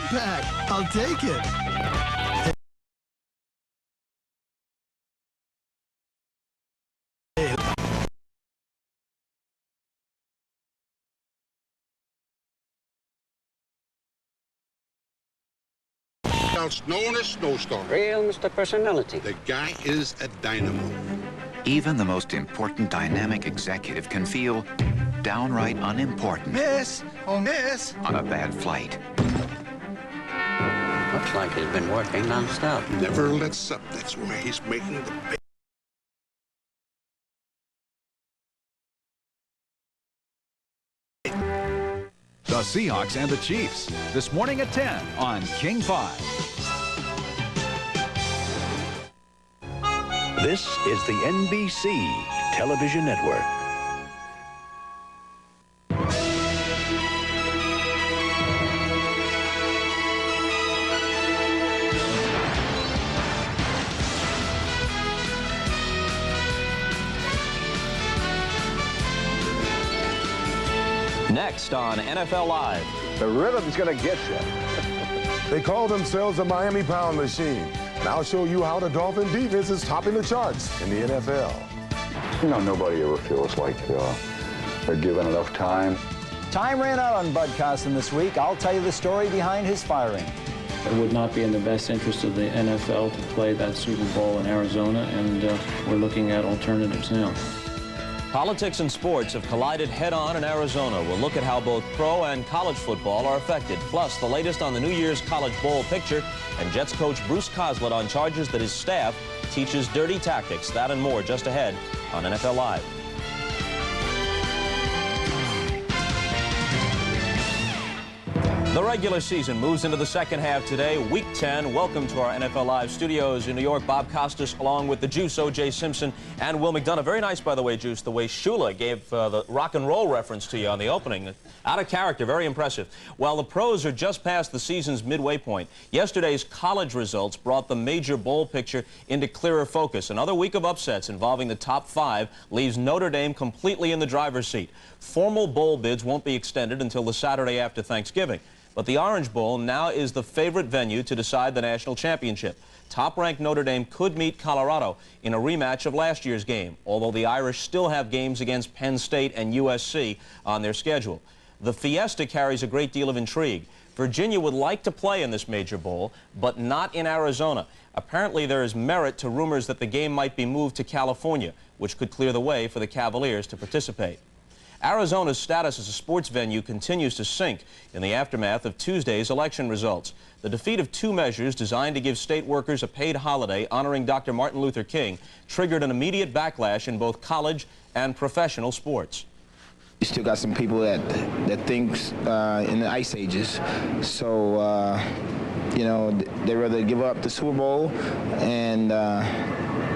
pack. I'll take it. Known as Snowstorm. Real Mr. Personality. The guy is a dynamo. Even the most important dynamic executive can feel downright unimportant. Miss! Oh, miss! On a bad flight. Looks like he's been working non-stop. Never lets up. That's why he's making the big. The Seahawks and the Chiefs, this morning at 10 on King 5. This is the NBC Television Network. Next on NFL Live. The rhythm's gonna get you. They call themselves the Miami Pound Machine. And I'll show you how the Dolphin defense is topping the charts in the NFL. You know, nobody ever feels like they're given enough time. Time ran out on Bud Costin this week. I'll tell you the story behind his firing. It would not be in the best interest of the NFL to play that Super Bowl in Arizona, and we're looking at alternatives now. Politics and sports have collided head-on in Arizona. We'll look at how both pro and college football are affected. Plus, the latest on the New Year's College Bowl picture and Jets coach Bruce Coslett on charges that his staff teaches dirty tactics. That and more just ahead on NFL Live. The regular season moves into the second half today, Week 10. Welcome to our NFL Live studios in New York. Bob Costas along with the Juice, O.J. Simpson, and Will McDonough. Very nice, by the way, Juice, the way Shula gave the rock and roll reference to you on the opening. Out of character, very impressive. While the pros are just past the season's midway point, yesterday's college results brought the major bowl picture into clearer focus. Another week of upsets involving the top 5 leaves Notre Dame completely in the driver's seat. Formal bowl bids won't be extended until the Saturday after Thanksgiving. But the Orange Bowl now is the favorite venue to decide the national championship. Top-ranked Notre Dame could meet Colorado in a rematch of last year's game, although the Irish still have games against Penn State and USC on their schedule. The Fiesta carries a great deal of intrigue. Virginia would like to play in this major bowl, but not in Arizona. Apparently, there is merit to rumors that the game might be moved to California, which could clear the way for the Cavaliers to participate. Arizona's status as a sports venue continues to sink in the aftermath of Tuesday's election results. The defeat of 2 measures designed to give state workers a paid holiday honoring Dr. Martin Luther King triggered an immediate backlash in both college and professional sports. You still got some people that thinks in the ice ages, so you know, they rather give up the Super Bowl and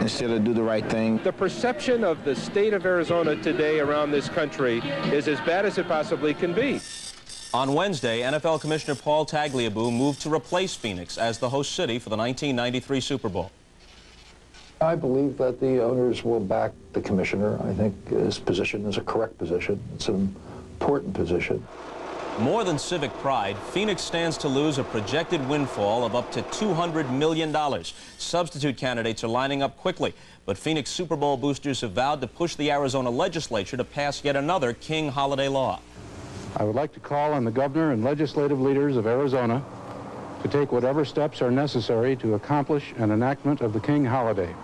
instead of do the right thing. The perception of the state of Arizona today around this country is as bad as it possibly can be. On Wednesday, NFL Commissioner Paul Tagliabue moved to replace Phoenix as the host city for the 1993 Super Bowl. I believe that the owners will back the commissioner. I think his position is a correct position. It's an important position. More than civic pride, Phoenix stands to lose a projected windfall of up to $200 million. Substitute candidates are lining up quickly, but Phoenix Super Bowl boosters have vowed to push the Arizona legislature to pass yet another King holiday law. I would like to call on the governor and legislative leaders of Arizona to take whatever steps are necessary to accomplish an enactment of the King holiday.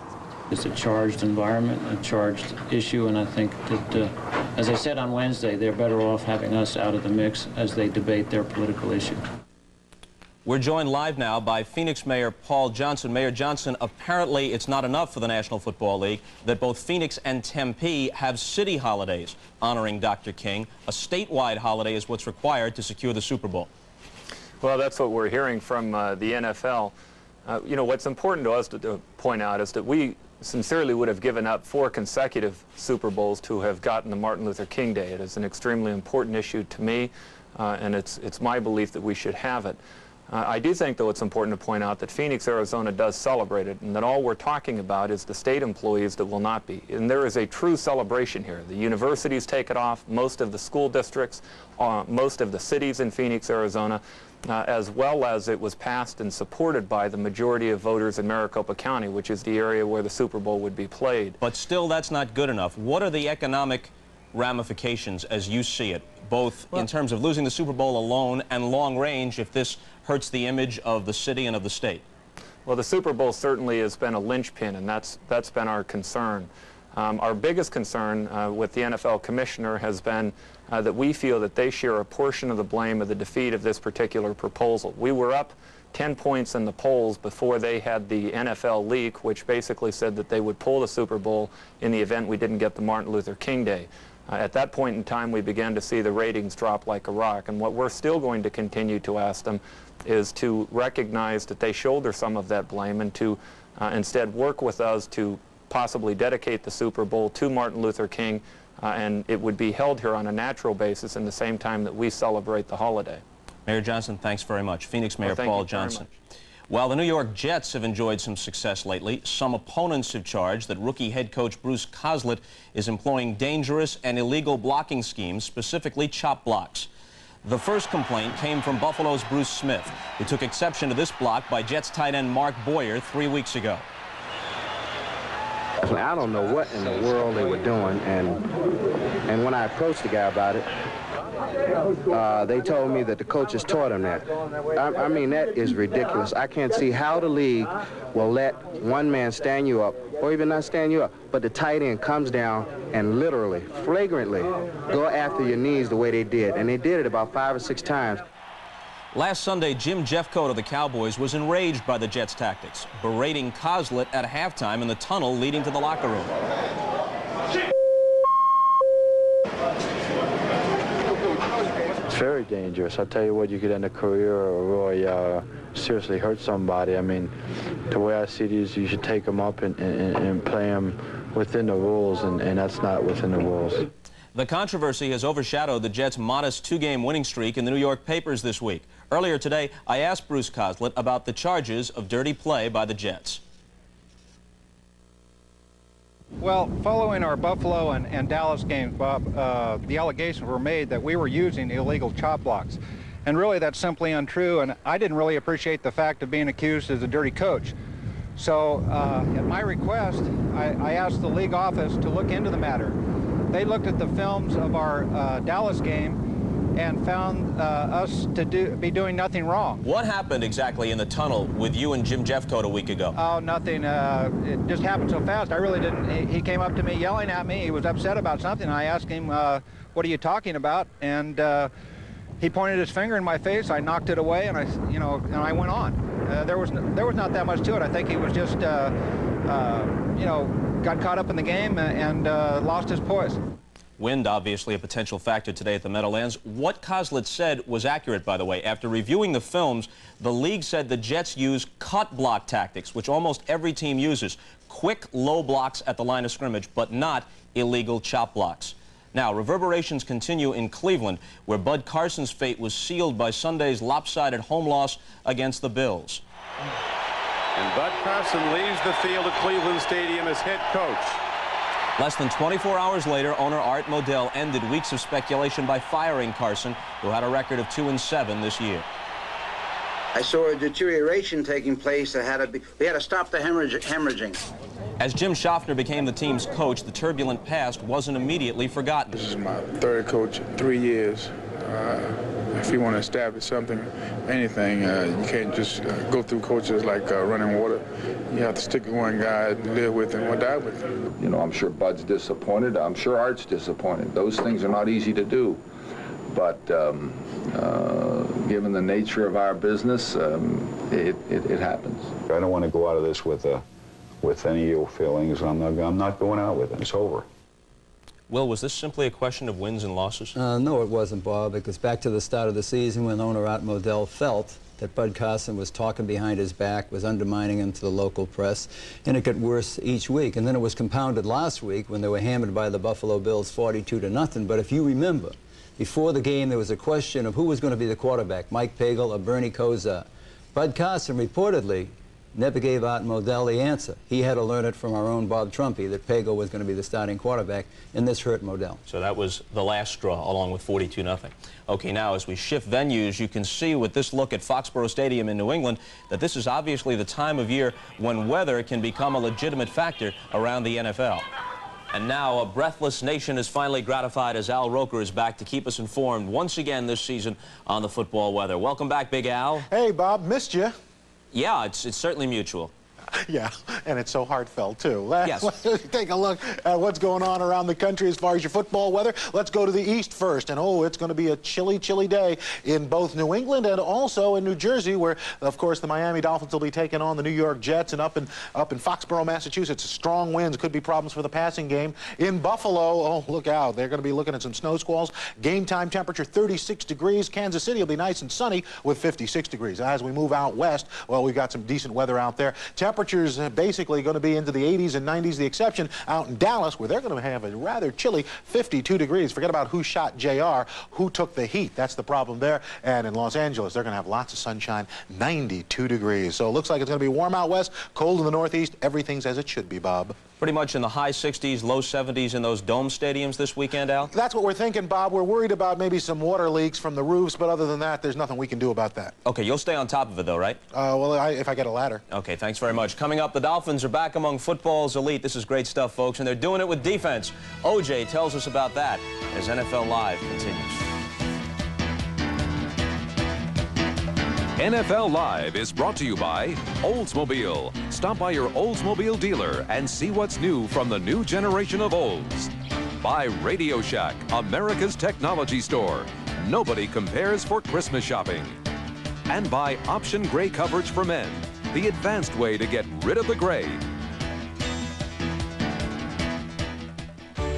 It's a charged environment, a charged issue, and I think that, as I said on Wednesday, they're better off having us out of the mix as they debate their political issue. We're joined live now by Phoenix Mayor Paul Johnson. Mayor Johnson, apparently it's not enough for the National Football League that both Phoenix and Tempe have city holidays honoring Dr. King. A statewide holiday is what's required to secure the Super Bowl. Well, that's what we're hearing from the NFL. You know, what's important to us to point out is that we sincerely would have given up 4 consecutive Super Bowls to have gotten the Martin Luther King Day. It is an extremely important issue to me, and it's my belief that we should have it. I do think, though, it's important to point out that Phoenix, Arizona does celebrate it, and that all we're talking about is the state employees that will not be. And there is a true celebration here. The universities take it off, most of the school districts, most of the cities in Phoenix, Arizona, as well as it was passed and supported by the majority of voters in Maricopa County, which is the area where the Super Bowl would be played. But still, that's not good enough. What are the economic ramifications as you see it, both in terms of losing the Super Bowl alone and long range if this hurts the image of the city and of the state? Well, the Super Bowl certainly has been a linchpin, and that's been our concern. Our biggest concern with the NFL commissioner has been that we feel that they share a portion of the blame of the defeat of this particular proposal. We were up 10 points in the polls before they had the NFL leak, which basically said that they would pull the Super Bowl in the event we didn't get the Martin Luther King Day. At that point in time, we began to see the ratings drop like a rock. And what we're still going to continue to ask them is to recognize that they shoulder some of that blame and to instead work with us to possibly dedicate the Super Bowl to Martin Luther King, and it would be held here on a natural basis in the same time that we celebrate the holiday. Mayor Johnson, thanks very much. Phoenix Mayor Paul Johnson. While the New York Jets have enjoyed some success lately, some opponents have charged that rookie head coach Bruce Coslett is employing dangerous and illegal blocking schemes, specifically chop blocks. The first complaint came from Buffalo's Bruce Smith, who took exception to this block by Jets tight end Mark Boyer 3 weeks ago. I don't know what in the world they were doing, and when I approached the guy about it, they told me that the coaches taught him that. I mean, that is ridiculous. I can't see how the league will let one man stand you up, or even not stand you up, but the tight end comes down and literally, flagrantly, go after your knees the way they did. And they did it about 5 or 6 times. Last Sunday, Jim Jeffcoat of the Cowboys was enraged by the Jets' tactics, berating Coslett at halftime in the tunnel leading to the locker room. It's very dangerous. I tell you what, you could end a career or really seriously hurt somebody. I mean, the way I see it is you should take them up and play them within the rules, and that's not within the rules. The controversy has overshadowed the Jets' modest 2-game winning streak in the New York papers this week. Earlier today, I asked Bruce Coslett about the charges of dirty play by the Jets. Well, following our Buffalo and Dallas games, Bob, the allegations were made that we were using illegal chop blocks. And really, that's simply untrue, and I didn't really appreciate the fact of being accused as a dirty coach. So, at my request, I asked the league office to look into the matter. They looked at the films of our Dallas game and found us to be doing nothing wrong. What happened exactly in the tunnel with you and Jim Jeffcoat a week ago? Oh, nothing. It just happened so fast. I really didn't. He came up to me yelling at me. He was upset about something. I asked him, what are you talking about? And he pointed his finger in my face. I knocked it away, and I went on. There was not that much to it. I think he was just, got caught up in the game and lost his poise. Wind, obviously, a potential factor today at the Meadowlands. What Coslett said was accurate, by the way. After reviewing the films, the league said the Jets use cut block tactics, which almost every team uses. Quick, low blocks at the line of scrimmage, but not illegal chop blocks. Now, reverberations continue in Cleveland, where Bud Carson's fate was sealed by Sunday's lopsided home loss against the Bills. And Bud Carson leaves the field at Cleveland Stadium as head coach. Less than 24 hours later, owner Art Modell ended weeks of speculation by firing Carson, who had a record of 2-7 this year. I saw a deterioration taking place that we had to stop the hemorrhaging. As Jim Schaffner became the team's coach, the turbulent past wasn't immediately forgotten. This is my third coach in 3 years. If you want to establish something, anything, you can't just go through coaches like running water. You have to stick with one guy, live with him, or die with him. You know, I'm sure Bud's disappointed. I'm sure Art's disappointed. Those things are not easy to do. But given the nature of our business, it happens. I don't want to go out of this with any ill feelings. I'm not going out with it. It's over. Will, was this simply a question of wins and losses? No, it wasn't, Bob. It goes back to the start of the season when owner Art Modell felt that Bud Carson was talking behind his back, was undermining him to the local press, and it got worse each week. And then it was compounded last week when they were hammered by the Buffalo Bills 42-0. But if you remember, before the game there was a question of who was going to be the quarterback, Mike Pagel or Bernie Kosar. Bud Carson reportedly never gave Art Modell the answer. He had to learn it from our own Bob Trumpy that Pago was going to be the starting quarterback, and this hurt Modell. So that was the last straw, along with 42-0. Okay, now as we shift venues, you can see with this look at Foxborough Stadium in New England that this is obviously the time of year when weather can become a legitimate factor around the NFL. And now a breathless nation is finally gratified as Al Roker is back to keep us informed once again this season on the football weather. Welcome back, Big Al. Hey, Bob, missed you. Yeah, it's certainly mutual. Yeah, and it's so heartfelt, too. Yes. Let's take a look at what's going on around the country as far as your football weather. Let's go to the east first. And, oh, it's going to be a chilly, chilly day in both New England and also in New Jersey, where, of course, the Miami Dolphins will be taking on the New York Jets. And up in Foxborough, Massachusetts, strong winds could be problems for the passing game. In Buffalo, oh, look out. They're going to be looking at some snow squalls. Game time temperature, 36 degrees. Kansas City will be nice and sunny with 56 degrees. As we move out west, well, we've got some decent weather out there. Temperatures basically going to be into the 80s and 90s. The exception out in Dallas, where they're going to have a rather chilly 52 degrees. Forget about who shot JR, who took the heat. That's the problem there. And in Los Angeles, they're going to have lots of sunshine, 92 degrees. So it looks like it's going to be warm out west, cold in the northeast. Everything's as it should be, Bob. Pretty much in the high 60s, low 70s in those dome stadiums this weekend, Al? That's what we're thinking, Bob. We're worried about maybe some water leaks from the roofs, but other than that, there's nothing we can do about that. Okay, you'll stay on top of it, though, right? Well, if I get a ladder. Okay, thanks very much. Coming up, the Dolphins are back among football's elite. This is great stuff, folks, and they're doing it with defense. OJ tells us about that as NFL Live continues. NFL Live is brought to you by Oldsmobile. Stop by your Oldsmobile dealer and see what's new from the new generation of Olds. By Radio Shack, America's technology store. Nobody compares for Christmas shopping. And by Option Gray Coverage for Men, the advanced way to get rid of the gray.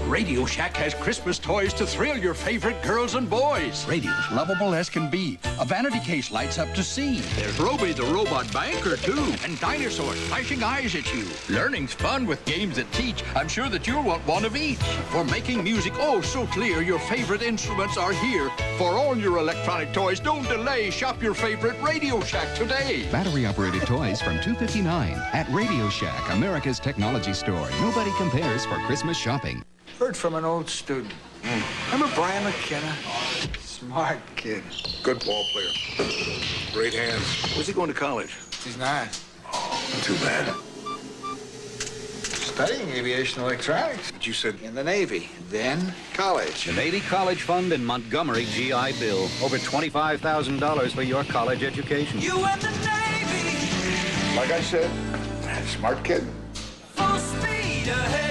Radio Shack has Christmas toys to thrill your favorite girls and boys. Radio's lovable as can be. A vanity case lights up to see. There's Roby the robot banker, too. And dinosaurs flashing eyes at you. Learning's fun with games that teach. I'm sure that you'll want one of each. For making music oh so clear, your favorite instruments are here. For all your electronic toys, don't delay. Shop your favorite Radio Shack today. Battery-operated toys from $2.59 at Radio Shack, America's technology store. Nobody compares for Christmas shopping. Heard from an old student. Remember Brian McKenna? Smart kid. Good ball player. Great hands. Where's he going to college? He's not. Oh, too bad. Studying aviation electronics. But you said... In the Navy. Then college. The Navy College Fund in Montgomery, GI Bill. Over $25,000 for your college education. You and the Navy! Like I said, smart kid. Full speed ahead.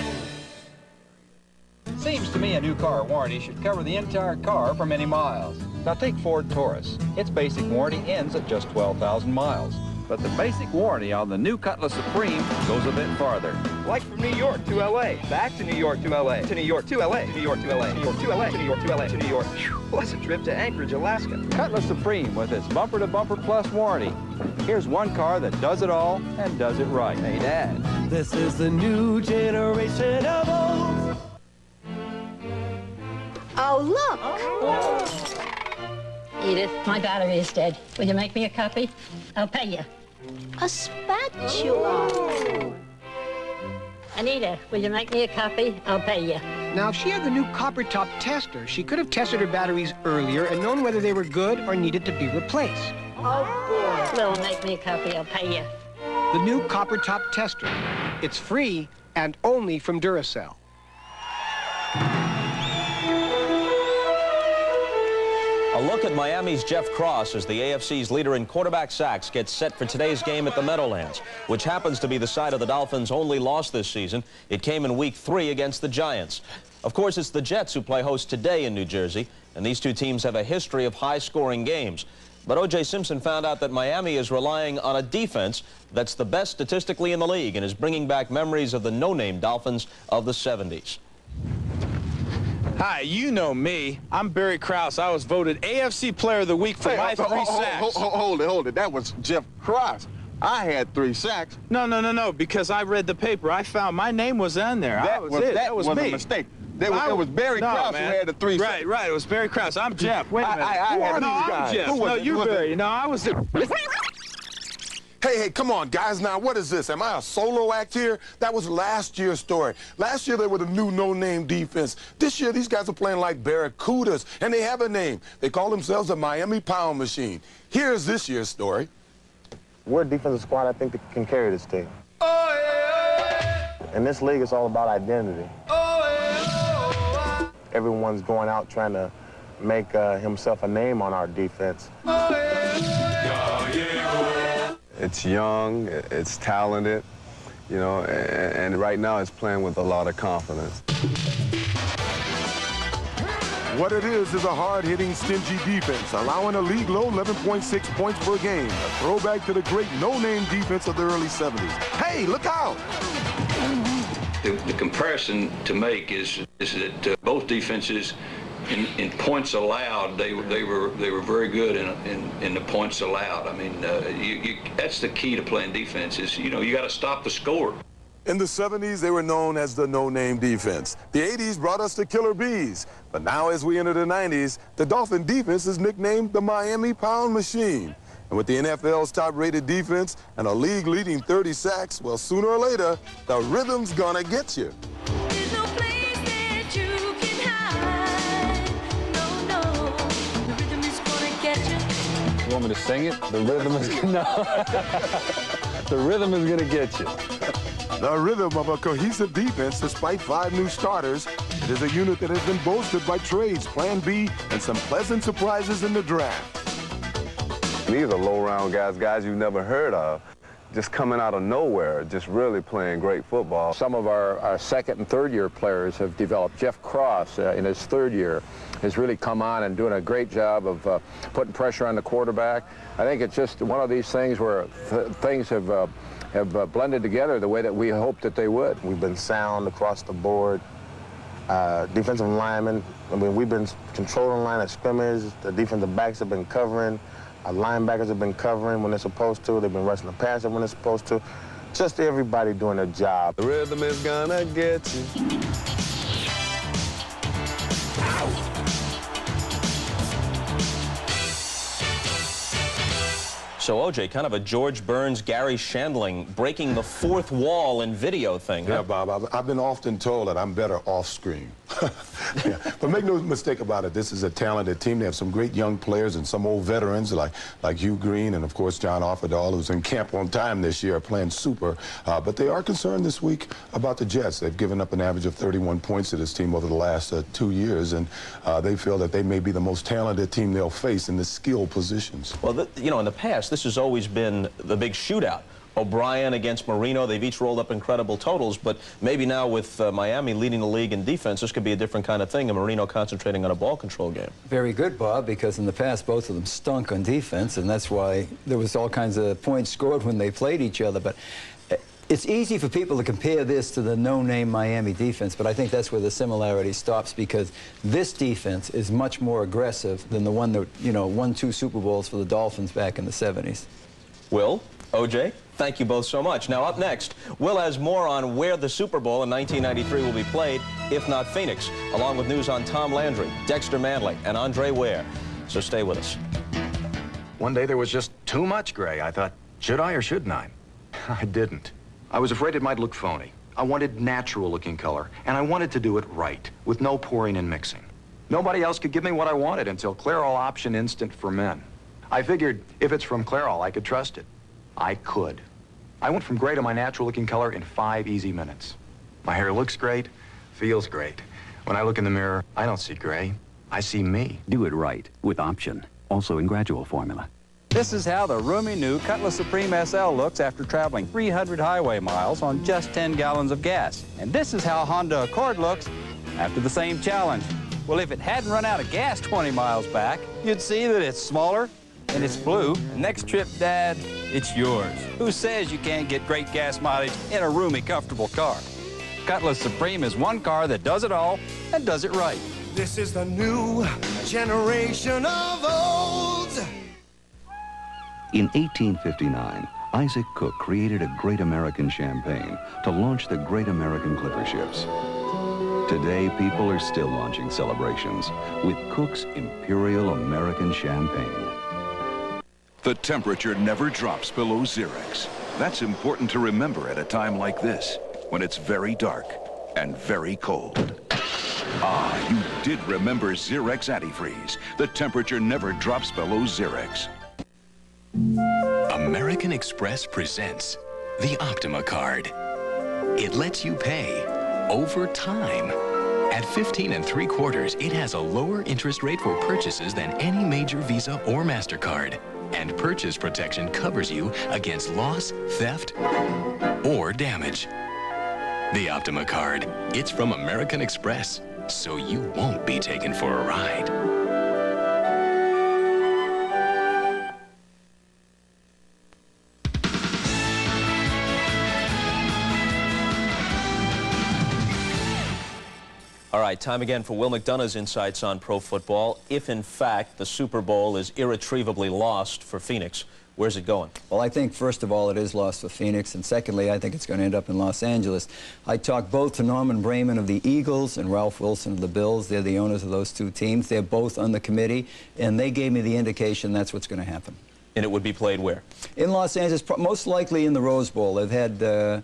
Seems to me a new car warranty should cover the entire car for many miles. Now take Ford Taurus. Its basic warranty ends at just 12,000 miles. But the basic warranty on the new Cutlass Supreme goes a bit farther. Like from New York to LA, back to New York to LA, to New York to LA, to New York to LA, New York to LA, to New York to LA, to New York. Plus a trip to Anchorage, Alaska. Cutlass Supreme with its bumper-to-bumper plus warranty. Here's one car that does it all and does it right. Hey, Dad. This is the new generation of Olds. Oh, look! Edith, my battery is dead. Will you make me a copy? I'll pay you. A spatula. Anita, will you make me a copy? I'll pay you. Now, if she had the new copper top tester, she could have tested her batteries earlier and known whether they were good or needed to be replaced. Oh, boy. Will make me a copy. I'll pay you. The new copper top tester. It's free and only from Duracell. A look at Miami's Jeff Cross as the AFC's leader in quarterback sacks gets set for today's game at the Meadowlands, which happens to be the site of the Dolphins' only loss this season. It came in Week 3 against the Giants. Of course, it's the Jets who play host today in New Jersey, and these two teams have a history of high-scoring games. But O.J. Simpson found out that Miami is relying on a defense that's the best statistically in the league and is bringing back memories of the no-name Dolphins of the 70s. Hi, you know me. I'm Barry Krause. I was voted AFC Player of the Week for my 3 sacks. Hold it. That was Jeff Krause. I had 3 sacks. No, because I read the paper. I found my name was on there. That was me. A mistake. It was Barry Krause who had the 3 sacks. Right. It was Barry Krause. I'm Jeff. Wait a minute. I had these guys. I'm Jeff. No, you're Barry. No, I was the... Hey, come on, guys, now, what is this? Am I a solo act here? That was last year's story. Last year, they were the new no-name defense. This year, these guys are playing like Barracudas, and they have a name. They call themselves the Miami Pound Machine. Here's this year's story. We're a defensive squad, I think, that can carry this team. Oh, yeah. In this league, it's all about identity. Oh, yeah. Everyone's going out trying to make himself a name on our defense. Oh, yeah. It's young, it's talented, you know, and right now it's playing with a lot of confidence. What it is a hard-hitting, stingy defense, allowing a league-low 11.6 points per game. A throwback to the great no-name defense of the early 70s. Hey, look out! The comparison to make is that both defenses, in points allowed, they were very good in the points allowed. I mean, that's the key to playing defense is, you know, you got to stop the score. In the 70s, they were known as the no-name defense. The 80s brought us the Killer Bees. But now, as we enter the 90s, the Dolphin defense is nicknamed the Miami Pound Machine. And with the NFL's top-rated defense and a league-leading 30 sacks, well, sooner or later, the rhythm's gonna get you. There's no place that you can hide. No, the rhythm is gonna get you. You want me to sing it? The rhythm is no. The rhythm is gonna get you. The rhythm of a cohesive defense despite 5 new starters. It is a unit that has been bolstered by trades, Plan B, and some pleasant surprises in the draft. These are low-round guys you've never heard of, just coming out of nowhere, just really playing great football. Some of our second and third year players have developed. Jeff Cross, in his third year, has really come on and doing a great job of putting pressure on the quarterback. I think it's just one of these things where things have blended together the way that we hoped that they would. We've been sound across the board. Defensive linemen, I mean, we've been controlling the line of scrimmage. The defensive backs have been covering. Our linebackers have been covering when they're supposed to. They've been rushing the passer when they're supposed to. Just everybody doing their job. The rhythm is gonna get you. So, OJ, kind of a George Burns, Gary Shandling, breaking the fourth wall in video thing. Yeah, huh? Bob, I've been often told that I'm better off screen. Yeah. But make no mistake about it, this is a talented team. They have some great young players and some old veterans like Hugh Green and, of course, John Offerdahl, who's in camp on time this year, playing super. But they are concerned this week about the Jets. They've given up an average of 31 points to this team over the last 2 years, and they feel that they may be the most talented team they'll face in the skill positions. Well, you know, in the past, this has always been the big shootout. O'Brien against Marino, they've each rolled up incredible totals, but maybe now with Miami leading the league in defense, this could be a different kind of thing, and Marino concentrating on a ball control game. Very good, Bob, because in the past, both of them stunk on defense, and that's why there was all kinds of points scored when they played each other. But it's easy for people to compare this to the no-name Miami defense, but I think that's where the similarity stops, because this defense is much more aggressive than the one that, you know, won 2 Super Bowls for the Dolphins back in the 70s. Will, OJ, thank you both so much. Now, up next, Will has more on where the Super Bowl in 1993 will be played, if not Phoenix, along with news on Tom Landry, Dexter Manley, and Andre Ware. So stay with us. One day there was just too much gray. I thought, should I or shouldn't I? I didn't. I was afraid it might look phony. I wanted natural-looking color, and I wanted to do it right, with no pouring and mixing. Nobody else could give me what I wanted until Clairol Option Instant for Men. I figured if it's from Clairol, I could trust it. I could. I went from gray to my natural-looking color in 5 easy minutes. My hair looks great, feels great. When I look in the mirror, I don't see gray. I see me. Do it right with Option, also in gradual formula. This is how the roomy new Cutlass Supreme SL looks after traveling 300 highway miles on just 10 gallons of gas. And this is how Honda Accord looks after the same challenge. Well, if it hadn't run out of gas 20 miles back, you'd see that it's smaller and it's blue. Next trip, Dad, it's yours. Who says you can't get great gas mileage in a roomy, comfortable car? Cutlass Supreme is one car that does it all and does it right. This is the new generation of olds. In 1859, Isaac Cook created a Great American champagne to launch the Great American Clipper ships. Today, people are still launching celebrations with Cook's Imperial American Champagne. The temperature never drops below Xerex. That's important to remember at a time like this, when it's very dark and very cold. Ah, you did remember Xerex Antifreeze. The temperature never drops below Xerex. American Express presents the Optima Card. It lets you pay over time. At 15 3/4, it has a lower interest rate for purchases than any major Visa or MasterCard. And purchase protection covers you against loss, theft, or damage. The Optima Card. It's from American Express, so you won't be taken for a ride. All right, time again for Will McDonough's insights on pro football. If, in fact, the Super Bowl is irretrievably lost for Phoenix, where's it going? Well, I think, first of all, it is lost for Phoenix, and secondly, I think it's going to end up in Los Angeles. I talked both to Norman Brayman of the Eagles and Ralph Wilson of the Bills. They're the owners of those two teams. They're both on the committee, and they gave me the indication that's what's going to happen. And it would be played where? In Los Angeles, most likely in the Rose Bowl. They've had,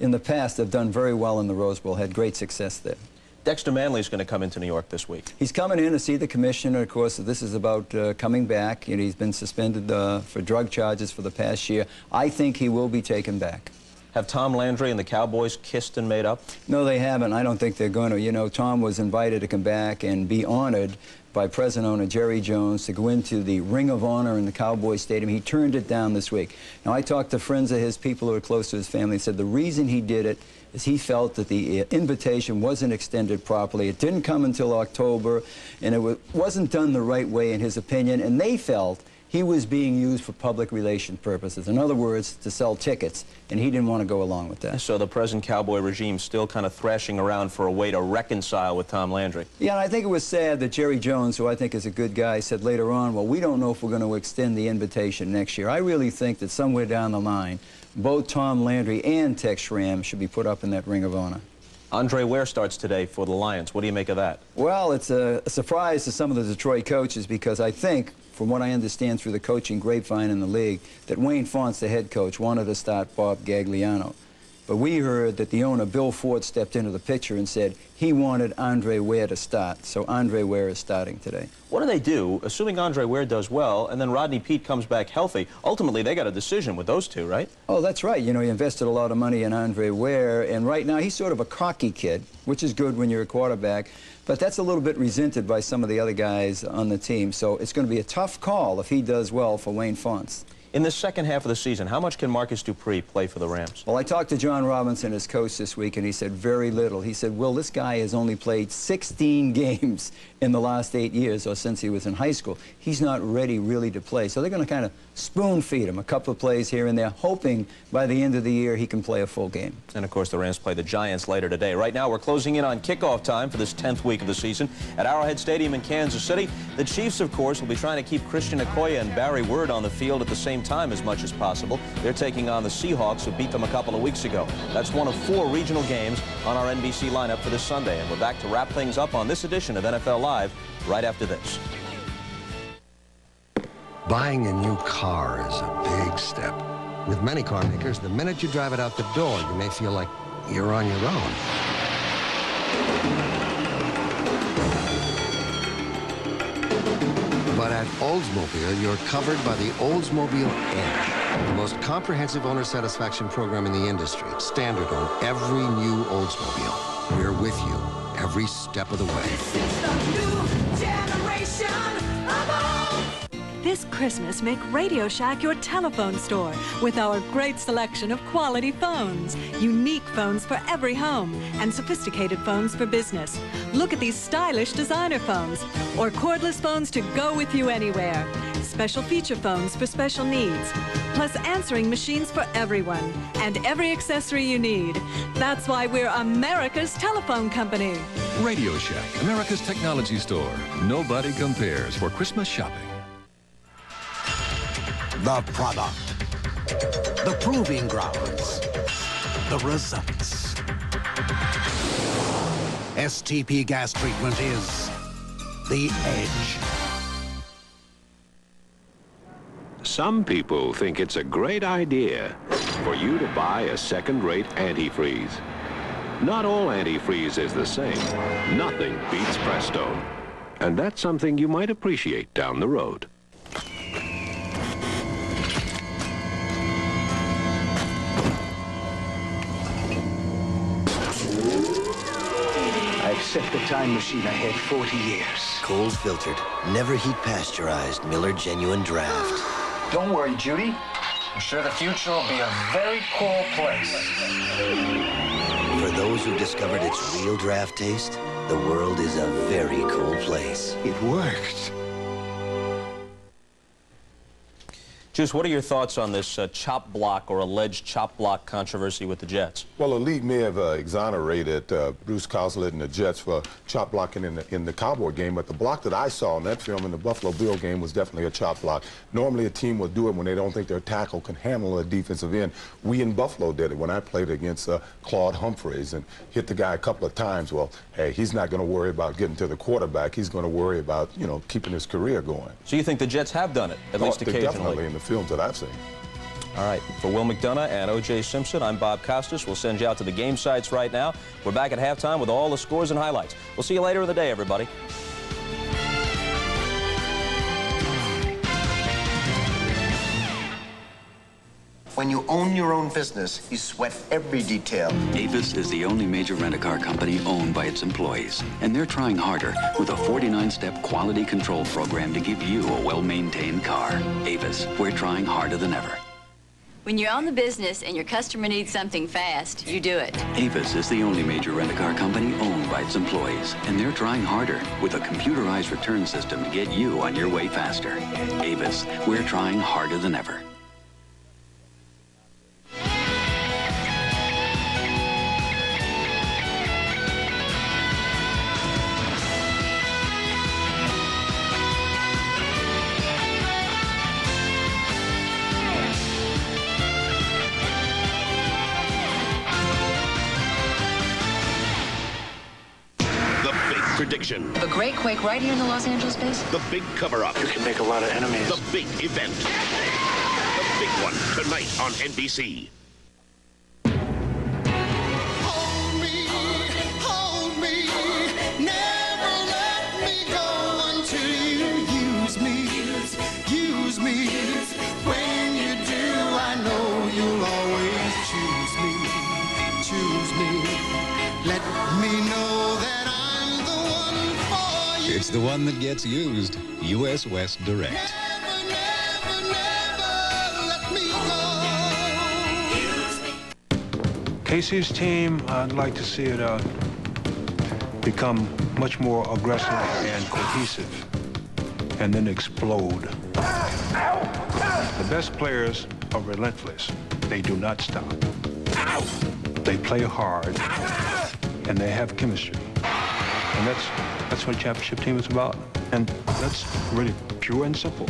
in the past, they've done very well in the Rose Bowl, had great success there. Dexter Manley's going to come into New York this week. He's coming in to see the commissioner. Of course, this is about coming back. You know, he's been suspended for drug charges for the past year. I think he will be taken back. Have Tom Landry and the Cowboys kissed and made up? No, they haven't. I don't think they're going to. You know, Tom was invited to come back and be honored by President-owner Jerry Jones to go into the Ring of Honor in the Cowboys Stadium. He turned it down this week. Now, I talked to friends of his, people who are close to his family, and said the reason he did it is he felt that the invitation wasn't extended properly. It didn't come until October, and it wasn't done the right way in his opinion, and they felt he was being used for public relations purposes. In other words, to sell tickets, and he didn't want to go along with that. So the present Cowboy regime still kind of thrashing around for a way to reconcile with Tom Landry. Yeah, and I think it was sad that Jerry Jones, who I think is a good guy, said later on, well, we don't know if we're going to extend the invitation next year. I really think that somewhere down the line, both Tom Landry and Tex Schramm should be put up in that Ring of Honor. Andre Ware starts today for the Lions. What do you make of that? Well, it's a surprise to some of the Detroit coaches because I think, from what I understand through the coaching grapevine in the league, that Wayne Fontes, the head coach, wanted to start Bob Gagliano. But we heard that the owner, Bill Ford, stepped into the picture and said he wanted Andre Ware to start. So Andre Ware is starting today. What do they do, assuming Andre Ware does well, and then Rodney Peete comes back healthy? Ultimately, they got a decision with those two, right? Oh, that's right. You know, he invested a lot of money in Andre Ware, and right now he's sort of a cocky kid, which is good when you're a quarterback. But that's a little bit resented by some of the other guys on the team. So it's going to be a tough call if he does well for Wayne Fontes. In the second half of the season, how much can Marcus Dupree play for the Rams? Well, I talked to John Robinson, his coach, this week, and he said very little. He said, Will, this guy has only played 16 games in the last 8 years, or since he was in high school. He's not ready really to play. So they're going to kind of spoon-feed him a couple of plays here and there, hoping by the end of the year he can play a full game. And, of course, the Rams play the Giants later today. Right now, we're closing in on kickoff time for this 10th week of the season at Arrowhead Stadium in Kansas City. The Chiefs, of course, will be trying to keep Christian Okoye and Barry Word on the field at the same time as much as possible. They're taking on the Seahawks, who beat them a couple of weeks ago. That's one of 4 regional games on our NBC lineup for this Sunday. And we're back to wrap things up on this edition of NFL Live right after this. Buying a new car is a big step. With many car makers, the minute you drive it out the door, you may feel like you're on your own. But at Oldsmobile, you're covered by the Oldsmobile Edge, the most comprehensive owner satisfaction program in the industry, standard on every new Oldsmobile. We're with you every step of the way. This is the new generation of all. This Christmas, make Radio Shack your telephone store with our great selection of quality phones, unique phones for every home, and sophisticated phones for business. Look at these stylish designer phones or cordless phones to go with you anywhere. Special feature phones for special needs, plus answering machines for everyone and every accessory you need. That's why we're America's telephone company. Radio Shack, America's technology store. Nobody compares for Christmas shopping. The product, the proving grounds, the results. STP gas treatment is the edge. Some people think it's a great idea for you to buy a second-rate antifreeze. Not all antifreeze is the same. Nothing beats Presto. And that's something you might appreciate down the road. I've set the time machine ahead 40 years. Cold filtered, never heat pasteurized Miller Genuine Draft. Don't worry, Judy. I'm sure the future will be a very cool place. For those who discovered its real draft taste, the world is a very cool place. It worked. Juice, what are your thoughts on this chop block or alleged chop block controversy with the Jets? Well, the league may have exonerated Bruce Coslet and the Jets for chop blocking in the Cowboy game, but the block that I saw in that film in the Buffalo Bill game was definitely a chop block. Normally a team will do it when they don't think their tackle can handle a defensive end. We in Buffalo did it when I played against Claude Humphreys and hit the guy a couple of times. Well, hey, he's not going to worry about getting to the quarterback. He's going to worry about, you know, keeping his career going. So you think the Jets have done it, at least occasionally? Definitely in the films that I've seen. All right, for Will McDonough and O.J. Simpson, I'm Bob Costas. We'll send you out to the game sites right now. We're back at halftime with all the scores and highlights. We'll see you later in the day, everybody. When you own your own business, you sweat every detail. Avis is the only major rent-a-car company owned by its employees, and they're trying harder with a 49-step quality control program to give you a well-maintained car. Avis, we're trying harder than ever. When you own the business and your customer needs something fast, you do it. Avis is the only major rent-a-car company owned by its employees, and they're trying harder with a computerized return system to get you on your way faster. Avis, we're trying harder than ever. Prediction. The great quake right here in the Los Angeles base? The big cover-up. You can make a lot of enemies. The big event. The big one tonight on NBC. Hold me, never let me go until you use me. Use me. When you do, I know you'll always choose me. Let me know that it's the one that gets used. U.S. West Direct. Casey's team, I'd like to see it become much more aggressive and cohesive, and then explode. The best players are relentless. They do not stop. They play hard, and they have chemistry. And that's what a championship team is about. And that's really pure and simple.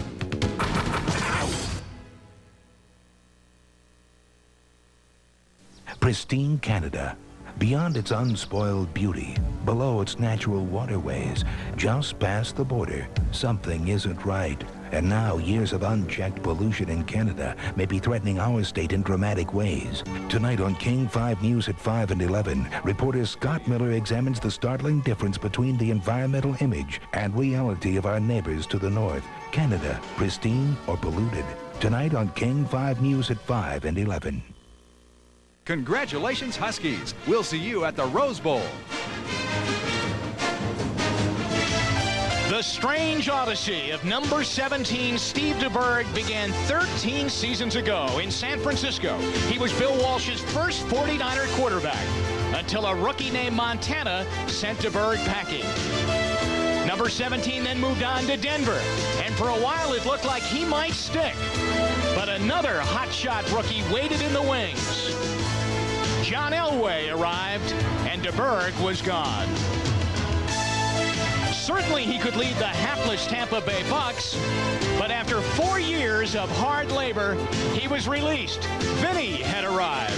Pristine Canada. Beyond its unspoiled beauty, below its natural waterways, just past the border, something isn't right. And now years of unchecked pollution in Canada may be threatening our state in dramatic ways. Tonight on King 5 News at 5 and 11, reporter Scott Miller examines the startling difference between the environmental image and reality of our neighbors to the north. Canada, pristine or polluted? Tonight on King 5 News at 5 and 11. Congratulations, Huskies. We'll see you at the Rose Bowl. The strange odyssey of number 17 Steve DeBerg began 13 seasons ago in San Francisco. He was Bill Walsh's first 49er quarterback until a rookie named Montana sent DeBerg packing. Number 17 then moved on to Denver, and for a while it looked like he might stick. But another hotshot rookie waited in the wings. John Elway arrived, and DeBerg was gone. Certainly he could lead the hapless Tampa Bay Bucks, but after 4 years of hard labor, he was released. Vinny had arrived.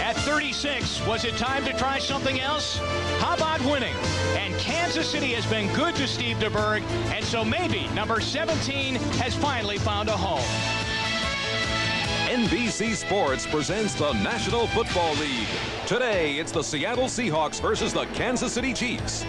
At 36. Was it time to try something else? How about winning? And Kansas City has been good to Steve DeBerg, and so maybe number 17 has finally found a home. NBC Sports presents the National Football League. Today, it's the Seattle Seahawks versus the Kansas City Chiefs.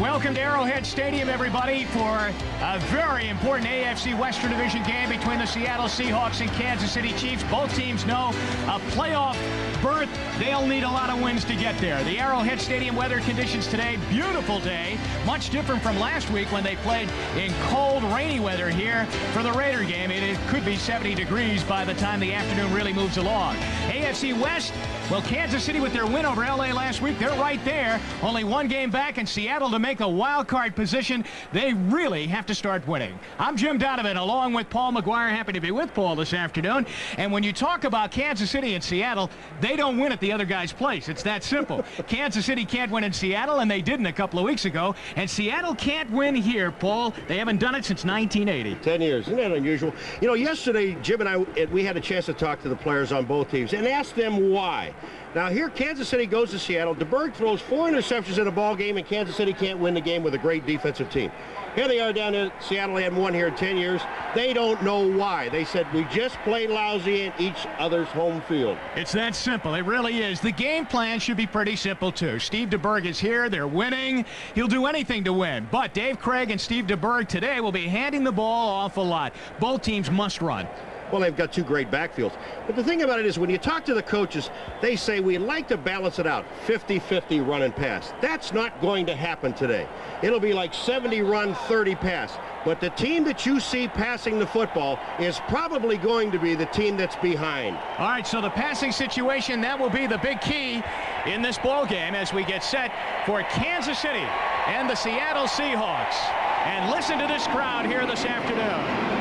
Welcome to Arrowhead Stadium, everybody, for a very important AFC Western Division game between the Seattle Seahawks and Kansas City Chiefs. Both teams know a playoff berth. They'll need a lot of wins to get there. The Arrowhead Stadium weather conditions today, beautiful day, much different from last week when they played in cold, rainy weather here for the Raider game. It could be 70 degrees by the time the afternoon really moves along. AFC West, well, Kansas City with their win over LA last week, they're right there. Only one game back in Seattle to make a wild card position. They really have to start winning. I'm Jim Donovan along with Paul McGuire. Happy to be with Paul this afternoon. And when you talk about Kansas City and Seattle, they don't win at the other guy's place. It's that simple. Kansas City can't win in Seattle, and they didn't a couple of weeks ago. And Seattle can't win here, Paul. They haven't done it since 1980. 10 years. Isn't that unusual? You know, yesterday, Jim and I, we had a chance to talk to the players on both teams and ask them why. Now here, Kansas City goes to Seattle. DeBerg throws 4 interceptions in a ball game, and Kansas City can't win the game with a great defensive team. Here they are down in Seattle. They hadn't won here in 10 years. They don't know why. They said, we just played lousy in each other's home field. It's that simple. It really is. The game plan should be pretty simple, too. Steve DeBerg is here. They're winning. He'll do anything to win. But Dave Craig and Steve DeBerg today will be handing the ball an awful lot. Both teams must run. Well, they've got 2 great backfields. But the thing about it is, when you talk to the coaches, they say we like to balance it out, 50-50 run and pass. That's not going to happen today. It'll be like 70 run, 30 pass. But the team that you see passing the football is probably going to be the team that's behind. All right, so the passing situation, that will be the big key in this ball game as we get set for Kansas City and the Seattle Seahawks. And listen to this crowd here this afternoon.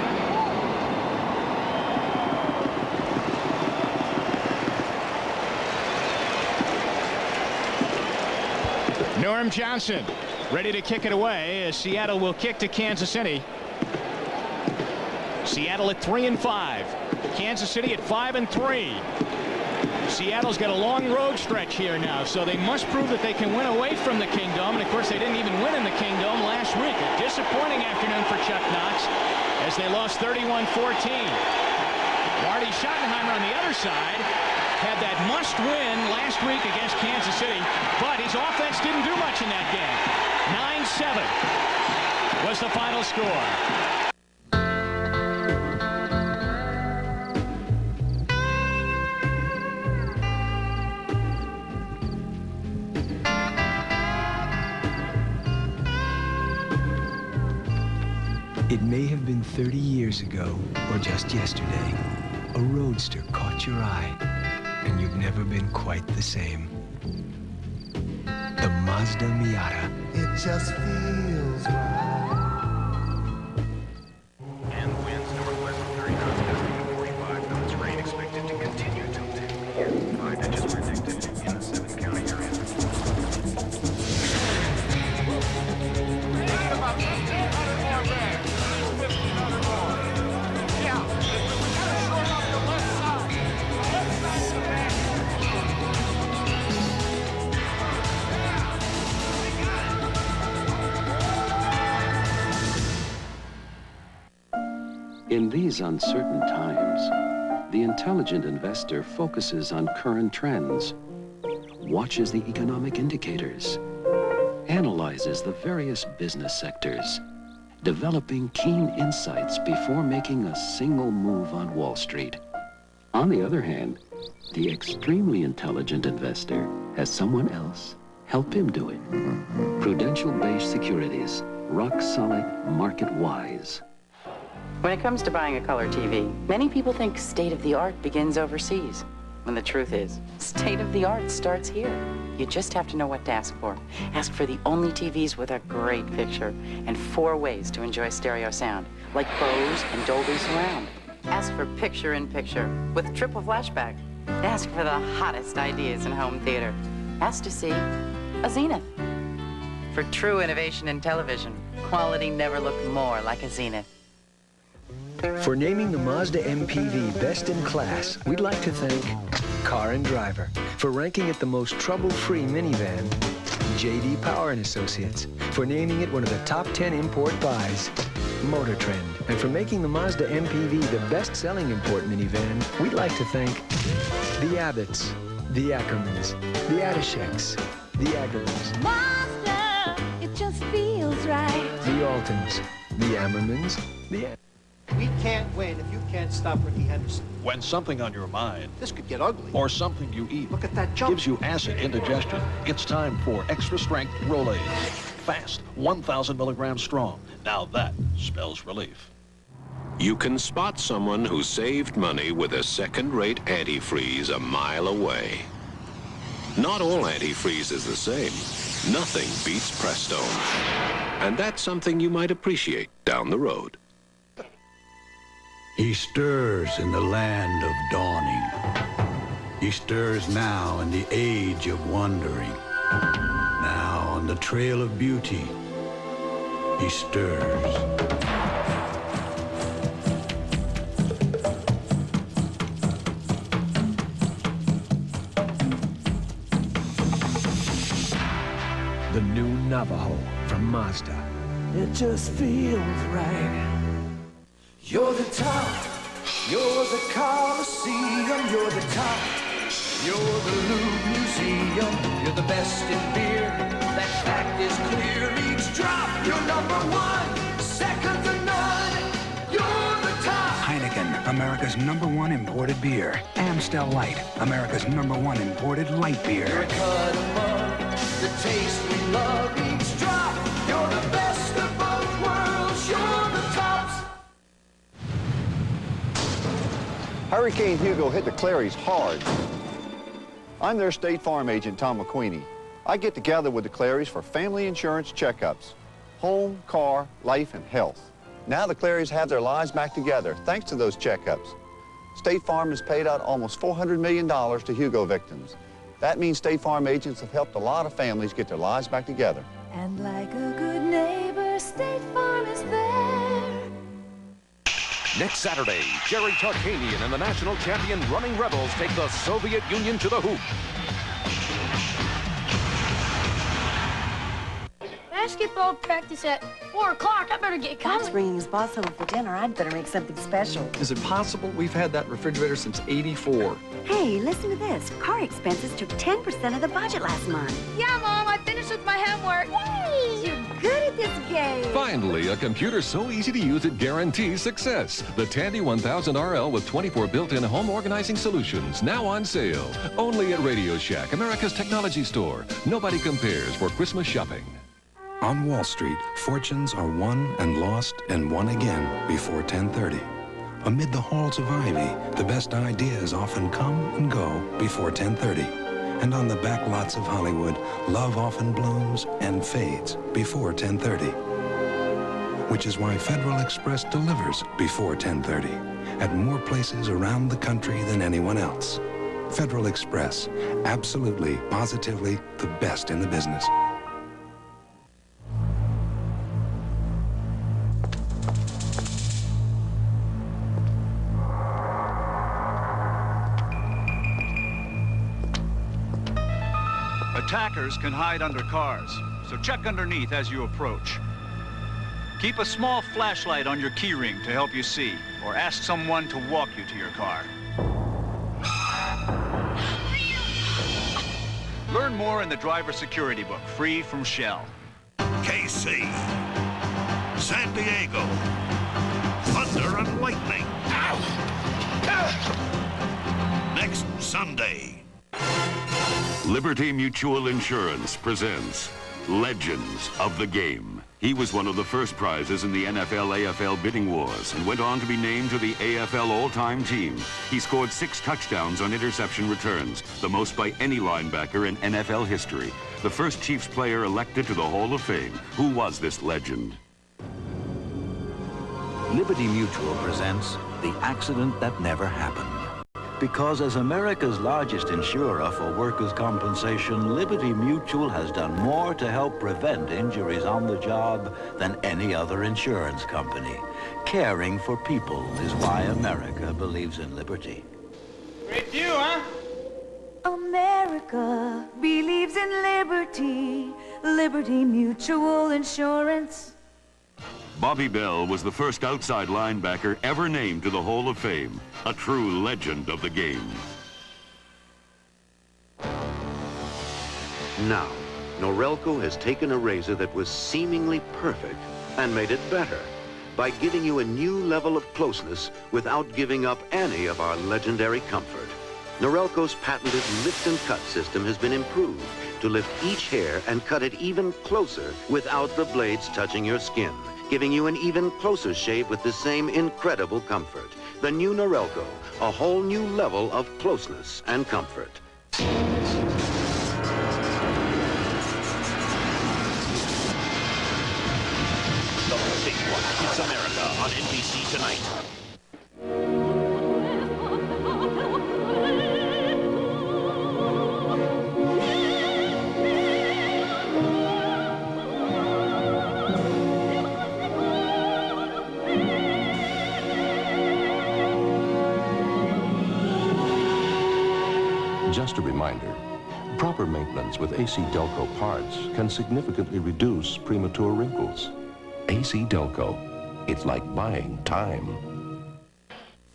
Norm Johnson ready to kick it away as Seattle will kick to Kansas City. Seattle at 3-5. Kansas City at 5-3. Seattle's got a long road stretch here now, so they must prove that they can win away from the Kingdom. And of course, they didn't even win in the Kingdom last week. A disappointing afternoon for Chuck Knox as they lost 31-14. Marty Schottenheimer on the other side had that must-win last week against Kansas City, but his offense didn't do much in that game. 9-7 was the final score. It may have been 30 years ago, or just yesterday, a roadster caught your eye, and you've never been quite the same. The Mazda Miata. It just feels right. And winds northwest 30 knots, gusting 45 knots. Rain expected to continue till 10 p.m. 5 inches predicted in the 7-county area. In these uncertain times, the intelligent investor focuses on current trends, watches the economic indicators, analyzes the various business sectors, developing keen insights before making a single move on Wall Street. On the other hand, the extremely intelligent investor has someone else help him do it. Prudential-based securities, rock solid, market wise. When it comes to buying a color TV, many people think state-of-the-art begins overseas, when the truth is, state-of-the-art starts here. You just have to know what to ask for. Ask for the only TVs with a great picture and 4 ways to enjoy stereo sound, like Bose and Dolby Surround. Ask for picture-in-picture with triple flashback. Ask for the hottest ideas in home theater. Ask to see a Zenith. For true innovation in television, quality never looked more like a Zenith. For naming the Mazda MPV best in class, we'd like to thank car and driver. For ranking it the most trouble-free minivan, J.D. Power & Associates. For naming it one of the top 10 import buys, Motor Trend. And for making the Mazda MPV the best-selling import minivan, we'd like to thank the Abbotts, the Ackermans, the Adisheks, the Agarmans, Mazda, it just feels right. the Altons, the Ammermans, the... We can't win if you can't stop Ricky Henderson. When something on your mind, This could get ugly. or something you eat, Look at that jump. gives you acid indigestion, it's time for extra strength Rolaids. Fast, 1,000 milligrams strong. Now that spells relief. You can spot someone who saved money with a second-rate antifreeze a mile away. Not all antifreeze is the same. Nothing beats Prestone. And that's something you might appreciate down the road. He stirs in the land of dawning. He stirs now in the age of wondering. Now on the trail of beauty, he stirs. The new Navajo from Mazda. It just feels right. You're the top. You're the Coliseum. You're the top. You're the Louvre Museum. You're the best in beer. That fact is clear. Each drop, you're number one. Second to none. You're the top. Heineken, America's #1 imported beer. Amstel Light, America's #1 imported light beer. You're a cut above. The taste we love. Each drop, you're the best of both worlds. You're the tops. Hurricane Hugo hit the Clarys hard. I'm their State Farm agent, Tom McQueenie. I get together with the Clarys for family insurance checkups. Home, car, life, and health. Now the Clarys have their lives back together, thanks to those checkups. State Farm has paid out almost $400 million to Hugo victims. That means State Farm agents have helped a lot of families get their lives back together. And like a good neighbor, State Farm is there. Next Saturday, Jerry Tarkanian and the national champion Running Rebels take the Soviet Union to the hoop. Basketball practice at 4 o'clock. I better get Bob's going. bringing his boss home for dinner. I'd better make something special. Is it possible? We've had that refrigerator since '84. Hey, listen to this. Car expenses took 10% of the budget last month. Yeah, Mom, I finished with my homework. Yay! You're good at this game. Finally, a computer so easy to use it guarantees success. The Tandy 1000 RL with 24 built-in home organizing solutions, now on sale. Only at Radio Shack, America's technology store. Nobody compares for Christmas shopping. On Wall Street, fortunes are won and lost and won again before 10:30. Amid the halls of ivy, the best ideas often come and go before 10:30. And on the back lots of Hollywood, love often blooms and fades before 10:30. Which is why Federal Express delivers before 10:30 at more places around the country than anyone else. Federal Express, absolutely, positively the best in the business. Attackers can hide under cars, so check underneath as you approach. Keep a small flashlight on your keyring to help you see, or ask someone to walk you to your car. Learn more in the driver security book, free from Shell. KC, San Diego, thunder and lightning. Next Sunday. Liberty Mutual Insurance presents Legends of the Game. He was one of the first prizes in the NFL-AFL bidding wars and went on to be named to the AFL all-time team. He scored 6 touchdowns on interception returns, the most by any linebacker in NFL history. The first Chiefs player elected to the Hall of Fame. Who was this legend? Liberty Mutual presents The Accident That Never Happened. Because as America's largest insurer for workers' compensation, Liberty Mutual has done more to help prevent injuries on the job than any other insurance company. Caring for people is why America believes in liberty. Great view, huh? America believes in liberty, Liberty Mutual Insurance. Bobby Bell was the first outside linebacker ever named to the Hall of Fame, a true legend of the game. Now, Norelco has taken a razor that was seemingly perfect and made it better by giving you a new level of closeness without giving up any of our legendary comfort. Norelco's patented lift and cut system has been improved to lift each hair and cut it even closer without the blades touching your skin, giving you an even closer shave with the same incredible comfort. The new Norelco, a whole new level of closeness and comfort. The big one. It's America on NBC tonight. Just a reminder, proper maintenance with AC Delco parts can significantly reduce premature wrinkles. AC Delco, it's like buying time.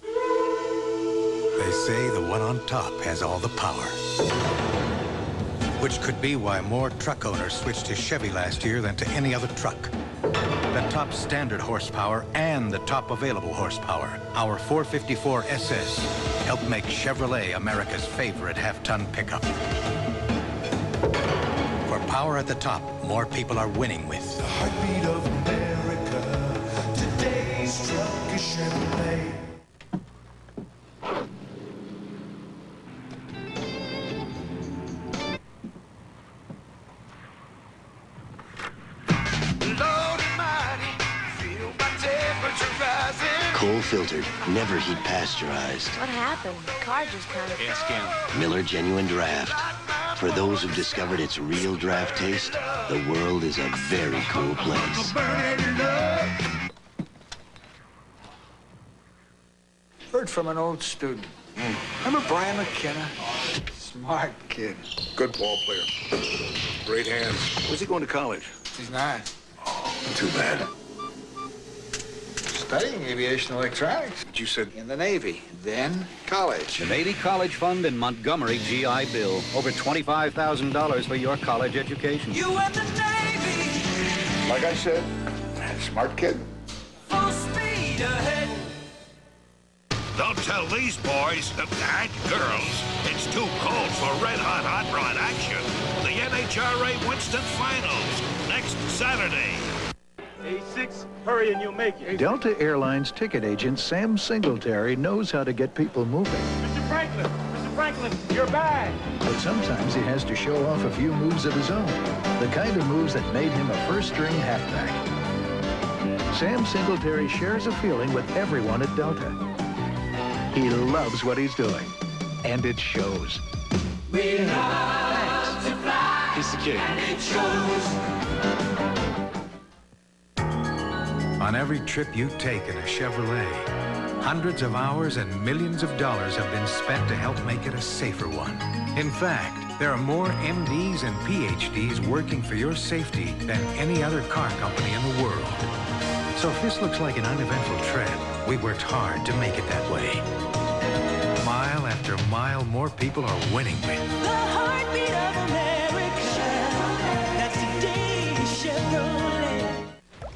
They say the one on top has all the power. Which could be why more truck owners switched to Chevy last year than to any other truck. The top standard horsepower and the top available horsepower. Our 454 SS helped make Chevrolet America's favorite half-ton pickup. For power at the top, more people are winning with. The heartbeat of America, today's truck is Chevrolet. Coal filtered, never heat pasteurized. What happened? The car just kind of... Ask him. Miller Genuine Draft. For those who've discovered its real draft taste, the world is a very cool place. Heard from an old student. Remember Brian McKenna? Smart kid. Good ball player. Great hands. Where's he going to college? He's not. Too bad. Studying aviation electronics. But you said... In the Navy, then college. The Navy College Fund in Montgomery GI Bill. Over $25,000 for your college education. You and the Navy. Like I said, smart kid. Full speed ahead. Don't tell these boys and girls it's too cold for red-hot hot rod action. The NHRA Winston Finals next Saturday. A6, hurry and you'll make it. Delta Airlines ticket agent Sam Singletary knows how to get people moving. Mr. Franklin, your bag. But sometimes he has to show off a few moves of his own. The kind of moves that made him a first-string halfback. Sam Singletary shares a feeling with everyone at Delta. He loves what he's doing, and it shows. We love to fly. He's the kid. And it shows. On every trip you take in a Chevrolet, hundreds of hours and millions of dollars have been spent to help make it a safer one. In fact, there are more MDs and PhDs working for your safety than any other car company in the world. So if this looks like an uneventful trip, we worked hard to make it that way. Mile after mile, more people are winning with. The heartbeat of America. That's today's Chevrolet.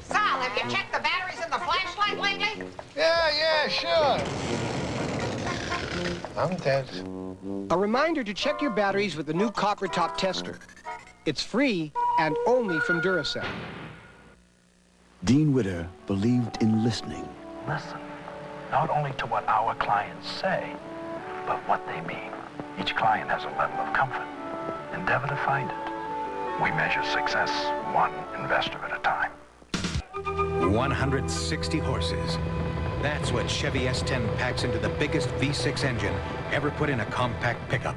Sal, have you checked the batteries in the flashlight lately? Yeah, sure. I'm dead. A reminder to check your batteries with the new copper top tester. It's free and only from Duracell. Dean Witter believed in listening. Listen, not only to what our clients say, but what they mean. Each client has a level of comfort. Endeavor to find it. We measure success one investor at a time. 160 horses. That's what Chevy S10 packs into the biggest V6 engine ever put in a compact pickup.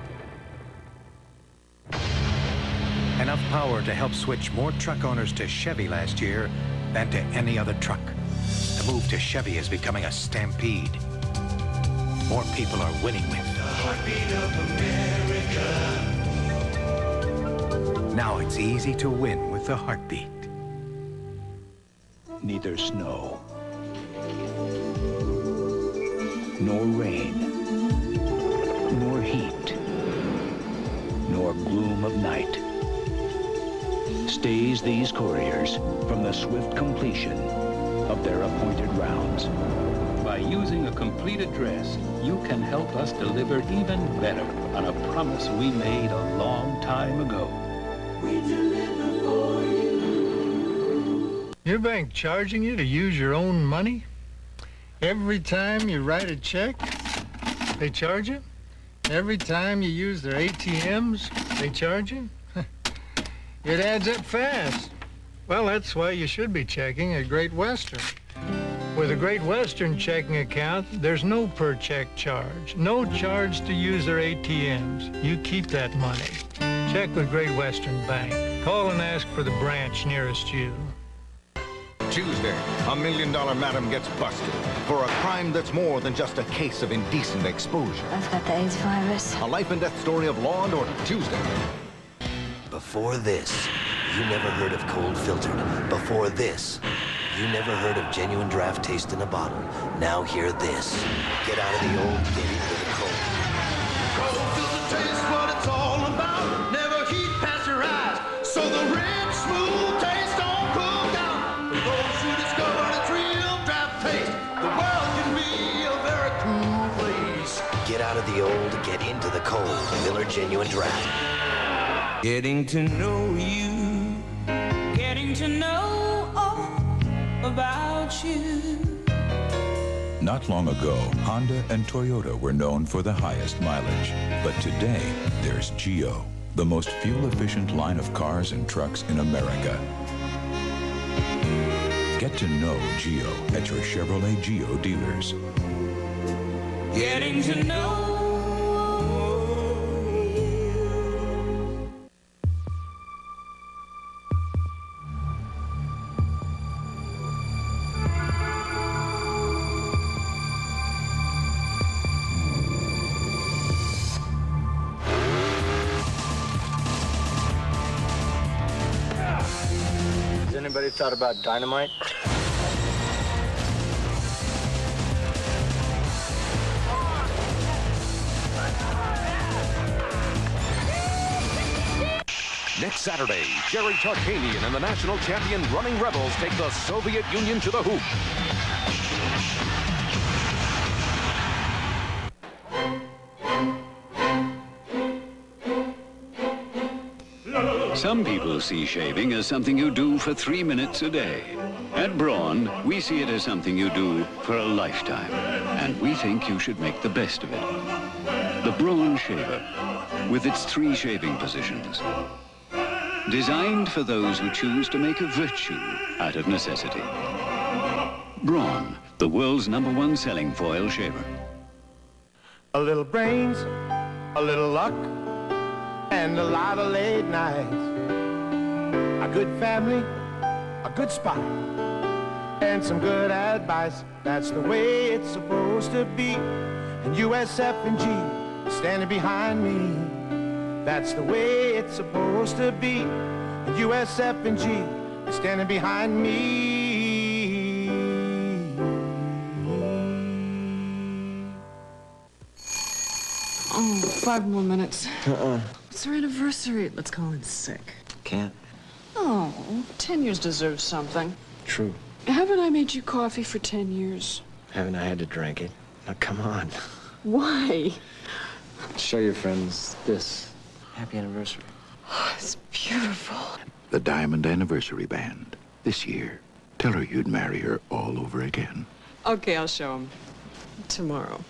Enough power to help switch more truck owners to Chevy last year than to any other truck. The move to Chevy is becoming a stampede. More people are winning with. The heartbeat of America. Now it's easy to win with the heartbeat. Neither snow, nor rain, nor heat, nor gloom of night stays these couriers from the swift completion of their appointed rounds. By using a complete address, you can help us deliver even better on a promise we made a long time ago. We deliver for you. Your bank charging you to use your own money? Every time you write a check, they charge you? Every time you use their ATMs, they charge you? It adds up fast. Well, that's why you should be checking at Great Western. With a Great Western checking account, there's no per-check charge. No charge to use their ATMs. You keep that money. Check with Great Western Bank. Call and ask for the branch nearest you. Tuesday, $1 million madam gets busted for a crime that's more than just a case of indecent exposure. I've got the AIDS virus. A life and death story of Law and Order, Tuesday. Before this, you never heard of cold filtered. Before this, you never heard of genuine draft taste in a bottle. Now hear this. Get out of the old, get into the cold. Cold filtered taste what it's all about. Never heat pasteurized, so the rich, smooth taste don't cook out. For those who discovered its real draft taste, the world can be a very cool place. Get out of the old, get into the cold. Miller Genuine Draft. Getting to know you, getting to know all about you. Not long ago, Honda and Toyota were known for the highest mileage. But today, there's Geo, the most fuel-efficient line of cars and trucks in America. Get to know Geo at your Chevrolet Geo dealers. Getting to know. Anybody thought about dynamite? Next Saturday, Jerry Tarkanian and the national champion Running Rebels take the Soviet Union to the hoop. Some people see shaving as something you do for 3 minutes a day. At Braun, we see it as something you do for a lifetime. And we think you should make the best of it. The Braun Shaver, with its 3 shaving positions. Designed for those who choose to make a virtue out of necessity. Braun, the world's #1 selling foil shaver. A little brains, a little luck, and a lot of late nights. A good family, a good spot, and some good advice. That's the way it's supposed to be. And USF&G standing behind me. That's the way it's supposed to be. And USF&G standing behind me. Oh, 5 more minutes. It's our anniversary. Let's call in sick. Can't. Oh, 10 years deserves something. True. Haven't I made you coffee for 10 years? Haven't I had to drink it? Now, come on. Why? Show your friends this. Happy anniversary. Oh, it's beautiful. The Diamond Anniversary Band. This year, tell her you'd marry her all over again. Okay, I'll show him. Tomorrow.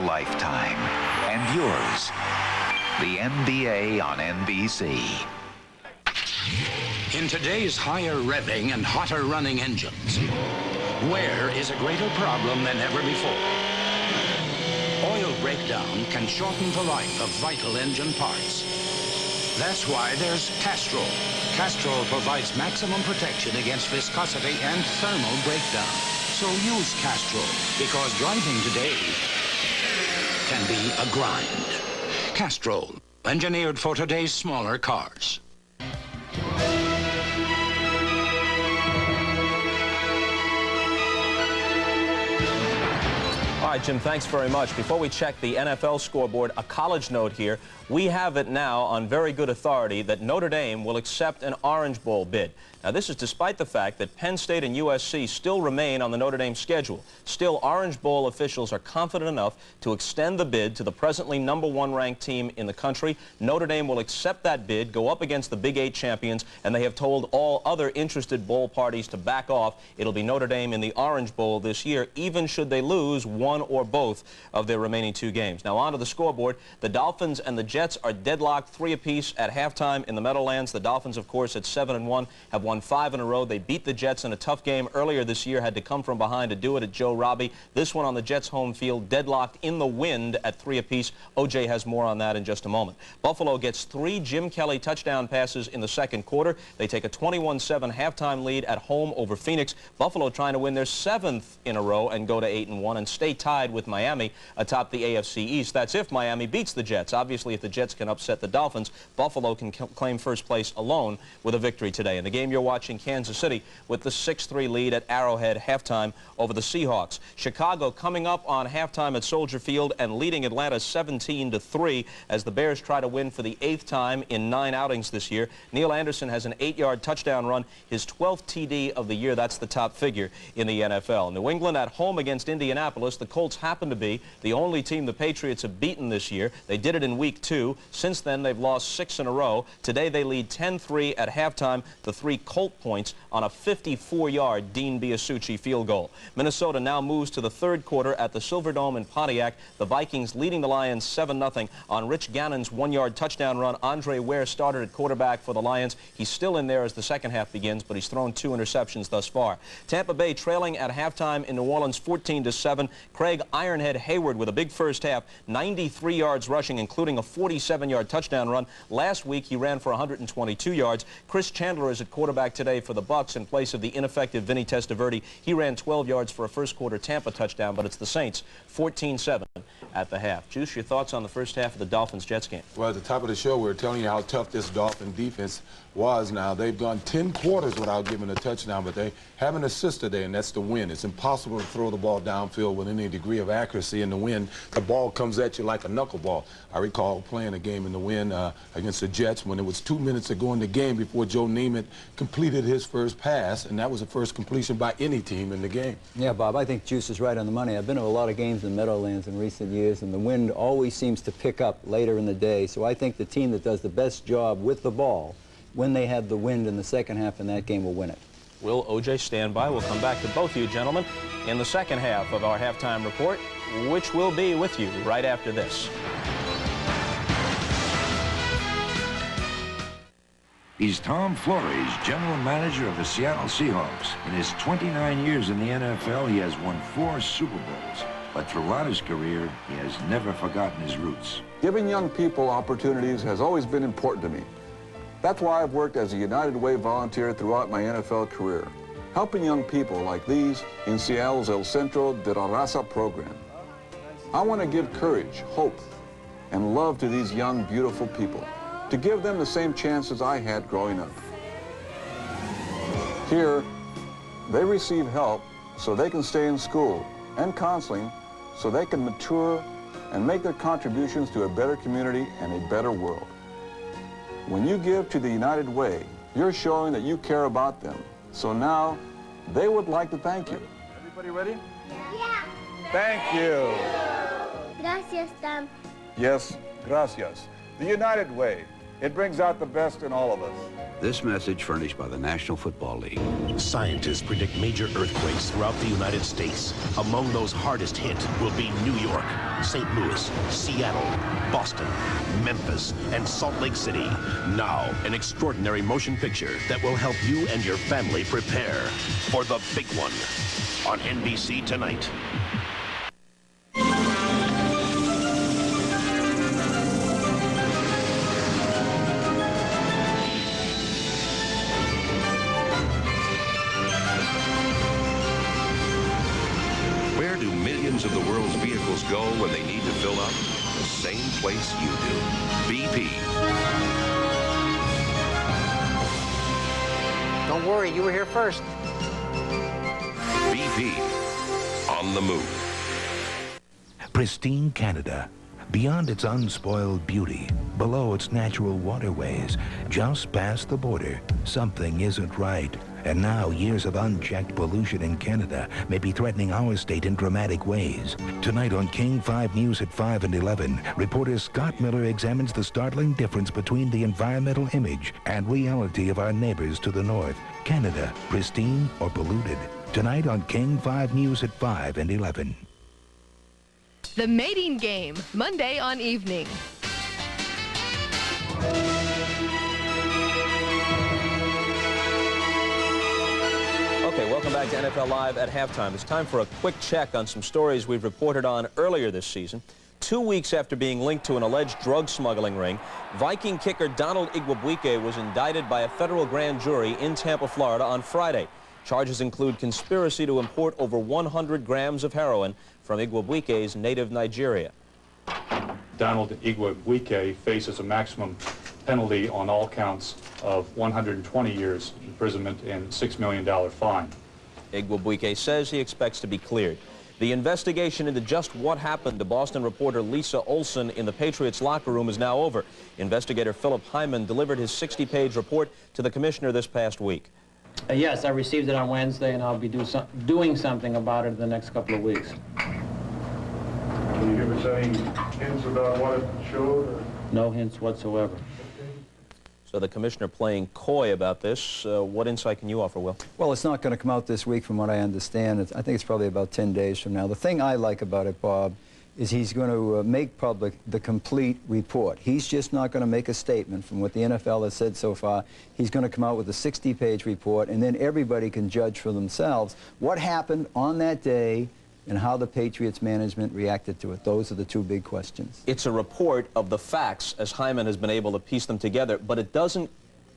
Lifetime, and yours, the NBA on NBC. In today's higher revving and hotter running engines, wear is a greater problem than ever before. Oil breakdown down can shorten the life of vital engine parts. That's why there's Castrol. Castrol provides maximum protection against viscosity and thermal breakdown. So use Castrol, because driving today can be a grind. Castrol, engineered for today's smaller cars. All right, Jim, thanks very much. Before we check the NFL scoreboard, a college note here. We have it now on very good authority that Notre Dame will accept an Orange Bowl bid. Now, this is despite the fact that Penn State and USC still remain on the Notre Dame schedule. Still, Orange Bowl officials are confident enough to extend the bid to the presently #1 ranked team in the country. Notre Dame will accept that bid, go up against the Big 8 champions, and they have told all other interested bowl parties to back off. It'll be Notre Dame in the Orange Bowl this year, even should they lose one or both of their remaining 2 games. Now, on to the scoreboard. The Dolphins and the Jets are deadlocked 3 apiece at halftime in the Meadowlands. The Dolphins, of course, at 7-1, have won 5 in a row. They beat the Jets in a tough game earlier this year, had to come from behind to do it at Joe Robbie. This one on the Jets' home field, deadlocked in the wind at 3 apiece. O.J. has more on that in just a moment. Buffalo gets 3 Jim Kelly touchdown passes in the second quarter. They take a 21-7 halftime lead at home over Phoenix. Buffalo trying to win their 7th in a row and go to 8-1 and stay tied with Miami atop the AFC East. That's if Miami beats the Jets. Obviously, if the Jets can upset the Dolphins, Buffalo can claim first place alone with a victory today. In the game you're watching, Kansas City with the 6-3 lead at Arrowhead halftime over the Seahawks. Chicago coming up on halftime at Soldier Field and leading Atlanta 17-3 as the Bears try to win for the 8th time in 9 outings this year. Neil Anderson has an 8-yard touchdown run, his 12th TD of the year. That's the top figure in the NFL. New England at home against Indianapolis. The Colts happen to be the only team the Patriots have beaten this year. They did it in week 2. Since then, they've lost 6 in a row. Today, they lead 10-3 at halftime to 3 Colt points on a 54-yard Dean Biasucci field goal. Minnesota now moves to the 3rd quarter at the Silverdome in Pontiac. The Vikings leading the Lions 7-0 on Rich Gannon's 1-yard touchdown run. Andre Ware started at quarterback for the Lions. He's still in there as the second half begins, but he's thrown 2 interceptions thus far. Tampa Bay trailing at halftime in New Orleans 14-7. Craig Ironhead Hayward with a big first half, 93 yards rushing, including a 47-yard touchdown run. Last week, he ran for 122 yards. Chris Chandler is at quarterback today for the Bucs in place of the ineffective Vinny Testaverde. He ran 12 yards for a first-quarter Tampa touchdown, but it's the Saints 14-7 at the half. Juice, your thoughts on the first half of the Dolphins-Jets game? Well, at the top of the show, we were telling you how tough this Dolphin defense was. Now, they've gone 10 quarters without giving a touchdown, but they have an assist today, and that's the win. It's impossible to throw the ball downfield with any degree of accuracy in the wind. The ball comes at you like a knuckleball. I recall playing a game in the wind against the Jets when it was 2 minutes to go in the game before Joe Namath completed his first pass, and that was the first completion by any team in the game. Yeah, Bob, I think Juice is right on the money. I've been to a lot of games in Meadowlands in recent years, and the wind always seems to pick up later in the day. So I think the team that does the best job with the ball when they have the wind in the second half in that game will win it. Will O.J. stand by? We'll come back to both you gentlemen in the second half of our halftime report, which will be with you right after this. He's Tom Flores, general manager of the Seattle Seahawks. In his 29 years in the NFL, he has won 4 Super Bowls. But throughout his career, he has never forgotten his roots. Giving young people opportunities has always been important to me. That's why I've worked as a United Way volunteer throughout my NFL career, helping young people like these in Seattle's El Centro de la Raza program. I want to give courage, hope, and love to these young, beautiful people, to give them the same chances I had growing up. Here, they receive help so they can stay in school, and counseling so they can mature and make their contributions to a better community and a better world. When you give to the United Way, you're showing that you care about them. So now, they would like to thank you. Everybody ready? Yeah. Thank you. Gracias, Tom. Yes, gracias. The United Way. It brings out the best in all of us. This message furnished by the National Football League. Scientists predict major earthquakes throughout the United States. Among those hardest hit will be New York, St. Louis, Seattle, Boston, Memphis, and Salt Lake City. Now, an extraordinary motion picture that will help you and your family prepare for the big one on NBC tonight. go when they need to fill up? The same place you do. BP. Don't worry, you were here first. BP. On the move. Pristine Canada. Beyond its unspoiled beauty, below its natural waterways, just past the border, something isn't right. And now years of unchecked pollution in Canada may be threatening our state in dramatic ways. Tonight on King 5 News at 5 and 11, reporter Scott Miller examines the startling difference between the environmental image and reality of our neighbors to the north. Canada, pristine or polluted? Tonight on King 5 News at 5 and 11. The Mating Game, Monday on Evening. Okay, welcome back to NFL Live at halftime. It's time for a quick check on some stories we've reported on earlier this season. 2 weeks after being linked to an alleged drug smuggling ring, Viking kicker Donald Igwebuike was indicted by a federal grand jury in Tampa, Florida on Friday. Charges include conspiracy to import over 100 grams of heroin from Igwebuike's native Nigeria. Donald Igwebuike faces a maximum penalty on all counts of 120 years imprisonment and $6 million fine. Igwebuike says he expects to be cleared. The investigation into just what happened to Boston reporter Lisa Olson in the Patriots locker room is now over. Investigator Philip Hyman delivered his 60-page report to the commissioner this past week. Yes, I received it on Wednesday, and I'll be doing something about it in the next couple of weeks. Can you give us any hints about what it showed? Or? No hints whatsoever. So the commissioner playing coy about this. What insight can you offer, Will? Well, it's not going to come out this week from what I understand. I think it's probably about 10 days from now. The thing I like about it, Bob, is he's going to make public the complete report. He's just not going to make a statement from what the NFL has said so far. He's going to come out with a 60-page report, and then everybody can judge for themselves what happened on that day and how the Patriots management reacted to it. Those are the two big questions. It's a report of the facts, as Hyman has been able to piece them together, but it doesn't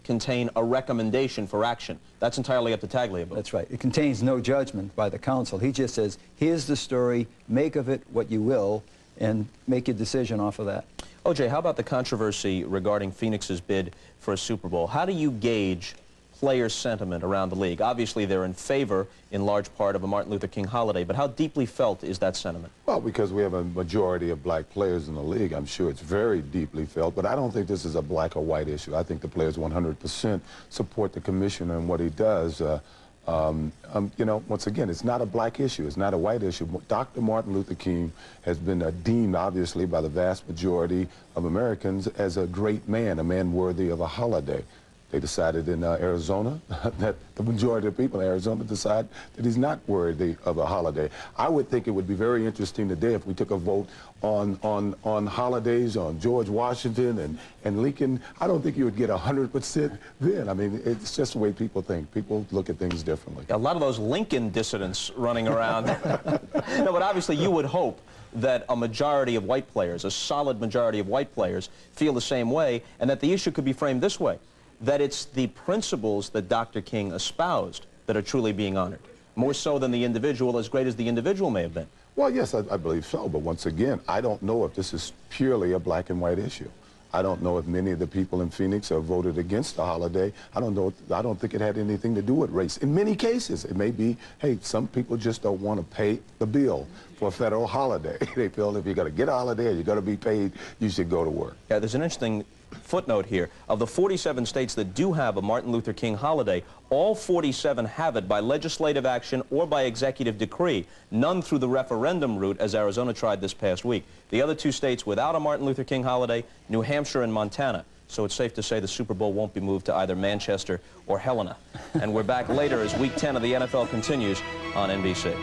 contain a recommendation for action. That's entirely up to Tagliabue. That's right. It contains no judgment by the council. He just says, here's the story, make of it what you will, and make your decision off of that. OJ, how about the controversy regarding Phoenix's bid for a Super Bowl? How do you gauge player sentiment around the league? Obviously, they're in favor, in large part, of a Martin Luther King holiday, but how deeply felt is that sentiment? Well, because we have a majority of black players in the league, I'm sure it's very deeply felt, but I don't think this is a black or white issue. I think the players 100% support the commissioner and what he does. You know, once again, it's not a black issue. It's not a white issue. Dr. Martin Luther King has been deemed, obviously, by the vast majority of Americans as a great man, a man worthy of a holiday. They decided in Arizona that the majority of people in Arizona decide that he's not worthy of a holiday. I would think it would be very interesting today if we took a vote on holidays, on George Washington and Lincoln. I don't think you would get 100% then. I mean, it's just the way people think. People look at things differently. A lot of those Lincoln dissidents running around. No, but obviously you would hope that a majority of white players, a solid majority of white players, feel the same way, and that the issue could be framed this way, that it's the principles that Dr. King espoused that are truly being honored, more so than the individual, as great as the individual may have been. Well, yes, I believe so, but once again, I don't know if this is purely a black and white issue. I don't know if many of the people in Phoenix have voted against the holiday. I don't think it had anything to do with race. In many cases, it may be, hey, some people just don't want to pay the bill for a federal holiday. They feel if you're going to get a holiday or you're going to be paid, you should go to work. Yeah, there's an interesting footnote here. Of the 47 states that do have a Martin Luther King holiday, all 47 have it by legislative action or by executive decree, none through the referendum route, as Arizona tried this past week. The other two states without a Martin Luther King holiday, New Hampshire and Montana. So it's safe to say the Super Bowl won't be moved to either Manchester or Helena. And we're back later as Week 10 of the NFL continues on NBC.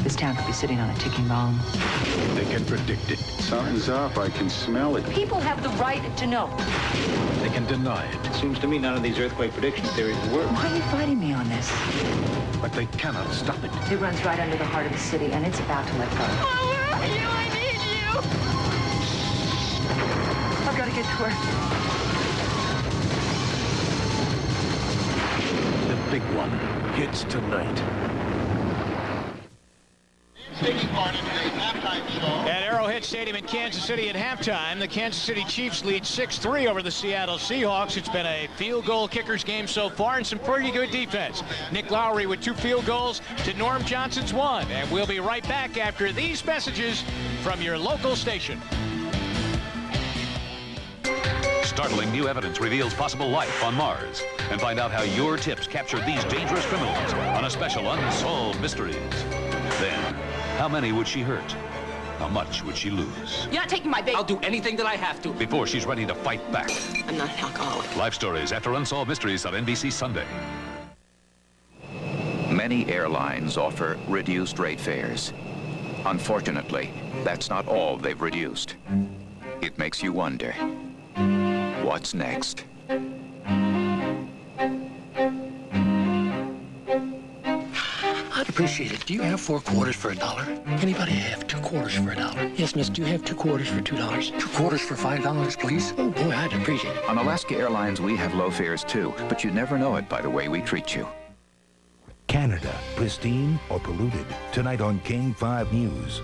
This town could be sitting on a ticking bomb. They can predict it. Something's off. I can smell it. People have the right to know. They can deny it. It seems to me none of these earthquake prediction theories work. Why are you fighting me on this? But they cannot stop it. It runs right under the heart of the city, and it's about to let go. Oh, where are you? I need you! I've got to get to her. big one hits tonight. At Arrowhead Stadium in Kansas City at halftime, the Kansas City Chiefs lead 6-3 over the Seattle Seahawks. It's been a field goal kickers game so far and some pretty good defense. Nick Lowry with 2 field goals to Norm Johnson's 1. And we'll be right back after these messages from your local station. Startling new evidence reveals possible life on Mars. And find out how your tips captured these dangerous criminals on a special Unsolved Mysteries. Then, how many would she hurt? How much would she lose? You're not taking my bait. I'll do anything that I have to. Before she's ready to fight back. I'm not an alcoholic. Life Stories after Unsolved Mysteries on NBC Sunday. Many airlines offer reduced rate fares. Unfortunately, that's not all they've reduced. It makes you wonder, what's next? I'd appreciate it. Do you have 4 quarters for $1? Anybody have 2 quarters for $1? Yes, miss, do you have 2 quarters for $2? 2 quarters for $5, please? Oh, boy, I'd appreciate it. On Alaska Airlines, we have low fares too, but you'd never know it by the way we treat you. Canada, pristine or polluted? Tonight on King 5 News.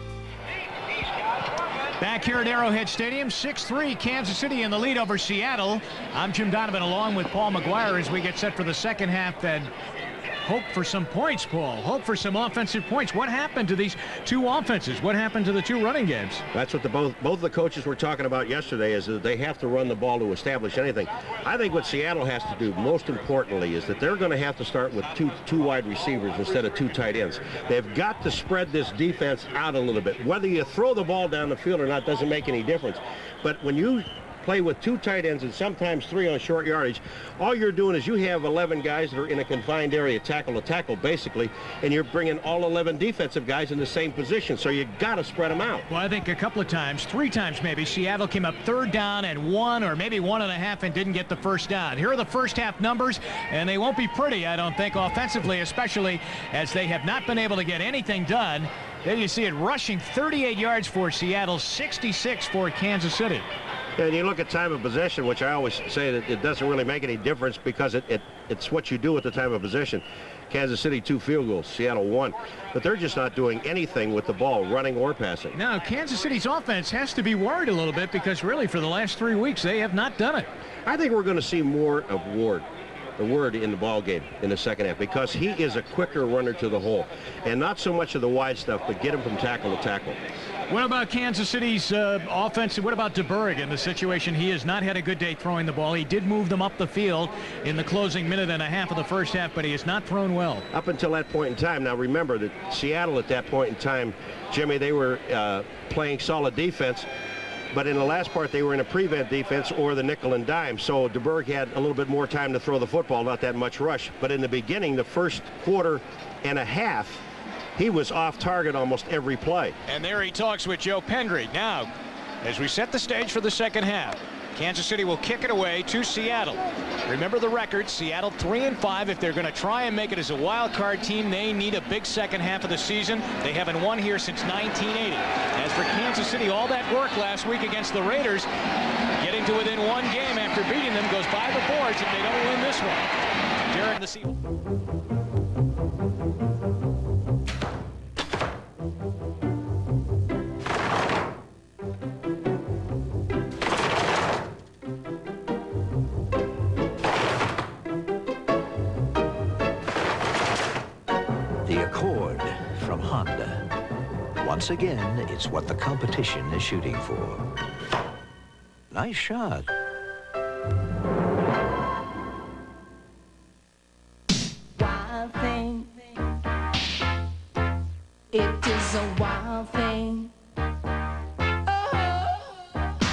Back here at Arrowhead Stadium, 6-3, Kansas City in the lead over Seattle. I'm Jim Donovan along with Paul McGuire as we get set for the second half and hope for some points, Paul. Hope for some offensive points. What happened to these 2 offenses? What happened to the 2 running games? That's what both of the coaches were talking about yesterday, is that they have to run the ball to establish anything. I think what Seattle has to do, most importantly, is that they're going to have to start with two wide receivers instead of 2 tight ends. They've got to spread this defense out a little bit. Whether you throw the ball down the field or not doesn't make any difference. But when you play with 2 tight ends and sometimes 3 on short yardage, all you're doing is you have 11 guys that are in a confined area, tackle to tackle, basically, and you're bringing all 11 defensive guys in the same position, so you got to spread them out. Well, I think a couple of times, 3 times maybe, Seattle came up 3rd down and 1 or maybe 1.5 and didn't get the first down. Here are the first half numbers, and they won't be pretty, I don't think, offensively, especially as they have not been able to get anything done. There you see it rushing 38 yards for Seattle, 66 for Kansas City. And you look at time of possession, which I always say that it doesn't really make any difference because it's what you do at the time of possession. Kansas City 2 field goals, Seattle 1. But they're just not doing anything with the ball, running or passing. Now, Kansas City's offense has to be worried a little bit because really for the last 3 weeks they have not done it. I think we're going to see more of Ward in the ball game in the second half because he is a quicker runner to the hole. And not so much of the wide stuff, but get him from tackle to tackle. What about Kansas City's offense? What about DeBerg in the situation? He has not had a good day throwing the ball. He did move them up the field in the closing minute and a half of the first half, but he has not thrown well. Up until that point in time. Now remember that Seattle at that point in time, Jimmy, they were playing solid defense, but in the last part they were in a prevent defense or the nickel and dime. So DeBerg had a little bit more time to throw the football, not that much rush. But in the beginning, the first quarter and a half, he was off target almost every play. And there he talks with Joe Pendry. Now, as we set the stage for the second half, Kansas City will kick it away to Seattle. Remember the record, Seattle 3-5. If they're going to try and make it as a wild card team, they need a big second half of the season. They haven't won here since 1980. As for Kansas City, all that work last week against the Raiders, getting to within 1 game after beating them goes by the boards if they don't win this one. Jared and the Seahawks. The Accord from Honda. Once again, it's what the competition is shooting for. Nice shot. Wild thing. It is a wild thing. Oh,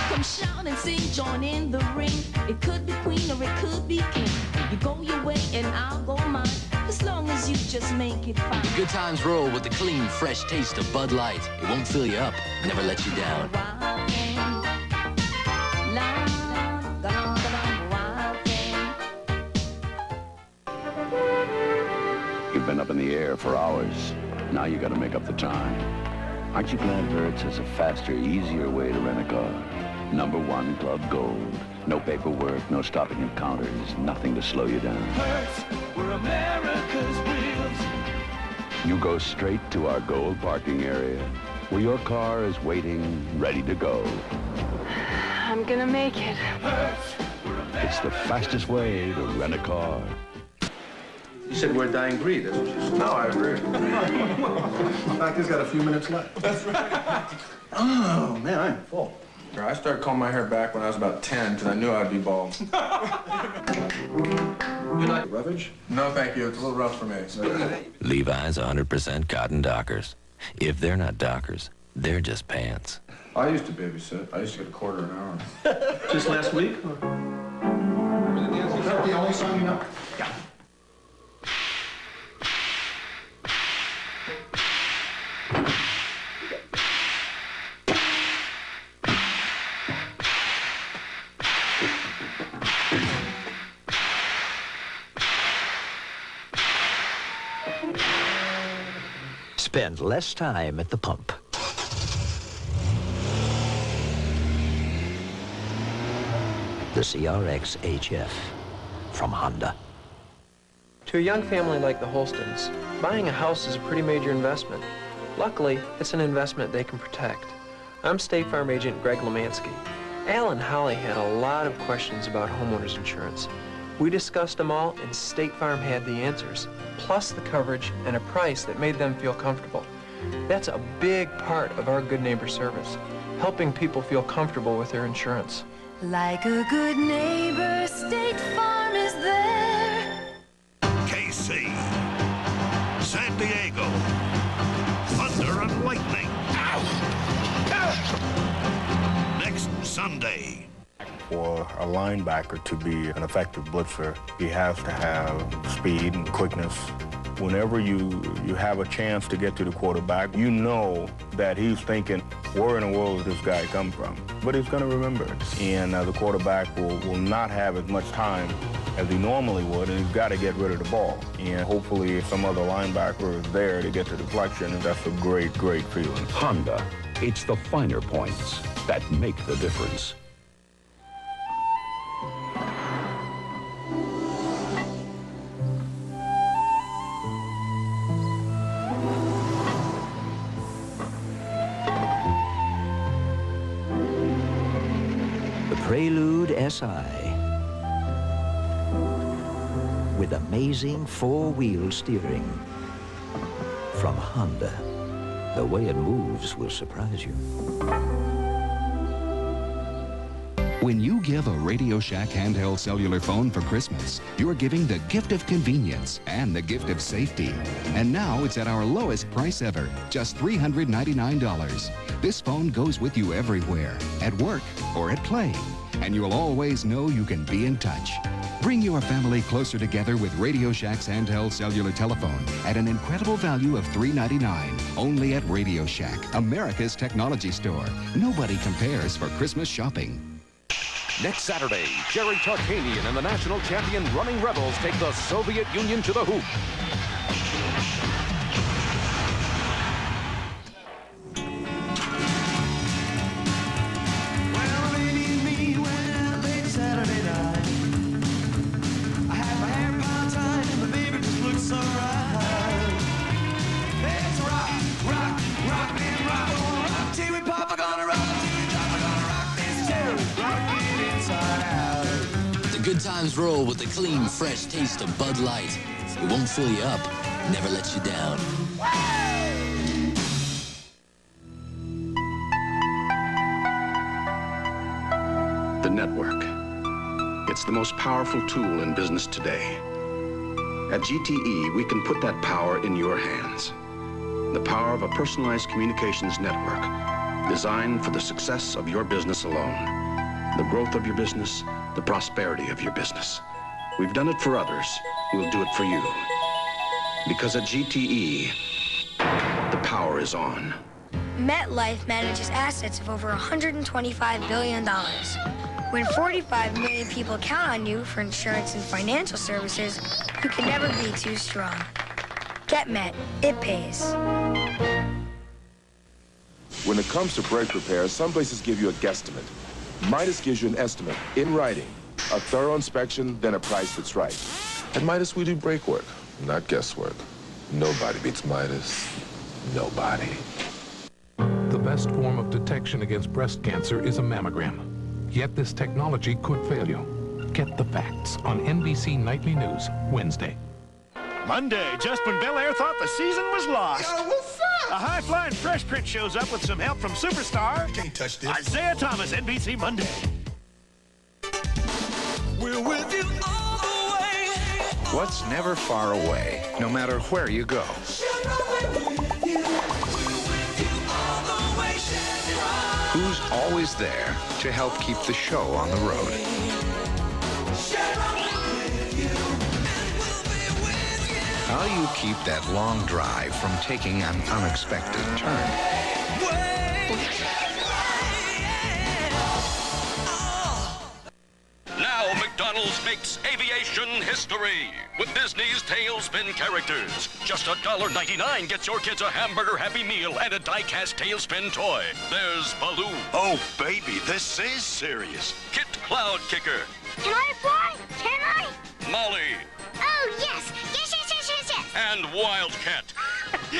come shout and sing, join in the ring. It could be queen or it could be king. You go your way and I'll go mine. As long as you just make it fine. Good times roll with the clean, fresh taste of Bud Light. It won't fill you up, never let you down. You've been up in the air for hours. Now you gotta make up the time. Aren't you glad Verts has a faster, easier way to rent a car? #1 Club Gold. No paperwork, no stopping at counters, nothing to slow you down. Hertz, we're America's wheels. You go straight to our gold parking area, where your car is waiting, ready to go. I'm gonna make it. Hertz, It's the fastest way to rent a car. You said we're a dying breed, that's what you said. No, I agree. In fact, he's got a few minutes left. That's right. Oh, man, I'm full. I started calling my hair back when I was about 10 because I knew I'd be bald. You like roughage? No, thank you. It's a little rough for me. Levi's 100% cotton Dockers. If they're not Dockers, they're just pants. I used to babysit. I used to get $1 an hour. Just last week? Is that the only song you know? Yeah. Spend less time at the pump. The CRX HF from Honda. To a young family like the Holstons, buying a house is a pretty major investment. Luckily, it's an investment they can protect. I'm State Farm Agent Greg Lemansky. Al and Holly had a lot of questions about homeowners insurance. We discussed them all, and State Farm had the answers, plus the coverage and a price that made them feel comfortable. That's a big part of our Good Neighbor service, helping people feel comfortable with their insurance. Like a good neighbor, State Farm is there. KC, San Diego, thunder and lightning. Ow! Next Sunday. For a linebacker to be an effective blitzer, he has to have speed and quickness. Whenever you have a chance to get to the quarterback, you know that he's thinking, where in the world did this guy come from? But he's going to remember it. And the quarterback will not have as much time as he normally would, and he's got to get rid of the ball. And hopefully some other linebacker is there to get the deflection, and that's a great, great feeling. Honda, it's the finer points that make the difference. Prelude SI with amazing four-wheel steering from Honda. The way it moves will surprise you. When you give a Radio Shack handheld cellular phone for Christmas, you're giving the gift of convenience and the gift of safety. And now it's at our lowest price ever, just $399. This phone goes with you everywhere, at work or at play. And you'll always know you can be in touch. Bring your family closer together with Radio Shack's handheld cellular telephone at an incredible value of $399, only at Radio Shack, America's technology store. Nobody compares for Christmas shopping. Next Saturday, Jerry Tarkanian and the national champion Running Rebels take the Soviet Union to the hoop. Good times roll with the clean, fresh taste of Bud Light. It won't fill you up, never lets you down. The network. It's the most powerful tool in business today. At GTE, we can put that power in your hands. The power of a personalized communications network designed for the success of your business alone. The growth of your business, the prosperity of your business. We've done it for others. We'll do it for you. Because at GTE, the power is on. MetLife manages assets of over $125 billion. When 45 million people count on you for insurance and financial services, you can never be too strong. Get Met. It pays. When it comes to brake repairs, some places give you a guesstimate. Midas gives you an estimate in writing, a thorough inspection, then a price that's right. At Midas, we do brake work, not guesswork. Nobody beats Midas. Nobody. The best form of detection against breast cancer is a mammogram. Yet this technology could fail you. Get the facts on NBC Nightly News, Wednesday. Monday, just when Bel Air thought the season was lost. Yo, what's up? A high-flying Fresh Prince shows up with some help from superstar Can't touch this. Isaiah Thomas, NBC Monday. We're with you all the way. What's never far away, no matter where you go? Who's always there to help keep the show on the road? How do you keep that long drive from taking an unexpected turn? Now McDonald's makes aviation history with Disney's Tailspin characters. Just $1.99 gets your kids a hamburger Happy Meal and a die-cast Tailspin toy. There's Baloo. Oh, baby, this is serious. Kit Cloud Kicker. Can I fly? Can I? Molly. Oh, yes. Yes, yes, yes, yes, yes. And Wildcat.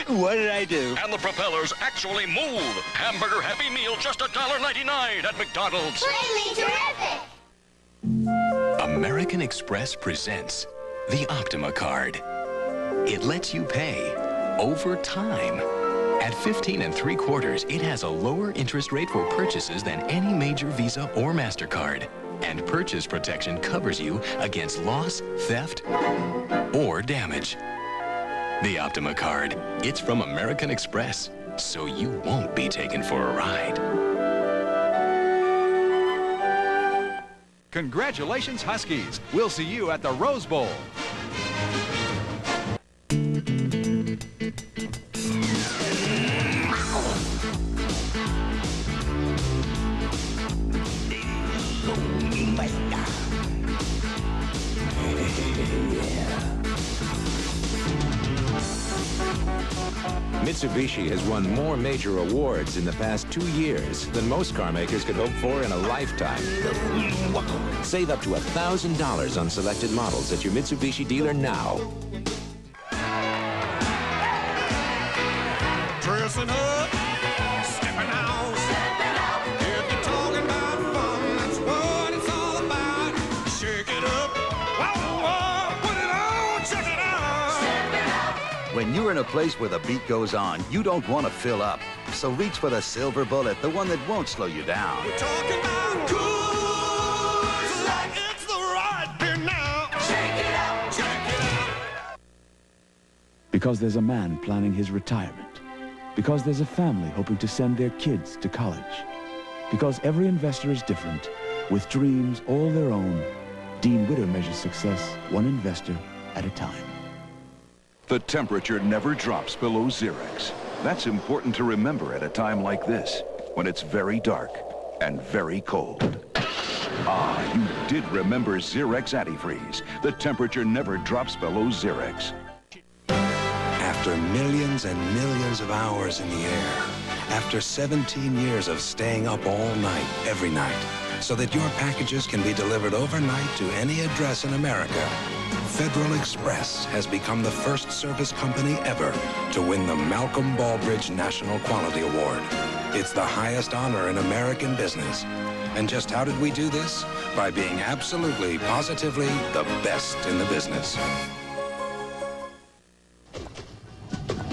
What did I do? And the propellers actually move. Hamburger Happy Meal just $1.99 at McDonald's. Plainly terrific. American Express presents the Optima Card. It lets you pay over time. At 15 3/4, it has a lower interest rate for purchases than any major Visa or MasterCard. And purchase protection covers you against loss, theft, or damage. The Optima Card. It's from American Express, so you won't be taken for a ride. Congratulations, Huskies. We'll see you at the Rose Bowl. Mitsubishi has won more major awards in the past 2 years than most car makers could hope for in a lifetime. Save up to $1,000 on selected models at your Mitsubishi dealer now. Dressing up, stepping out. If you're talking about fun, that's what it's all about. Shake it up, whoa, whoa, put it on, check it out. When you're in a place where the beat goes on, you don't want to fill up. So reach for the silver bullet, the one that won't slow you down. We're talking about cool, like it's the right beer now. Check it out, check it out. Because there's a man planning his retirement. Because there's a family hoping to send their kids to college. Because every investor is different, with dreams all their own, Dean Witter measures success one investor at a time. The temperature never drops below Xerex. That's important to remember at a time like this, when it's very dark and very cold. Ah, you did remember Xerex Antifreeze. The temperature never drops below Xerex. After millions and millions of hours in the air, after 17 years of staying up all night, every night, so that your packages can be delivered overnight to any address in America, Federal Express has become the first service company ever to win the Malcolm Baldrige National Quality Award. It's the highest honor in American business. And just how did we do this? By being absolutely, positively the best in the business.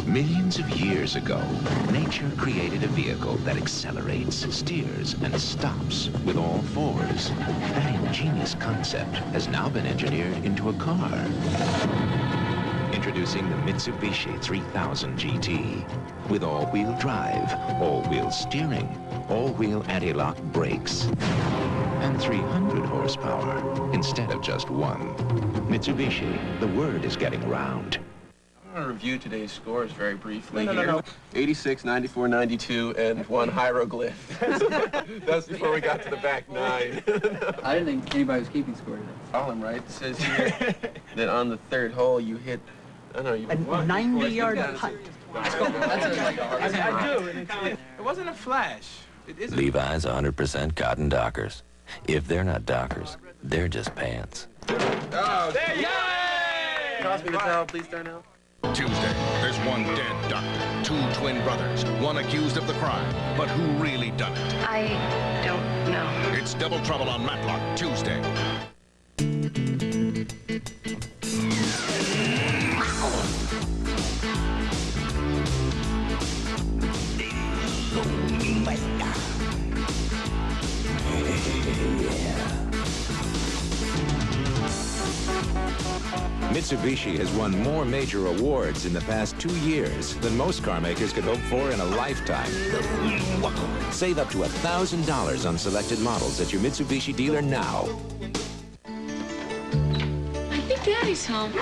Millions of years ago, nature created a vehicle that accelerates, steers, and stops with all fours. That ingenious concept has now been engineered into a car. Introducing the Mitsubishi 3000 GT. With all-wheel drive, all-wheel steering, all-wheel anti-lock brakes, and 300 horsepower instead of just one. Mitsubishi, the word is getting round. I'm going to review today's scores very briefly No. here. 86, 94, 92, and one hieroglyph. That's before we got to the back nine. I didn't think anybody was keeping score today. All I'm right. It says here that on the third hole you hit, I don't know, you A 90-yard putt. I do. It wasn't a flash. Levi's 100% cotton Dockers. If they're not Dockers, they're just pants. Oh, there you go! Toss me the towel, please, Darnell. Tuesday, there's one dead doctor, two twin brothers, one accused of the crime. But who really done it? I don't know. It's Double Trouble on Matlock, Tuesday. Mitsubishi has won more major awards in the past 2 years than most car makers could hope for in a lifetime. Save up to $1,000 on selected models at your Mitsubishi dealer now. I think Daddy's home.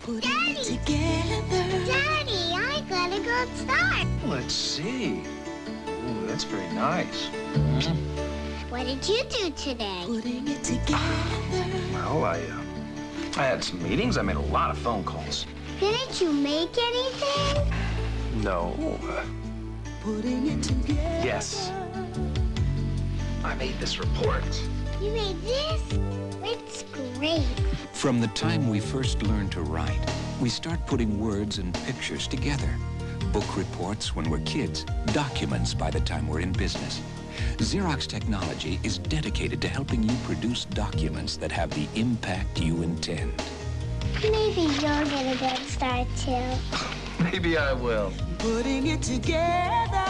Daddy! Daddy, I got a good start. Let's see. Ooh, that's very nice. What did you do today? Putting it together. Well, I had some meetings. I made a lot of phone calls. Didn't you make anything? No. Putting it together. Yes. I made this report. You made this? It's great. From the time we first learn to write, we start putting words and pictures together. Book reports when we're kids, documents by the time we're in business. Xerox technology is dedicated to helping you produce documents that have the impact you intend. Maybe you'll get a good start, too. Maybe I will. Putting it together.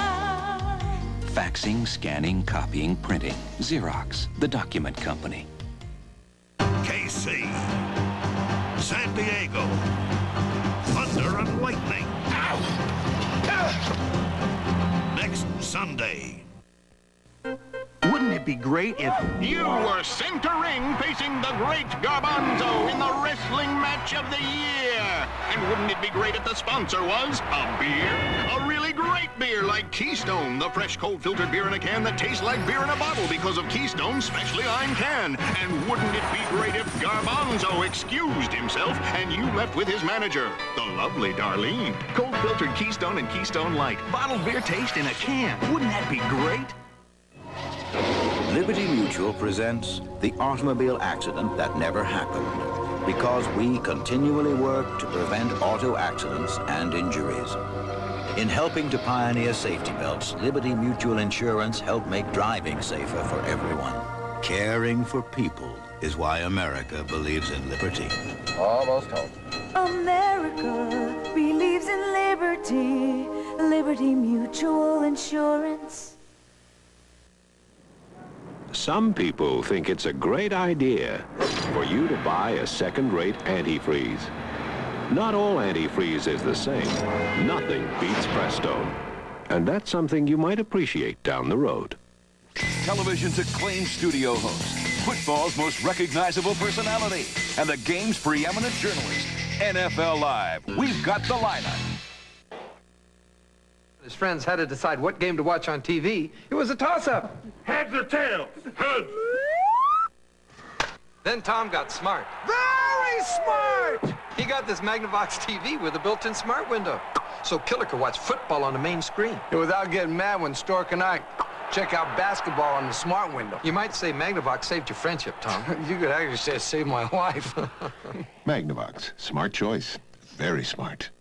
Faxing, scanning, copying, printing. Xerox, the document company. KC, San Diego, thunder and lightning. Next Sunday. Wouldn't it be great if you were centering facing the great Garbanzo in the wrestling match of the year? And wouldn't it be great if the sponsor was a beer? A really great beer like Keystone, the fresh cold-filtered beer in a can that tastes like beer in a bottle because of Keystone's specially iron can. And wouldn't it be great if Garbanzo excused himself and you left with his manager, the lovely Darlene? Cold-filtered Keystone and Keystone Light. Bottled beer taste in a can. Wouldn't that be great? Liberty Mutual presents the automobile accident that never happened, because we continually work to prevent auto accidents and injuries. In helping to pioneer safety belts, Liberty Mutual Insurance helped make driving safer for everyone. Caring for people is why America believes in liberty. Almost home. America believes in liberty. Liberty Mutual Insurance. Some people think it's a great idea for you to buy a second-rate antifreeze. Not all antifreeze is the same. Nothing beats Prestone. And that's something you might appreciate down the road. Television's acclaimed studio host, football's most recognizable personality, and the game's preeminent journalist. NFL Live, we've got the lineup. His friends had to decide what game to watch on TV. It was a toss-up. Heads or tails? Heads. Then Tom got smart. Very smart! He got this Magnavox TV with a built-in smart window. So Killer could watch football on the main screen. Without getting mad when Stork and I check out basketball on the smart window. You might say Magnavox saved your friendship, Tom. You could actually say it saved my life. Magnavox, smart choice. Very smart.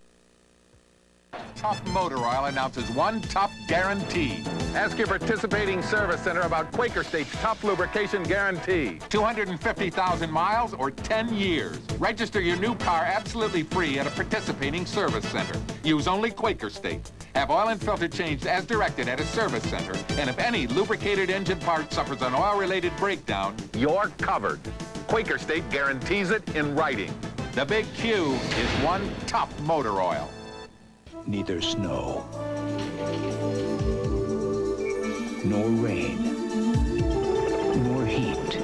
Tough Motor Oil announces one tough guarantee. Ask your participating service center about Quaker State's tough lubrication guarantee. 250,000 miles or 10 years. Register your new car absolutely free at a participating service center. Use only Quaker State. Have oil and filter changed as directed at a service center. And if any lubricated engine part suffers an oil-related breakdown, you're covered. Quaker State guarantees it in writing. The big Q is one tough motor oil. Neither snow, nor rain, nor heat,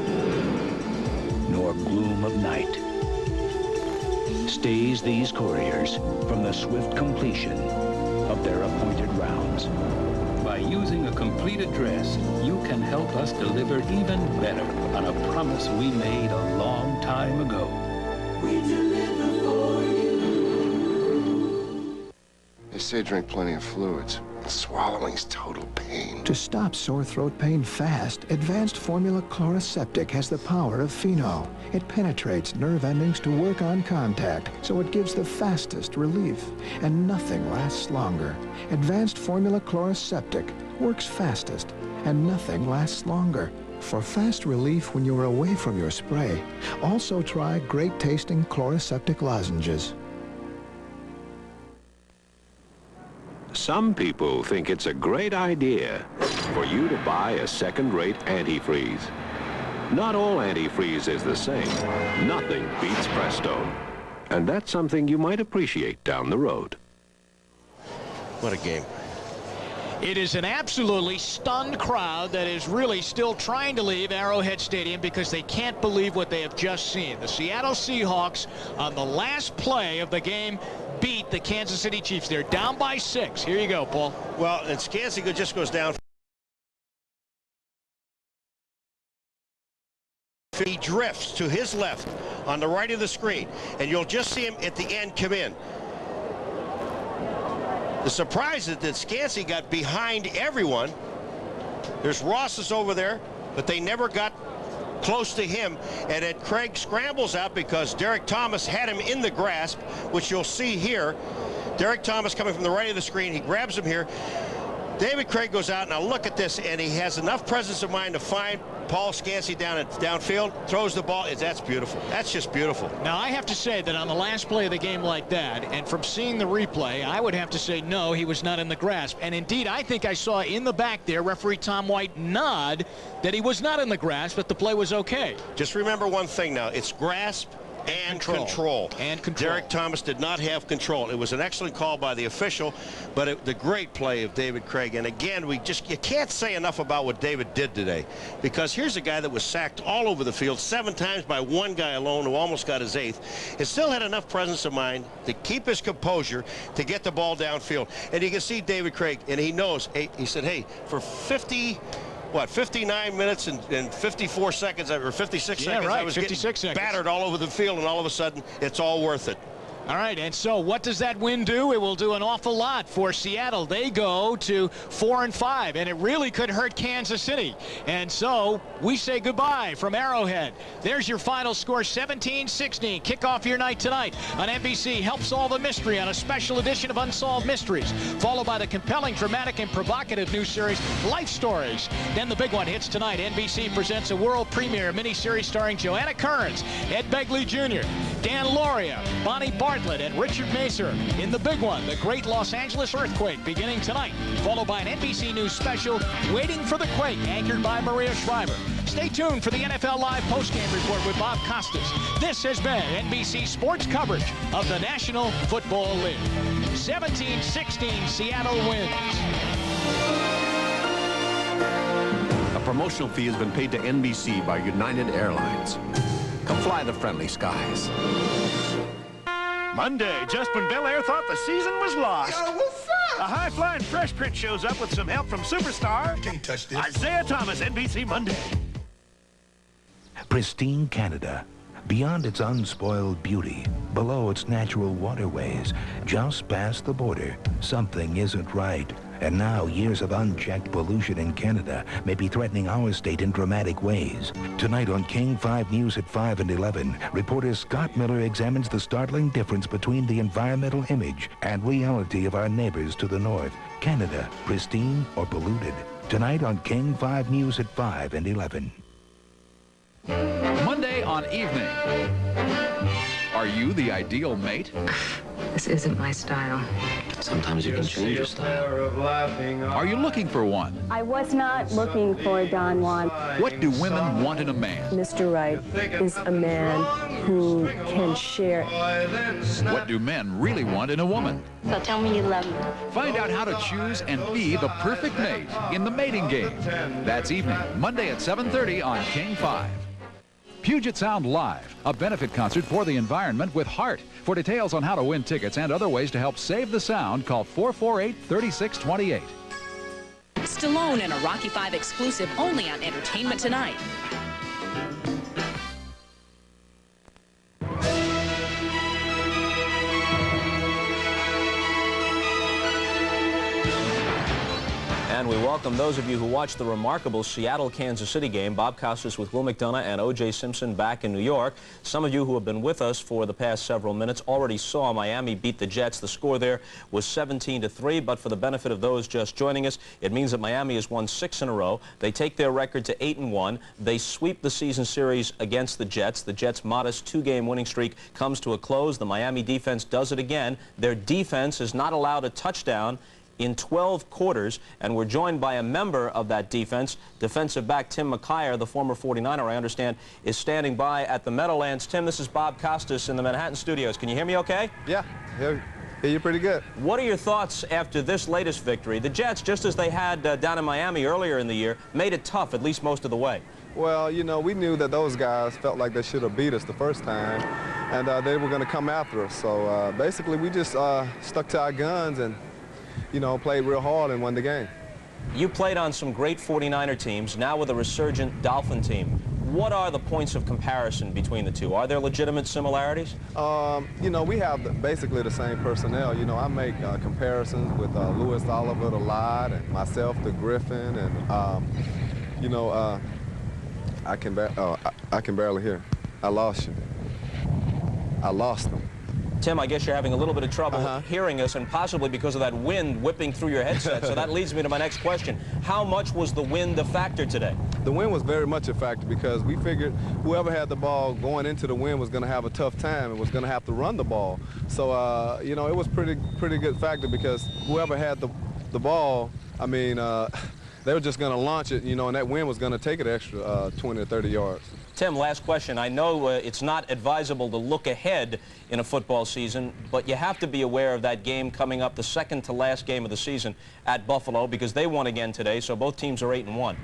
nor gloom of night stays these couriers from the swift completion of their appointed rounds. By using a complete address, you can help us deliver even better on a promise we made a long time ago. We deliver for you. They say drink plenty of fluids. Swallowing's total pain. To stop sore throat pain fast, Advanced Formula Chloraseptic has the power of phenol. It penetrates nerve endings to work on contact, so it gives the fastest relief. And nothing lasts longer. Advanced Formula Chloraseptic works fastest, and nothing lasts longer. For fast relief when you're away from your spray, also try great-tasting Chloraseptic lozenges. Some people think it's a great idea for you to buy a second-rate antifreeze. Not all antifreeze is the same. Nothing beats Prestone. And that's something you might appreciate down the road. What a game. It is an absolutely stunned crowd that is really still trying to leave Arrowhead Stadium because they can't believe what they have just seen. The Seattle Seahawks, on the last play of the game, beat the Kansas City Chiefs. They're down by 6. Here you go, Paul. Well, and Skansi just goes down. He drifts to his left on the right of the screen, and you'll just see him at the end come in. The surprise is that Skansi got behind everyone. There's Ross's over there, but they never got close to him. And then Craig scrambles out because Derek Thomas had him in the grasp, which you'll see here. Derek Thomas coming from the right of the screen. He grabs him here. David Craig goes out. Now look at this, and he has enough presence of mind to find Paul Skansi downfield, throws the ball. That's beautiful. That's just beautiful. Now, I have to say that on the last play of the game like that, and from seeing the replay, I would have to say no, he was not in the grasp. And indeed, I think I saw in the back there referee Tom White nod that he was not in the grasp, but the play was okay. Just remember one thing now. It's grasp and control. Derek Thomas did not have control. It was an excellent call by the official, but the great play of David Craig. And again, you can't say enough about what David did today, because here's a guy that was sacked all over the field 7 times by one guy alone who almost got his 8th, and still had enough presence of mind to keep his composure to get the ball downfield. And you can see David Craig, and he knows, he said, hey, for 59 minutes and 54 seconds, or 56 seconds, right, I was getting battered all over the field, and all of a sudden, it's all worth it. All right, and so what does that win do? It will do an awful lot for Seattle. They go to 4-5, and it really could hurt Kansas City. And so we say goodbye from Arrowhead. There's your final score, 17-16. Kick off your night tonight on NBC. Help solve a mystery on a special edition of Unsolved Mysteries, followed by the compelling, dramatic, and provocative new series, Life Stories. Then the big one hits tonight. NBC presents a world premiere miniseries starring Joanna Kearns, Ed Begley Jr., Dan Lauria, Bonnie Bartlett, and Richard Macer in the big one, the Great Los Angeles Earthquake, beginning tonight, followed by an NBC News special, Waiting for the Quake, anchored by Maria Shriver. Stay tuned for the NFL Live postgame report with Bob Costas. This has been NBC Sports coverage of the National Football League. 17-16, Seattle wins. A promotional fee has been paid to NBC by United Airlines. Come fly the friendly skies. Monday, just when Bel Air thought the season was lost. Yo, what's up? A high-flying Fresh Prince shows up with some help from superstar Can't touch this. Isaiah Thomas, NBC Monday. Pristine Canada. Beyond its unspoiled beauty, below its natural waterways, just past the border, something isn't right. And now years of unchecked pollution in Canada may be threatening our state in dramatic ways. Tonight on King 5 News at 5 and 11, reporter Scott Miller examines the startling difference between the environmental image and reality of our neighbors to the north. Canada, pristine or polluted? Tonight on King 5 News at 5 and 11. Monday on Evening. Are you the ideal mate? This isn't my style. Sometimes you can change your style. Are you looking for one? I was not looking for Don Juan. What do women want in a man? Mr. Right is a man who can share. What do men really want in a woman? So tell me you love me. Find out how to choose and be the perfect mate in the mating game. That's evening, Monday at 7:30 on King 5. Puget Sound Live, a benefit concert for the environment with heart. For details on how to win tickets and other ways to help save the sound, call 448-3628. Stallone in a Rocky V exclusive only on Entertainment Tonight. And we welcome those of you who watched the remarkable Seattle-Kansas City game. Bob Costas with Will McDonough and O.J. Simpson back in New York. Some of you who have been with us for the past several minutes already saw Miami beat the Jets. The score there was 17-3, but for the benefit of those just joining us, it means that Miami has won 6 in a row. They take their record to 8-1. They sweep the season series against the Jets. The Jets' modest 2-game winning streak comes to a close. The Miami defense does it again. Their defense has not allowed a touchdown in 12 quarters, and we're joined by a member of that defense, defensive back Tim McKyer, the former 49er, I understand, is standing by at the Meadowlands. Tim, this is Bob Costas in the Manhattan studios. Can you hear me okay? Yeah, hear you pretty good. What are your thoughts after this latest victory? The Jets, just as they had down in Miami earlier in the year, made it tough at least most of the way. Well, you know, we knew that those guys felt like they should have beat us the first time, and they were going to come after us. So basically, we just stuck to our guns and, you know, played real hard and won the game. You played on some great 49er teams, now with a resurgent Dolphin team. What are the points of comparison between the two? Are there legitimate similarities? You know, we have basically the same personnel. You know, I make comparisons with Louis Oliver, the Lod, and myself, the Griffin, and, you know, I can barely hear. I lost you. I lost them. Tim, I guess you're having a little bit of trouble hearing us, and possibly because of that wind whipping through your headset. So that leads me to my next question. How much was the wind a factor today? The wind was very much a factor because we figured whoever had the ball going into the wind was going to have a tough time and was going to have to run the ball. So, you know, it was pretty good factor because whoever had the ball, I mean, they were just going to launch it, you know, and that wind was going to take it extra 20 or 30 yards. Tim, last question. I know it's not advisable to look ahead in a football season, but you have to be aware of that game coming up, the second to last game of the season at Buffalo, because they won again today, so both teams are 8-1.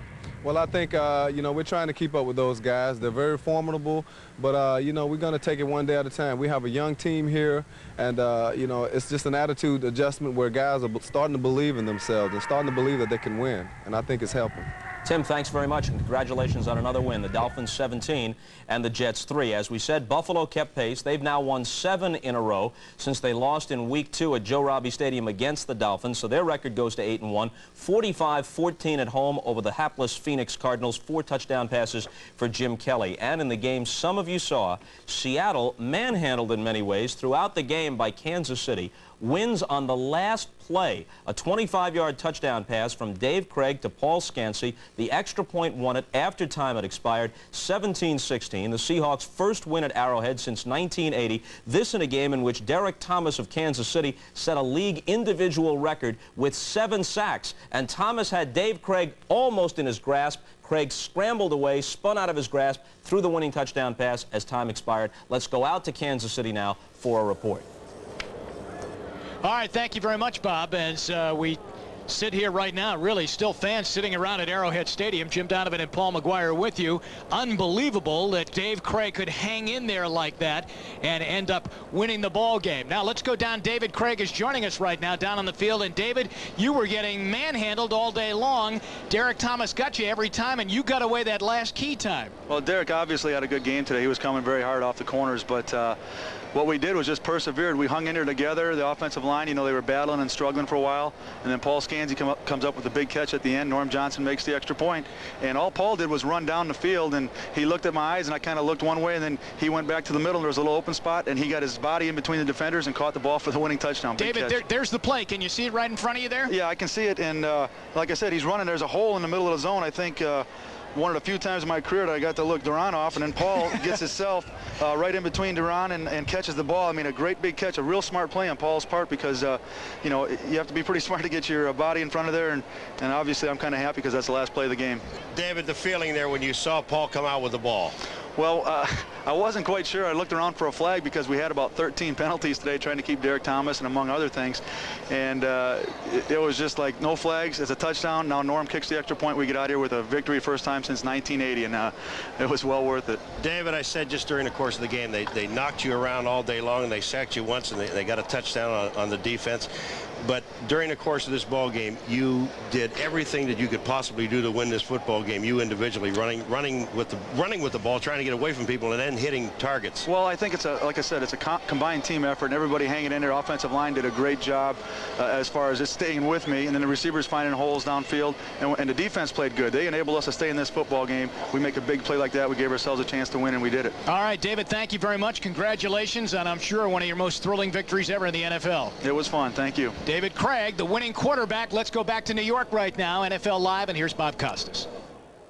Well, I think, you know, we're trying to keep up with those guys. They're very formidable, but, you know, we're going to take it one day at a time. We have a young team here, and, you know, it's just an attitude adjustment where guys are starting to believe in themselves and starting to believe that they can win, and I think it's helping. Tim, thanks very much, and congratulations on another win. The Dolphins 17 and the Jets 3. As we said, Buffalo kept pace. They've now won 7 in a row since they lost in Week 2 at Joe Robbie Stadium against the Dolphins, so their record goes to 8-1. 45-14 at home over the hapless Phoenix Cardinals. 4 touchdown passes for Jim Kelly. And in the game some of you saw, Seattle manhandled in many ways throughout the game by Kansas City. Wins on the last play, a 25-yard touchdown pass from Dave Craig to Paul Scansey. The extra point won it after time had expired, 17-16. The Seahawks' first win at Arrowhead since 1980. This in a game in which Derek Thomas of Kansas City set a league individual record with 7 sacks. And Thomas had Dave Craig almost in his grasp. Craig scrambled away, spun out of his grasp, threw the winning touchdown pass as time expired. Let's go out to Kansas City now for a report. All right, thank you very much, Bob. As we sit here right now, really still fans sitting around at Arrowhead Stadium. Jim Donovan and Paul McGuire with you. Unbelievable that Dave Craig could hang in there like that and end up winning the ball game. Now let's go down. David Craig is joining us right now down on the field. And David, you were getting manhandled all day long. Derek Thomas got you every time, and you got away that last key time. Well, Derek obviously had a good game today. He was coming very hard off the corners, but what we did was just persevered. We hung in there together. The offensive line, you know, they were battling and struggling for a while. And then Paul Scansey comes up with a big catch at the end. Norm Johnson makes the extra point. And all Paul did was run down the field, and he looked at my eyes, and I kind of looked one way, and then he went back to the middle, and there was a little open spot, and he got his body in between the defenders and caught the ball for the winning touchdown. David, there's the play. Can you see it right in front of you there? Yeah, I can see it. And like I said, he's running. There's a hole in the middle of the zone. I think one of the few times in my career that I got to look Duran off, and then Paul gets himself right in between Duran and catches the ball. I mean, a great big catch, a real smart play on Paul's part because, you know, you have to be pretty smart to get your body in front of there, and obviously I'm kind of happy because that's the last play of the game. David, the feeling there when you saw Paul come out with the ball? Well, I wasn't quite sure. I looked around for a flag because we had about 13 penalties today trying to keep Derek Thomas and among other things. And it was just like no flags. It's a touchdown. Now Norm kicks the extra point. We get out here with a victory first time since 1980, and it was well worth it. David, I said just during the course of the game, they knocked you around all day long, and they sacked you once, and they got a touchdown on the defense. But during the course of this ball game, you did everything that you could possibly do to win this football game. You individually running with the ball, trying to get away from people, and then hitting targets. Well, I think like I said, it's a combined team effort, and everybody hanging in there. Offensive line did a great job as far as just staying with me, and then the receivers finding holes downfield, and the defense played good. They enabled us to stay in this football game. We make a big play like that, we gave ourselves a chance to win, and we did it. All right, David, thank you very much. Congratulations, and I'm sure one of your most thrilling victories ever in the NFL. It was fun. Thank you. David Craig, the winning quarterback. Let's go back to New York right now. NFL Live, and here's Bob Costas.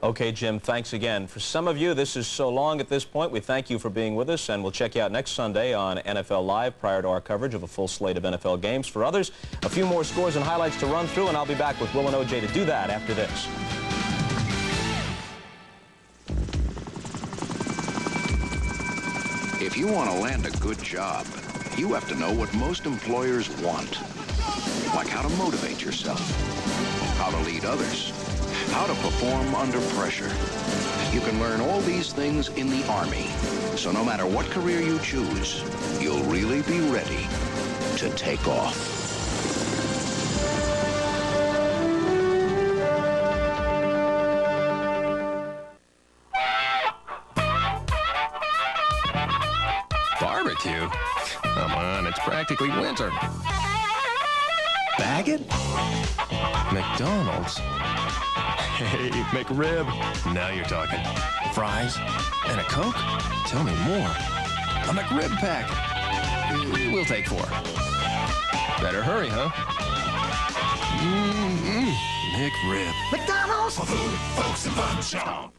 Okay, Jim, thanks again. For some of you, this is so long at this point. We thank you for being with us, and we'll check you out next Sunday on NFL Live prior to our coverage of a full slate of NFL games. For others, a few more scores and highlights to run through, and I'll be back with Will and OJ to do that after this. If you want to land a good job, you have to know what most employers want. Like how to motivate yourself, how to lead others, how to perform under pressure. You can learn all these things in the Army. So no matter what career you choose, you'll really be ready to take off. Barbecue? Come on, it's practically winter. Baggett? McDonald's? Hey, McRib. Now you're talking. Fries? And a Coke? Tell me more. A McRib pack. We'll take 4. Better hurry, huh? McRib. McDonald's for food, folks, and fun, Sean.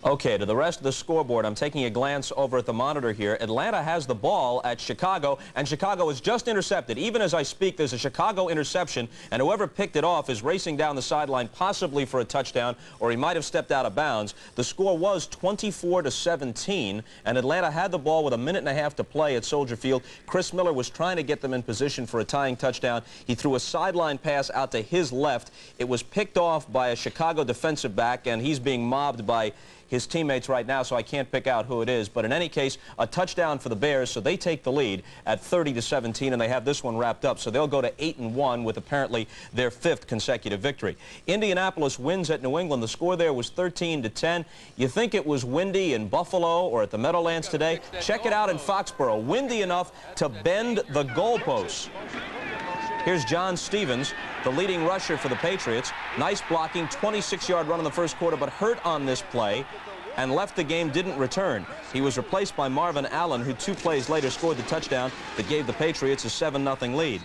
Okay, to the rest of the scoreboard, I'm taking a glance over at the monitor here. Atlanta has the ball at Chicago, and Chicago is just intercepted. Even as I speak, there's a Chicago interception, and whoever picked it off is racing down the sideline, possibly for a touchdown, or he might have stepped out of bounds. The score was 24-17, and Atlanta had the ball with a minute and a half to play at Soldier Field. Chris Miller was trying to get them in position for a tying touchdown. He threw a sideline pass out to his left. It was picked off by a Chicago defensive back, and he's being mobbed by his teammates right now, so I can't pick out who it is. But in any case, a touchdown for the Bears, so they take the lead at 30-17, and they have this one wrapped up. So they'll go to 8-1 with apparently their 5th consecutive victory. Indianapolis wins at New England. The score there was 13-10. You think it was windy in Buffalo or at the Meadowlands today? Check it out in Foxborough. Windy enough to bend the goalposts. Here's John Stevens, the leading rusher for the Patriots. Nice blocking, 26-yard run in the first quarter, but hurt on this play and left the game, didn't return. He was replaced by Marvin Allen, who 2 plays later scored the touchdown that gave the Patriots a 7-0 lead.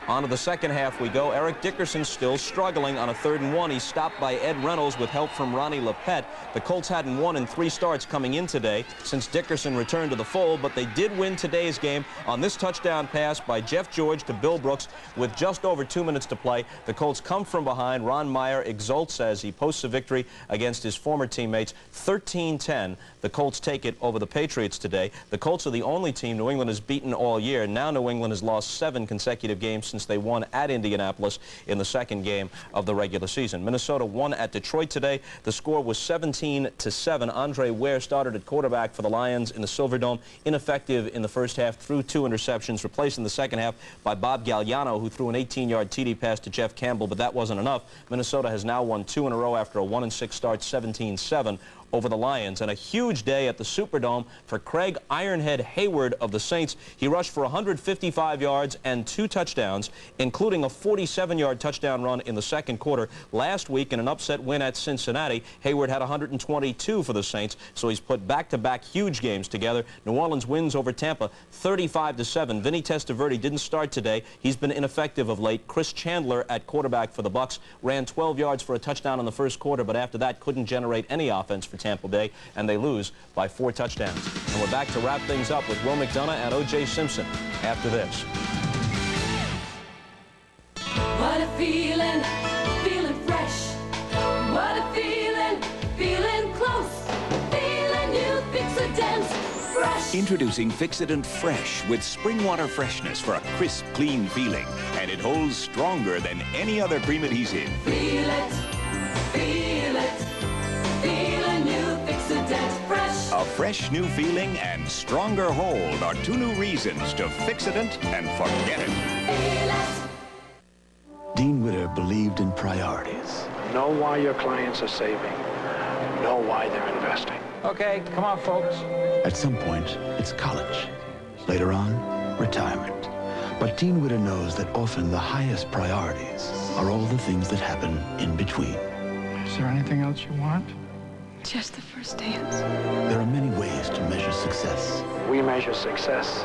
On to the second half we go. Eric Dickerson still struggling on a 3rd and 1. He's stopped by Ed Reynolds with help from Ronnie Lepet. The Colts hadn't won in 3 starts coming in today since Dickerson returned to the fold, but they did win today's game on this touchdown pass by Jeff George to Bill Brooks with just over 2 minutes to play. The Colts come from behind. Ron Meyer exults as he posts a victory against his former teammates. 13-10. The Colts take it over the Patriots today. The Colts are the only team New England has beaten all year. Now New England has lost 7 consecutive games since they won at Indianapolis in the 2nd game of the regular season. Minnesota won at Detroit today. The score was 17-7. Andre Ware started at quarterback for the Lions in the Silverdome. Ineffective in the first half, threw 2 interceptions, replaced in the second half by Bob Galliano, who threw an 18-yard TD pass to Jeff Campbell, but that wasn't enough. Minnesota has now won 2 in a row after a 1-6 start, 17-7. over the Lions. And a huge day at the Superdome for Craig Ironhead Hayward of the Saints. He rushed for 155 yards and 2 touchdowns, including a 47-yard touchdown run in the second quarter. Last week in an upset win at Cincinnati, Hayward had 122 for the Saints, so he's put back-to-back huge games together. New Orleans wins over Tampa 35-7. Vinny Testaverde didn't start today. He's been ineffective of late. Chris Chandler at quarterback for the Bucs ran 12 yards for a touchdown in the first quarter, but after that couldn't generate any offense for Tampa Bay, and they lose by 4 touchdowns. And we're back to wrap things up with Will McDonough and O.J. Simpson after this. What a feeling, feeling fresh. What a feeling, feeling close. Feeling new Fix-A-Dent Fresh. Introducing Fix-A-Dent Fresh with spring water freshness for a crisp, clean feeling. And it holds stronger than any other cream adhesive. Feel it, feel it, feeling new A fresh new feeling and stronger hold are two new reasons to fix-it-ant and forget it. Dean Witter believed in priorities. Know why your clients are saving. Know why they're investing. Okay, come on, folks. At some point, it's college. Later on, retirement. But Dean Witter knows that often the highest priorities are all the things that happen in between. Is there anything else you want? Just the first dance. There are many ways to measure success. We measure success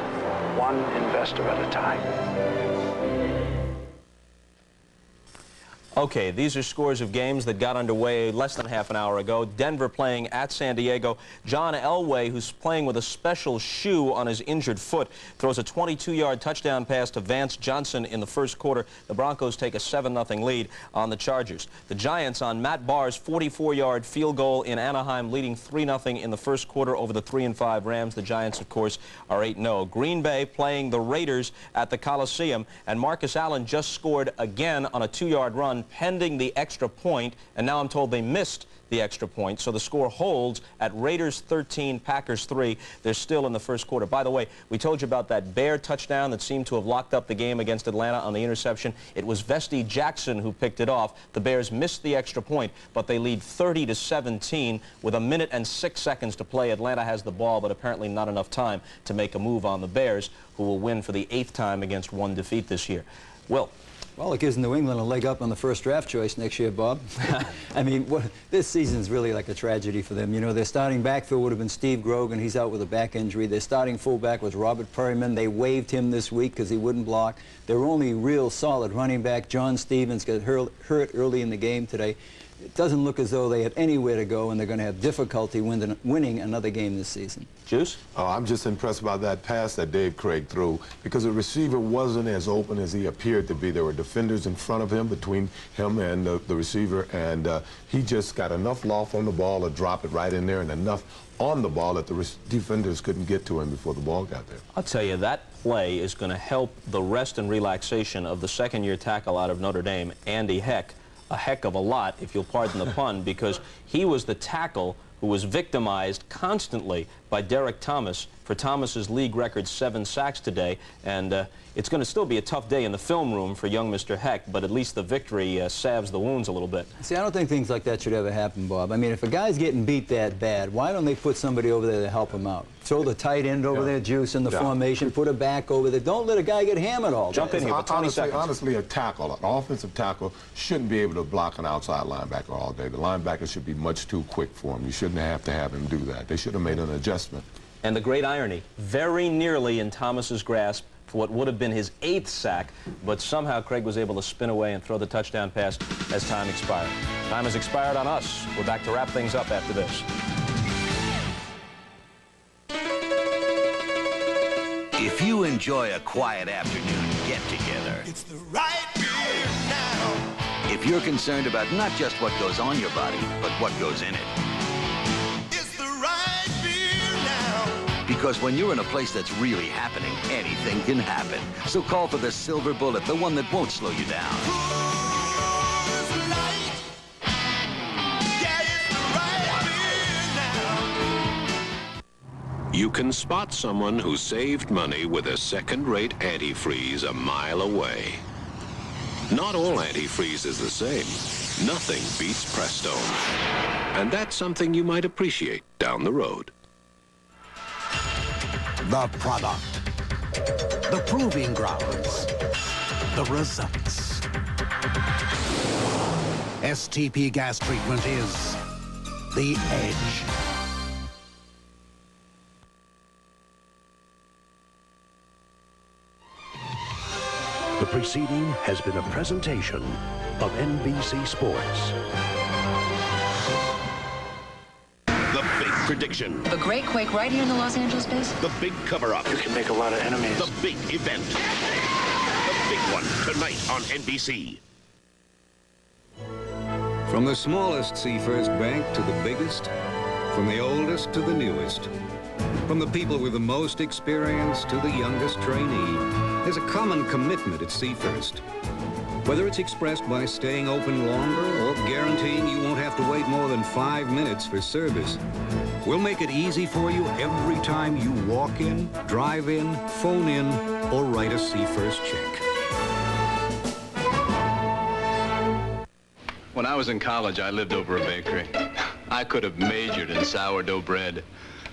one investor at a time. Okay, these are scores of games that got underway less than half an hour ago. Denver playing at San Diego. John Elway, who's playing with a special shoe on his injured foot, throws a 22-yard touchdown pass to Vance Johnson in the first quarter. The Broncos take a 7-0 lead on the Chargers. The Giants on Matt Barr's 44-yard field goal in Anaheim, leading 3-0 in the first quarter over the 3-5 Rams. The Giants, of course, are 8-0. Green Bay playing the Raiders at the Coliseum, and Marcus Allen just scored again on a 2-yard run, pending the extra point, and now I'm told they missed the extra point, so the score holds at Raiders 13, Packers 3. They're still in the first quarter. By the way, we told you about that Bear touchdown that seemed to have locked up the game against Atlanta on the interception. It was Vesti Jackson who picked it off. The Bears missed the extra point, but they lead 30-17 with 1 minute and 6 seconds to play. Atlanta has the ball, but apparently not enough time to make a move on the Bears, who will win for the 8th time against one defeat this year. Will? Well, it gives New England a leg up on the first draft choice next year, Bob. I mean, this season's really like a tragedy for them. You know, their starting backfield would have been Steve Grogan. He's out with a back injury. Their starting fullback was Robert Perryman. They waived him this week because he wouldn't block. Their only real solid running back, John Stevens, got hurt early in the game today. It doesn't look as though they have anywhere to go, and they're going to have difficulty winning another game this season. Juice? Oh, I'm just impressed by that pass that Dave Craig threw, because the receiver wasn't as open as he appeared to be. There were defenders in front of him, between him and the receiver, and he just got enough loft on the ball to drop it right in there, and enough on the ball that the defenders couldn't get to him before the ball got there. I'll tell you, that play is going to help the rest and relaxation of the second-year tackle out of Notre Dame, Andy Heck, a heck of a lot, if you'll pardon the pun, because he was the tackle who was victimized constantly by Derek Thomas for Thomas's league record 7 sacks today, and it's going to still be a tough day in the film room for young Mr. Heck, but at least the victory salves the wounds a little bit. See, I don't think things like that should ever happen, Bob. I mean, if a guy's getting beat that bad, why don't they put somebody over there to help him out? Throw the tight end over there, Juice, in the formation, put a back over there. Don't let a guy get hammered all day. Jump in here for 20 seconds. Honestly, a tackle, an offensive tackle, shouldn't be able to block an outside linebacker all day. The linebacker should be much too quick for him. You shouldn't have to have him do that. They should have made an adjustment. And the great irony, very nearly in Thomas's grasp for what would have been his 8th sack, but somehow Craig was able to spin away and throw the touchdown pass as time expired. Time has expired on us. We're back to wrap things up after this. If you enjoy a quiet afternoon get-together, It's the right beer now. if you're concerned about not just what goes on your body, but what goes in it. It's the right beer now. Because when you're in a place that's really happening, anything can happen. So call for the Silver Bullet, the one that won't slow you down. You can spot someone who saved money with a second-rate antifreeze a mile away. Not all antifreeze is the same. Nothing beats Prestone. And that's something you might appreciate down the road. The product, the proving grounds, the results. STP gas treatment is the edge. The preceding has been a presentation of NBC Sports. The big prediction. The great quake right here in the Los Angeles base? The big cover-up. You can make a lot of enemies. The big event. The big one tonight on NBC. From the smallest Sea First bank to the biggest, from the oldest to the newest, from the people with the most experience to the youngest trainee, there's a common commitment at Sea First. Whether it's expressed by staying open longer or guaranteeing you won't have to wait more than 5 minutes for service, We'll make it easy for you every time you walk in, drive in, phone in, or write a C-First check. When I was in college, I lived over a bakery. I could have majored in sourdough bread.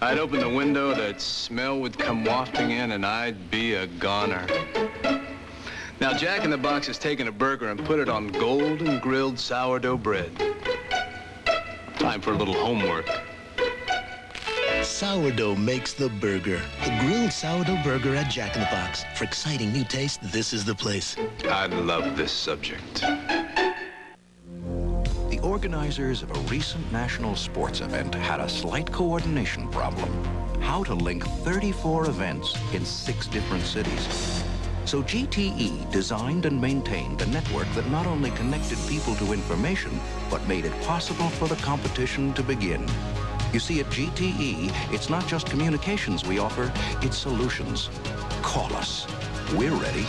I'd open the window, that smell would come wafting in, and I'd be a goner. Now, Jack in the Box has taken a burger and put it on golden grilled sourdough bread. Time for a little homework. Sourdough makes the burger. The grilled sourdough burger at Jack in the Box. For exciting new taste, this is the place. I love this subject. The organizers of a recent national sports event had a slight coordination problem. How to link 34 events in 6 different cities. So GTE designed and maintained a network that not only connected people to information, but made it possible for the competition to begin. You see, at GTE, it's not just communications we offer, it's solutions. Call us. We're ready.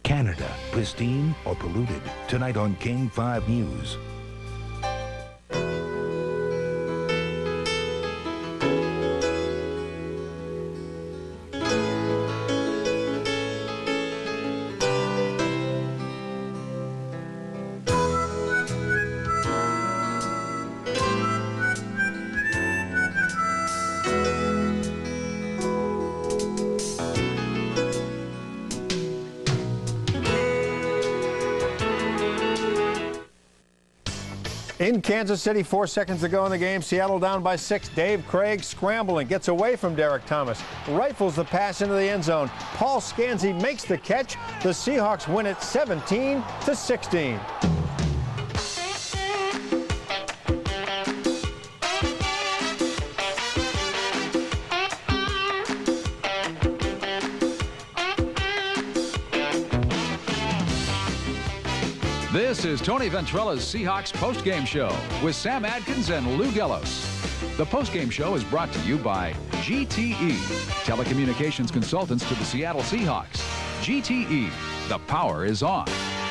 Canada, pristine or polluted? Tonight on King 5 News. In Kansas City, 4 seconds to go in the game. Seattle down by 6. Dave Craig scrambling, gets away from Derek Thomas, rifles the pass into the end zone. Paul Scanzi makes the catch. The Seahawks win it 17-16. This is Tony Ventrella's Seahawks postgame show with Sam Adkins and Lou Gellos. The postgame show is brought to you by GTE, telecommunications consultants to the Seattle Seahawks. GTE, the power is on.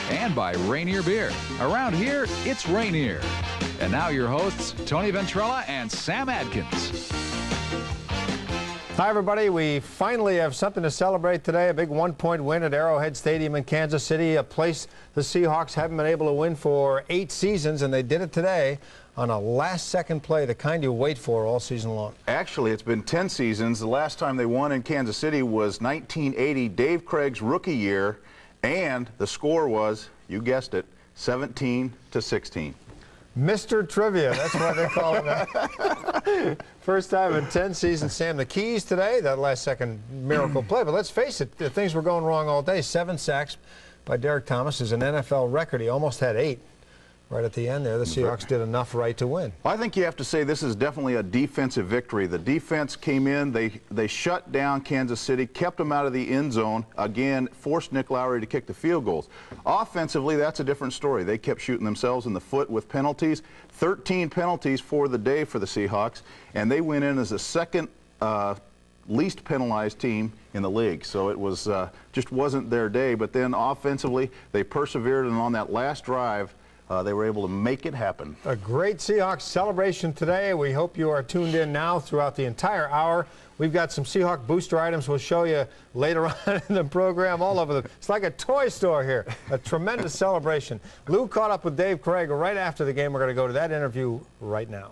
And by Rainier Beer. Around here, it's Rainier. And now your hosts, Tony Ventrella and Sam Adkins. Hi, everybody. We finally have something to celebrate today. A big one-point win at Arrowhead Stadium in Kansas City, a place the Seahawks haven't been able to win for 8 seasons, and they did it today on a last-second play, the kind you wait for all season long. Actually, it's been 10 seasons. The last time they won in Kansas City was 1980, Dave Craig's rookie year, and the score was, you guessed it, 17-16. Mr. Trivia, that's what they call him that. First time in 10 seasons. Sam, the keys today, that last-second miracle play. But let's face it, things were going wrong all day. 7 sacks by Derek Thomas is an NFL record. He almost had 8 right at the end there. The Seahawks did enough right to win. I think you have to say this is definitely a defensive victory. The defense came in, they shut down Kansas City, kept them out of the end zone, again, forced Nick Lowry to kick the field goals. Offensively, that's a different story. They kept shooting themselves in the foot with penalties. 13 penalties for the day for the Seahawks, and they went in as the second least penalized team in the league. So it was just wasn't their day. But then offensively, they persevered, and on that last drive, they were able to make it happen. A great Seahawks celebration today. We hope you are tuned in now throughout the entire hour. We've got some Seahawk booster items we'll show you later on in the program all over it's like a toy store here. A tremendous celebration. Lou caught up with Dave Craig right after the game. We're going to go to that interview right now.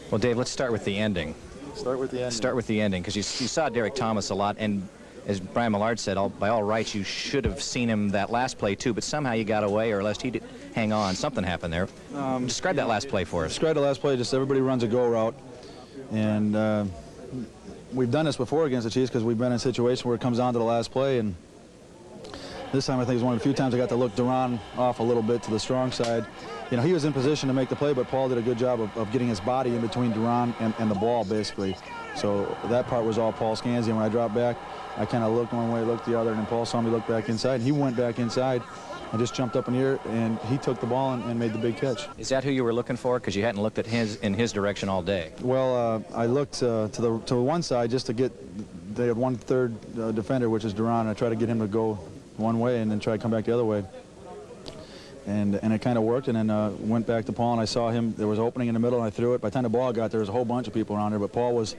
Well, Dave, let's start with the ending. Start with the ending. Start with the ending, because you saw Derek Thomas a lot, and as Brian Millard said, by all rights, you should have seen him that last play, too, but somehow you got away, or at least he did hang on. Something happened there. Describe that last play for us. Describe the last play. Just everybody runs a go route. And we've done this before against the Chiefs because we've been in a situation where it comes down to the last play. And This time I think it was one of the few times I got to look Duran off a little bit to the strong side. You know, he was in position to make the play, but Paul did a good job of getting his body in between Duran and the ball, basically. So that part was all Paul Scanzi. And when I dropped back, I kind of looked one way, looked the other, and then Paul saw me look back inside. And he went back inside and just jumped up in the air, and he took the ball and made the big catch. Is that who you were looking for? Because you hadn't looked at in his direction all day. Well, I looked to one side just to get, they had one third defender, which is Duran. I tried to get him to go one way and then try to come back the other way. And it kind of worked, and then went back to Paul, and I saw him, there was an opening in the middle, and I threw it. By the time the ball got there, was a whole bunch of people around there, but Paul was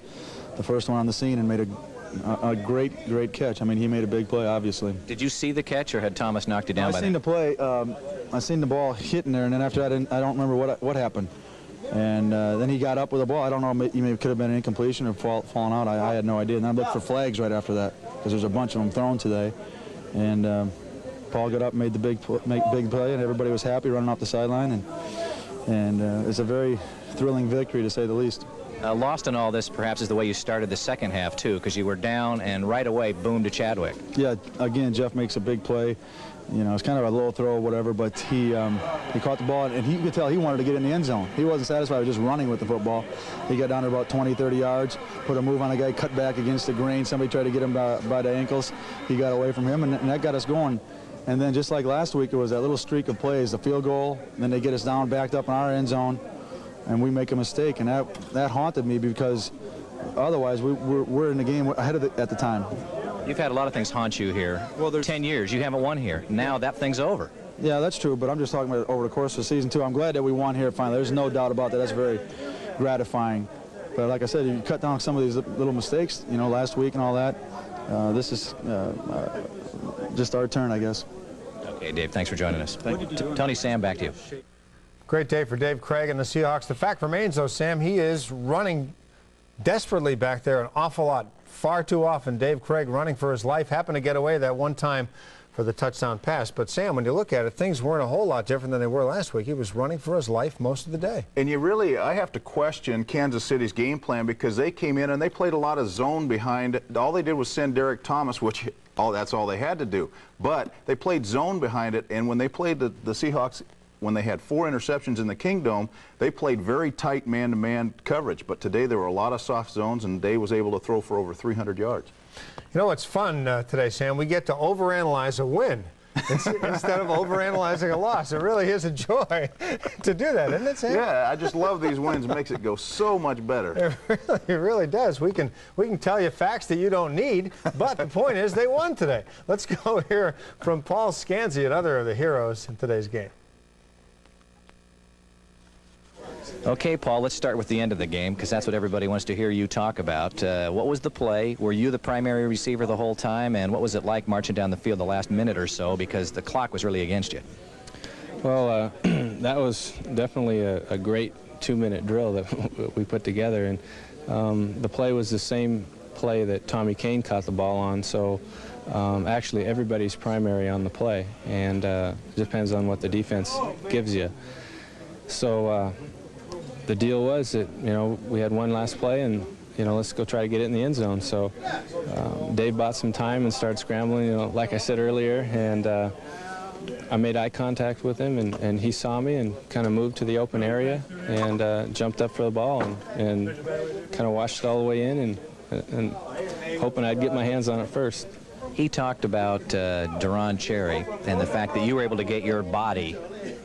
the first one on the scene and made a great catch. I mean, he made a big play, obviously. Did you see the catch, or had Thomas knocked it down by then? I seen the play. I seen the ball hitting there, and then after that, I don't remember what happened. And then he got up with the ball. I don't know, it could have been an incompletion or falling out. I had no idea. And I looked for flags right after that, because there's a bunch of them thrown today. And Paul got up and made the big play, and everybody was happy running off the sideline. And it's a very thrilling victory, to say the least. Lost in all this, perhaps, is the way you started the second half, too, because you were down and right away, boom to Chadwick. Yeah, again, Jeff makes a big play. You know, it's kind of a low throw or whatever, but he caught the ball, and you could tell he wanted to get in the end zone. He wasn't satisfied with just running with the football. He got down to about 20, 30 yards, put a move on a guy, cut back against the grain. Somebody tried to get him by the ankles. He got away from him, and that got us going. And then just like last week, it was that little streak of plays, the field goal, then they get us down, backed up in our end zone, and we make a mistake. And that haunted me, because otherwise we're in the game ahead of it at the time. You've had a lot of things haunt you here. Well, there's 10 years. You haven't won here. Now that thing's over. Yeah, that's true, but I'm just talking about over the course of the season, too. I'm glad that we won here finally. There's no doubt about that. That's very gratifying. But like I said, you cut down some of these little mistakes, you know, last week and all that. This is just our turn, I guess. Okay, Dave, thanks for joining us. Tony, Sam, back to you. Great day for Dave Craig and the Seahawks. The fact remains, though, Sam, he is running desperately back there an awful lot. Far too often, Dave Craig running for his life. Happened to get away that one time for the touchdown pass. But, Sam, when you look at it, things weren't a whole lot different than they were last week. He was running for his life most of the day. And I have to question Kansas City's game plan, because they came in and they played a lot of zone behind. All they did was send Derek Thomas, which that's all they had to do. But they played zone behind it, and when they played the Seahawks, when they had 4 interceptions in the Kingdome, they played very tight man-to-man coverage. But today there were a lot of soft zones, and Dave was able to throw for over 300 yards. You know what's fun today, Sam? We get to overanalyze a win instead of overanalyzing a loss. It really is a joy to do that, isn't it, Sam? Yeah, I just love these wins. It makes it go so much better. It really does. We can tell you facts that you don't need, but the point is they won today. Let's go hear from Paul Scanzi, another of the heroes in today's game. Okay, Paul, let's start with the end of the game, because that's what everybody wants to hear you talk about. What was the play? Were you the primary receiver the whole time? And what was it like marching down the field the last minute or so, because the clock was really against you? Well, that was definitely a great 2-minute drill that we put together. And the play was the same play that Tommy Kane caught the ball on. So actually everybody's primary on the play. And it depends on what the defense gives you. So the deal was that, you know, we had one last play, and, you know, let's go try to get it in the end zone. So Dave bought some time and started scrambling, you know, like I said earlier, and I made eye contact with him, and he saw me and kind of moved to the open area and jumped up for the ball and kind of watched it all the way in and hoping I'd get my hands on it first. He talked about Duran Cherry and the fact that you were able to get your body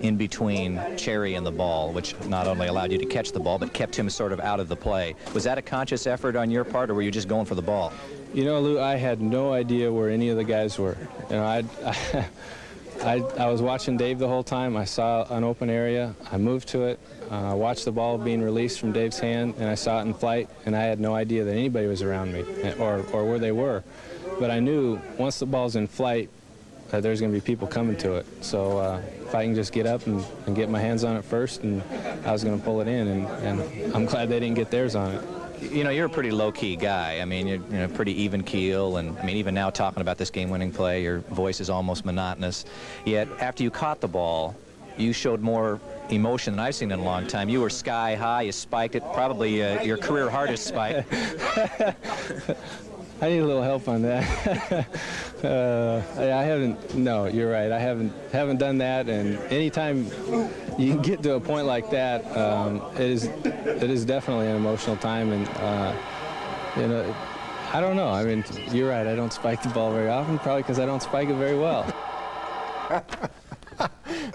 in between Cherry and the ball, which not only allowed you to catch the ball, but kept him sort of out of the play. Was that a conscious effort on your part, or were you just going for the ball? You know, Lou, I had no idea where any of the guys were. You know, I was watching Dave the whole time. I saw an open area. I moved to it. I watched the ball being released from Dave's hand, and I saw it in flight, and I had no idea that anybody was around me or where they were. But I knew once the ball's in flight, there's going to be people coming to it. So if I can just get up and get my hands on it first, and I was going to pull it in, and I'm glad they didn't get theirs on it. You know, you're a pretty low-key guy. I mean, you're pretty even keel, and I mean, even now talking about this game-winning play, your voice is almost monotonous. Yet after you caught the ball, you showed more emotion than I've seen in a long time. You were sky high. You spiked it, probably your career hardest spike. I need a little help on that. I haven't. No, you're right. I haven't done that. And anytime you can get to a point like that, it is definitely an emotional time. And you know, I don't know. I mean, you're right. I don't spike the ball very often, probably because I don't spike it very well.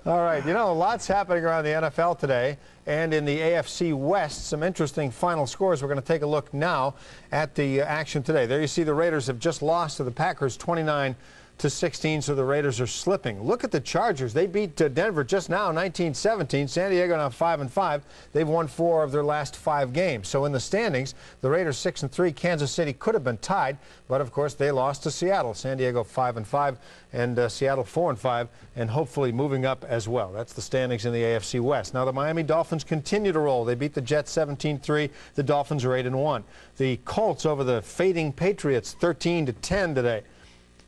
All right, you know, lots happening around the NFL today, and in the AFC West, some interesting final scores. We're going to take a look now at the action today. There you see the Raiders have just lost to the Packers 29-16, so the Raiders are slipping. Look at the Chargers. They beat Denver just now, 19-17. San Diego now 5-5. They've won 4 of their last 5 games. So in the standings, the Raiders 6-3. Kansas City could have been tied, but of course they lost to Seattle. San Diego 5-5 and Seattle 4-5, and hopefully moving up as well. That's the standings in the AFC West. Now the Miami Dolphins continue to roll. They beat the Jets 17-3. The Dolphins are 8-1. The Colts over the fading Patriots 13-10 today.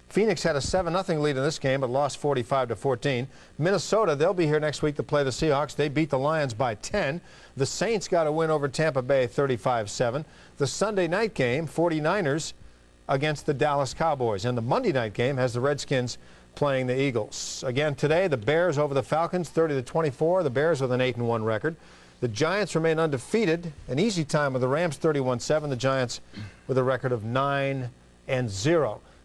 Phoenix had a 7-0 lead in this game, but lost 45-14. Minnesota, they'll be here next week to play the Seahawks. They beat the Lions by 10. The Saints got a win over Tampa Bay 35-7. The Sunday night game, 49ers against the Dallas Cowboys. And the Monday night game has the Redskins playing the Eagles. Again today, the Bears over the Falcons 30-24. The Bears with an 8-1 record. The Giants remain undefeated. An easy time with the Rams 31-7. The Giants with a record of 9-0.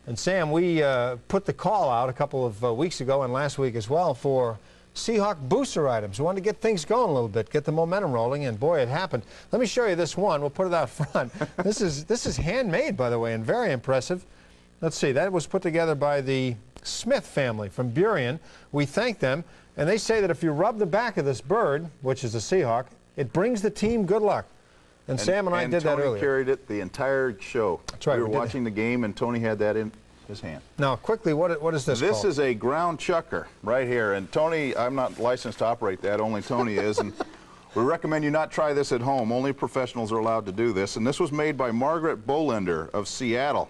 And Sam, we put the call out a couple of weeks ago and last week as well for Seahawk booster items. We wanted to get things going a little bit, get the momentum rolling, and boy, it happened. Let me show you this one. We'll put it out front. This is handmade, by the way, and very impressive. Let's see. That was put together by the Smith family from Burien. We thank them, and they say that if you rub the back of this bird, which is a Seahawk, it brings the team good luck. And Sam and I did that earlier. Tony carried it the entire show. That's right. We were watching the game, and Tony had that in his hand. Now, quickly, what is this called? This is a ground chucker right here. And Tony, I'm not licensed to operate that. Only Tony is. And we recommend you not try this at home. Only professionals are allowed to do this. And this was made by Margaret Bolender of Seattle.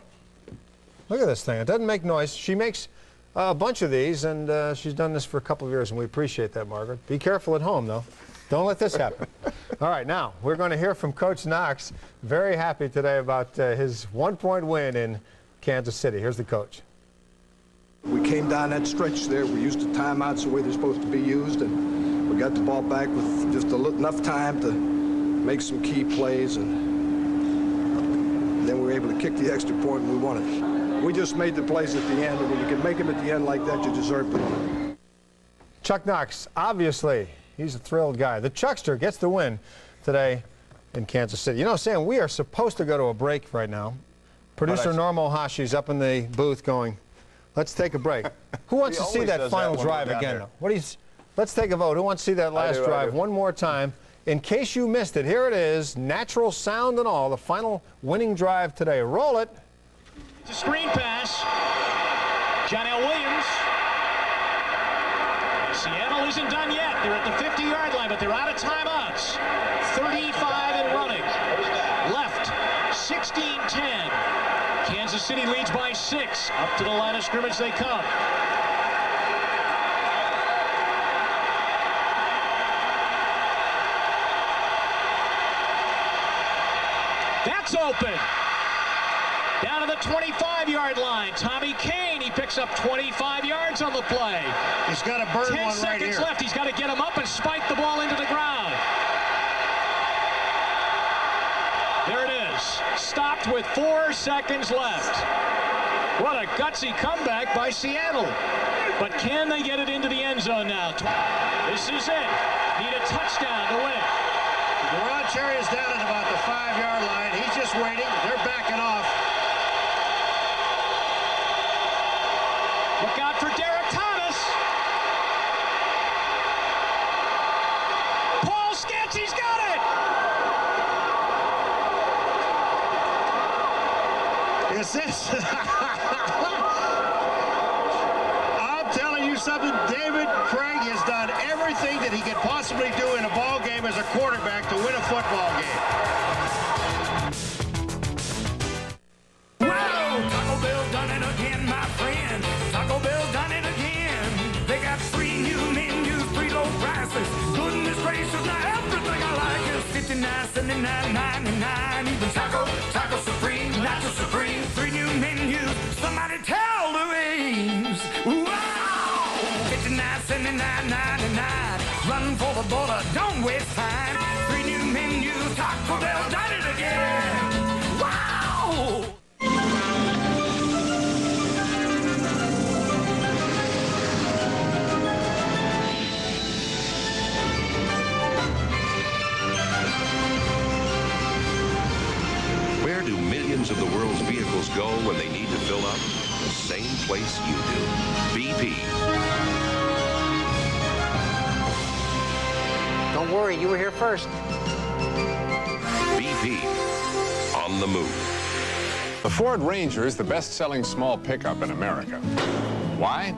Look at this thing. It doesn't make noise. She makes a bunch of these, and she's done this for a couple of years, and we appreciate that, Margaret. Be careful at home, though. Don't let this happen. All right, now, we're going to hear from Coach Knox. Very happy today about his one-point win in Kansas City. Here's the coach. We came down that stretch there. We used the timeouts the way they're supposed to be used, and we got the ball back with just enough time to make some key plays, and then we were able to kick the extra point and we won it. We just made the plays at the end, and when you can make them at the end like that, you deserve to win. Chuck Knox, obviously, he's a thrilled guy. The Chuckster gets the win today in Kansas City. You know, Sam, we are supposed to go to a break right now. Producer Norm Ohashi's up in the booth going, let's take a break. Who wants to see that final drive again? Let's take a vote. Who wants to see that last drive one more time? In case you missed it, here it is, natural sound and all, the final winning drive today. Roll it. It's a screen pass. John L. Williams. Seattle isn't done yet. They're at the 50-yard line, but they're out of timeouts. 35 and running. Left, 16-10. Kansas City leads by 6. Up to the line of scrimmage they come. That's open. Down to the 25-yard line. Tommy Kane, he picks up 25 yards on the play. He's got a bird one right here. 10 seconds left. He's got to get him up and spike the ball into the ground. There it is. Stopped with 4 seconds left. What a gutsy comeback by Seattle. But can they get it into the end zone now? This is it. Need a touchdown to win. Garage area is down at about the 5-yard line. He's just waiting. They're backing off. Look out for Derek Thomas. Paul Scanty's got it. Is this? I'm telling you something. David Craig has done everything that he could possibly do in a ball game as a quarterback to win a football game. Whoa! Taco Bell done it again, my friend. Taco Bell done it again. They got 3 new menus, 3 low prices. Goodness gracious, now everything I like is $59, $79, $99. Even Taco Supreme, Nacho Supreme, 3 new millions of the world's vehicles go when they need to fill up? The same place you do. BP. Don't worry, you were here first. BP. On the move. The Ford Ranger is the best-selling small pickup in America. Why?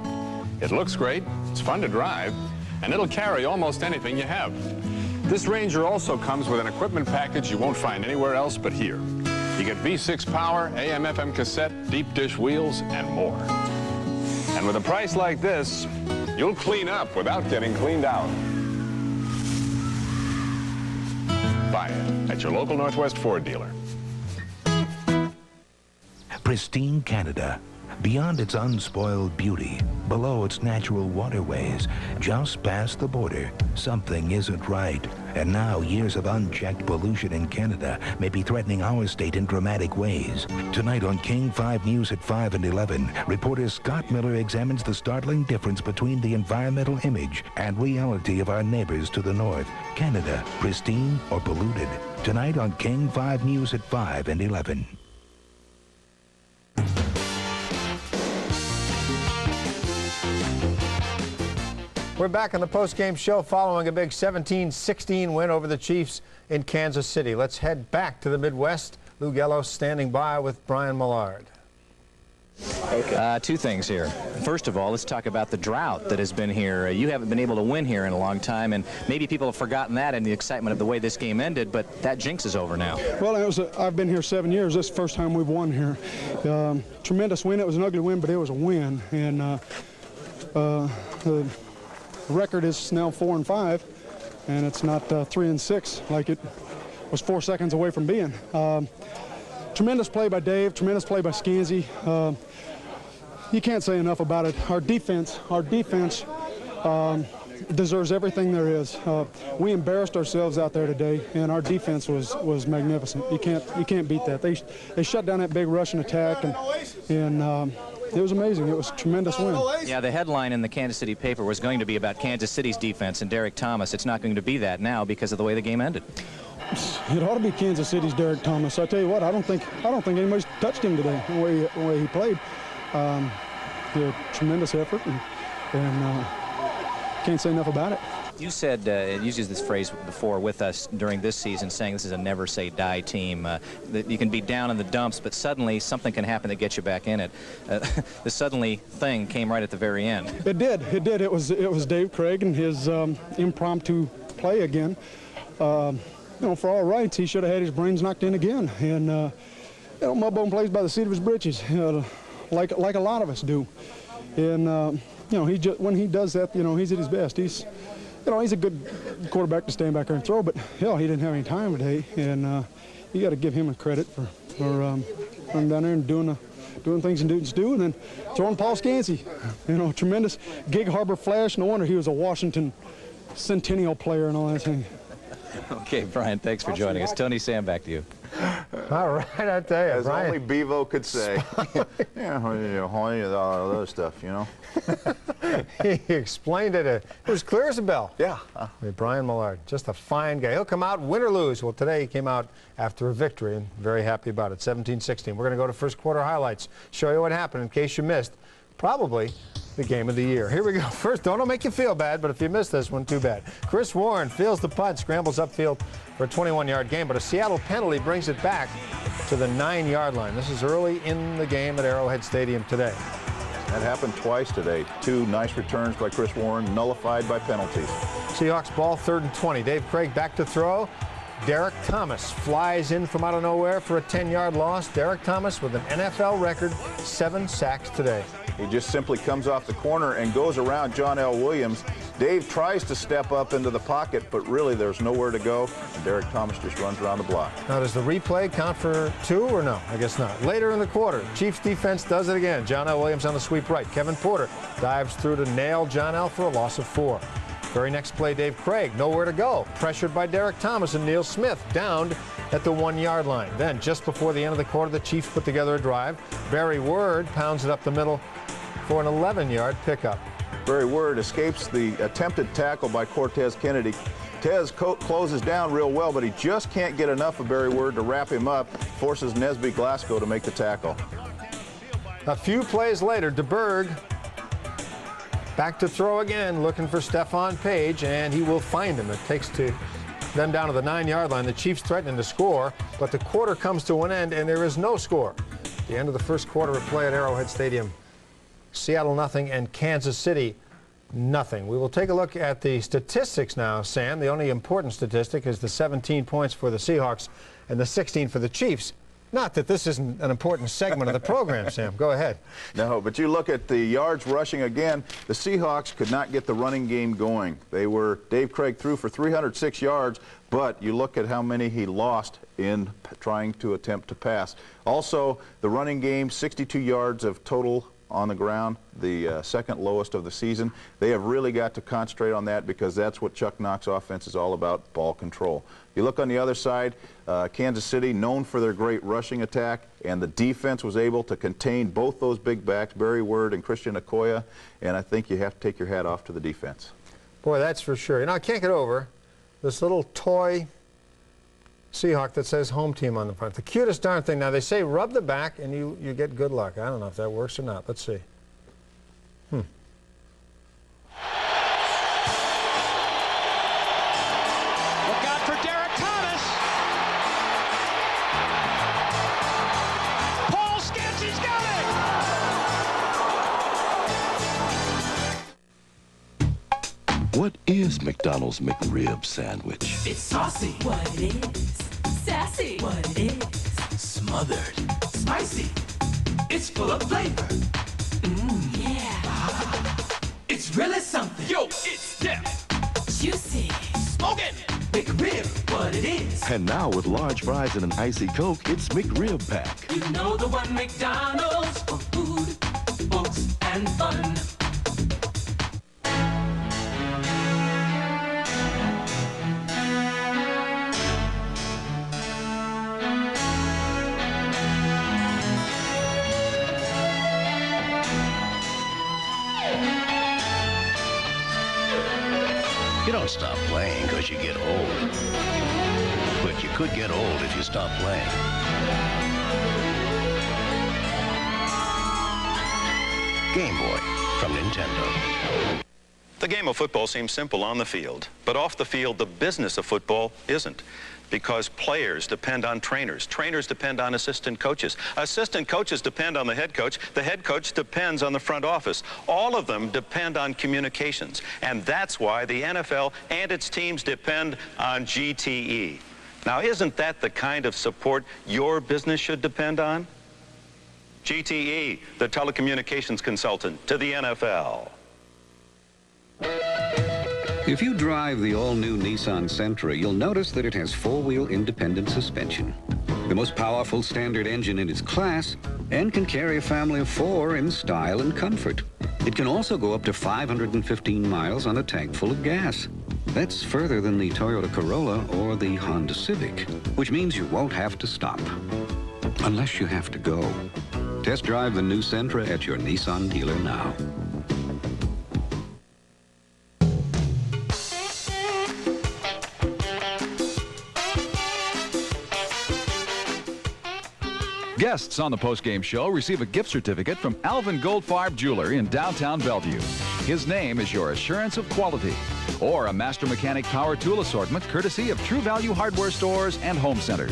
It looks great, it's fun to drive, and it'll carry almost anything you have. This Ranger also comes with an equipment package you won't find anywhere else but here. You get V6 power, AM/FM cassette, deep dish wheels, and more. And with a price like this, you'll clean up without getting cleaned out. Buy it at your local Northwest Ford dealer. Pristine Canada. Beyond its unspoiled beauty, below its natural waterways, just past the border, something isn't right. And now years of unchecked pollution in Canada may be threatening our state in dramatic ways. Tonight on King 5 News at 5 and 11, reporter Scott Miller examines the startling difference between the environmental image and reality of our neighbors to the north. Canada, pristine or polluted? Tonight on King 5 News at 5 and 11. We're back on the post-game show following a big 17-16 win over the Chiefs in Kansas City. Let's head back to the Midwest. Lou Gellos standing by with Brian Millard. Okay. Two things here. First of all, let's talk about the drought that has been here. You haven't been able to win here in a long time, and maybe people have forgotten that in the excitement of the way this game ended, but that jinx is over now. Well, I've been here 7 years. This is the first time we've won here. Tremendous win. It was an ugly win, but it was a win. And the record is now 4-5, and it's not 3-6 like it was 4 seconds away from being. Tremendous play by Dave, tremendous play by Scansy. You can't say enough about it. Our defense deserves everything there is. We embarrassed ourselves out there today, and our defense was magnificent. You can't beat that. They shut down that big Russian attack, and it was amazing. It was a tremendous win. Yeah, the headline in the Kansas City paper was going to be about Kansas City's defense and Derek Thomas. It's not going to be that now because of the way the game ended. It ought to be Kansas City's Derek Thomas. I tell you what, I don't think anybody's touched him today the way he played. He had tremendous effort, and can't say enough about it. You said, you used this phrase before with us during this season, saying this is a never say die team. That you can be down in the dumps, but suddenly something can happen that gets you back in it. The suddenly thing came right at the very end. It did. It was Dave Craig and his impromptu play again. For all rights, he should have had his brains knocked in again. And Mudbone plays by the seat of his britches, like a lot of us do. And when he does that, he's at his best. He's a good quarterback to stand back there and throw, but hell, he didn't have any time today, and you got to give him a credit for running down there and doing things and dudes do, and then throwing Paul Scansy, tremendous Gig Harbor flash. No wonder he was a Washington Centennial player and all that thing. Okay, Brian, thanks for joining us. Tony Sam, back to you. All right, I tell you, as Brian, only Bevo could say. Other stuff, He explained it. It was clear as a bell. Yeah. Brian Millard, just a fine guy. He'll come out win or lose. Well, today he came out after a victory and very happy about it. 17-16. We're going to go to first quarter highlights. Show you what happened in case you missed. Probably the game of the year. Here we go. First, don't make you feel bad, but if you missed this one, too bad. Chris Warren fields the punt, scrambles upfield for a 21-yard gain, but a Seattle penalty brings it back to the 9-yard line. This is early in the game at Arrowhead Stadium today. That happened twice today. Two nice returns by Chris Warren, nullified by penalties. Seahawks ball 3rd and 20. Dave Craig back to throw. Derek Thomas flies in from out of nowhere for a 10-yard loss. Derek Thomas with an NFL record 7 sacks today. He just simply comes off the corner and goes around John L. Williams. Dave tries to step up into the pocket, but really there's nowhere to go. And Derek Thomas just runs around the block. Now, does the replay count for 2 or no? I guess not. Later in the quarter, Chiefs defense does it again. John L. Williams on the sweep right. Kevin Porter dives through to nail John L. for a loss of 4. Very next play, Dave Craig, nowhere to go. Pressured by Derek Thomas and Neil Smith, downed at the 1-yard line. Then, just before the end of the quarter, the Chiefs put together a drive. Barry Word pounds it up the middle for an 11-yard pickup. Barry Word escapes the attempted tackle by Cortez Kennedy, Tez closes down real well, but he just can't get enough of Barry Word to wrap him up, forces Nesby Glasgow to make the tackle. A few plays later, DeBerg back to throw again, looking for Stephon Page, and he will find him. It takes them down to the 9-yard line. The Chiefs threatening to score, but the quarter comes to an end, and there is no score. The end of the first quarter of play at Arrowhead Stadium. Seattle nothing and Kansas City nothing. We will take a look at the statistics now, Sam. The only important statistic is the 17 points for the Seahawks and the 16 for the Chiefs. Not that this isn't an important segment of the program, Sam. Go ahead. No, but you look at the yards rushing again. The Seahawks could not get the running game going. Dave Craig threw for 306 yards, but you look at how many he lost in trying to attempt to pass. Also, the running game, 62 yards of total on the ground, the second lowest of the season. They have really got to concentrate on that because that's what Chuck Knox's offense is all about, ball control. You look on the other side, Kansas City, known for their great rushing attack, and the defense was able to contain both those big backs, Barry Word and Christian Okoye, and I think you have to take your hat off to the defense. Boy, that's for sure. You know, I can't get over this little toy Seahawk that says home team on the front. The cutest darn thing. Now, they say rub the back and you get good luck. I don't know if that works or not. Let's see. Look out for Derek Thomas. Paul Scansey's got it. What is McDonald's McRib sandwich? It's saucy. What it is. Sassy. What it is. Smothered. Spicy. It's full of flavor. Yeah. It's really something. Yo, it's depth. Juicy. Smoking. McRib. What it is. And now with large fries and an icy Coke, it's McRib Pack. You know the one, McDonald's, for food, books, and fun. You don't stop playing because you get old. But you could get old if you stop playing. Game Boy from Nintendo. The game of football seems simple on the field, but off the field, the business of football isn't. Because players depend on trainers. Trainers depend on assistant coaches. Assistant coaches depend on the head coach. The head coach depends on the front office. All of them depend on communications. And that's why the NFL and its teams depend on GTE. Now, isn't that the kind of support your business should depend on? GTE, the telecommunications consultant to the NFL. If you drive the all-new Nissan Sentra, you'll notice that it has four-wheel independent suspension, the most powerful standard engine in its class, and can carry a family of 4 in style and comfort. It can also go up to 515 miles on a tank full of gas. That's further than the Toyota Corolla or the Honda Civic, which means you won't have to stop, unless you have to go. Test drive the new Sentra at your Nissan dealer now. Guests on the postgame show receive a gift certificate from Alvin Goldfarb Jeweler in downtown Bellevue. His name is your assurance of quality. Or a Master Mechanic power tool assortment courtesy of True Value hardware stores and home centers.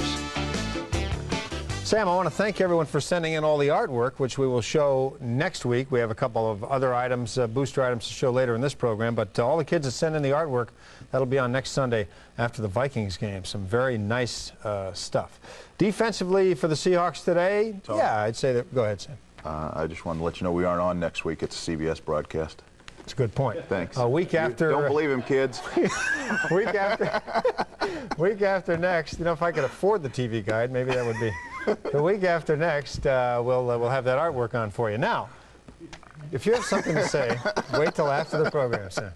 Sam, I want to thank everyone for sending in all the artwork, which we will show next week. We have a couple of other items, booster items to show later in this program, but all the kids that send in the artwork, that'll be on next Sunday after the Vikings game. Some very nice stuff. Defensively for the Seahawks today, yeah, I'd say that. Go ahead, Sam. I just wanted to let you know we aren't on next week. It's a CBS broadcast. That's a good point. Thanks. A week after. Don't believe him, kids. week after next. You know, if I could afford the TV guide, maybe that would be. The week after next, we'll have that artwork on for you. Now, if you have something to say, wait till after the program, Sam.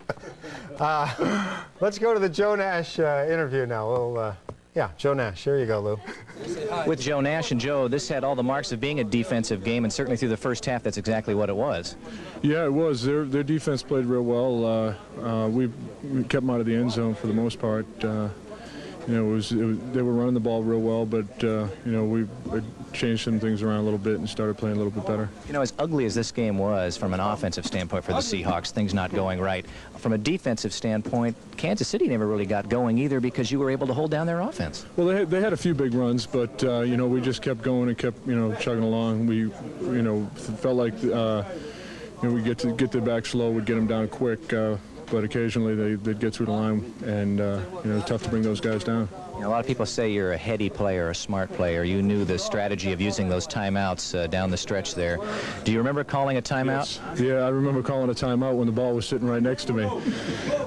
Let's go to the Joe Nash interview now. Yeah, Joe Nash. Here you go, Lou. With Joe Nash, and Joe, this had all the marks of being a defensive game, and certainly through the first half, that's exactly what it was. Yeah, it was. Their defense played real well. We kept them out of the end zone for the most part. You know, they were running the ball real well, but you know, we changed some things around a little bit and started playing a little bit better. You know, as ugly as this game was from an offensive standpoint for the Seahawks, things not going right, from a defensive standpoint, Kansas City never really got going either because you were able to hold down their offense. Well, they had a few big runs, but you know, we just kept going and kept, you know, chugging along. We, you know, felt like you know, we get the back slow, we'd get them down quick. But occasionally they'd get through the line, and you know, it's tough to bring those guys down. You know, a lot of people say you're a heady player, a smart player. You knew the strategy of using those timeouts down the stretch there. Do you remember calling a timeout? Yes. Yeah, I remember calling a timeout when the ball was sitting right next to me.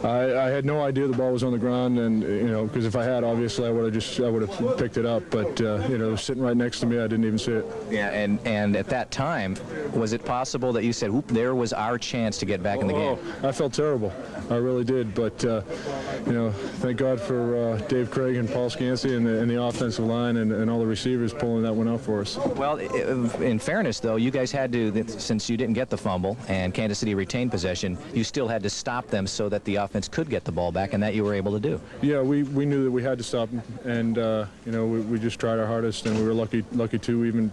I had no idea the ball was on the ground, and you know, because if I had, obviously I would have picked it up. But you know, it was sitting right next to me. I didn't even see it. Yeah, and at that time, was it possible that you said, "Whoop, there was our chance to get back in the game"? I felt terrible. I really did. But you know, thank God for Dave Craig and Paul Scansey and the offensive line and all the receivers pulling that one out for us. Well, in fairness, though, you guys had to, since you didn't get the fumble and Kansas City retained possession, you still had to stop them so that the offense could get the ball back, and that you were able to do. Yeah, we knew that we had to stop them, and you know, we just tried our hardest, and we were lucky to even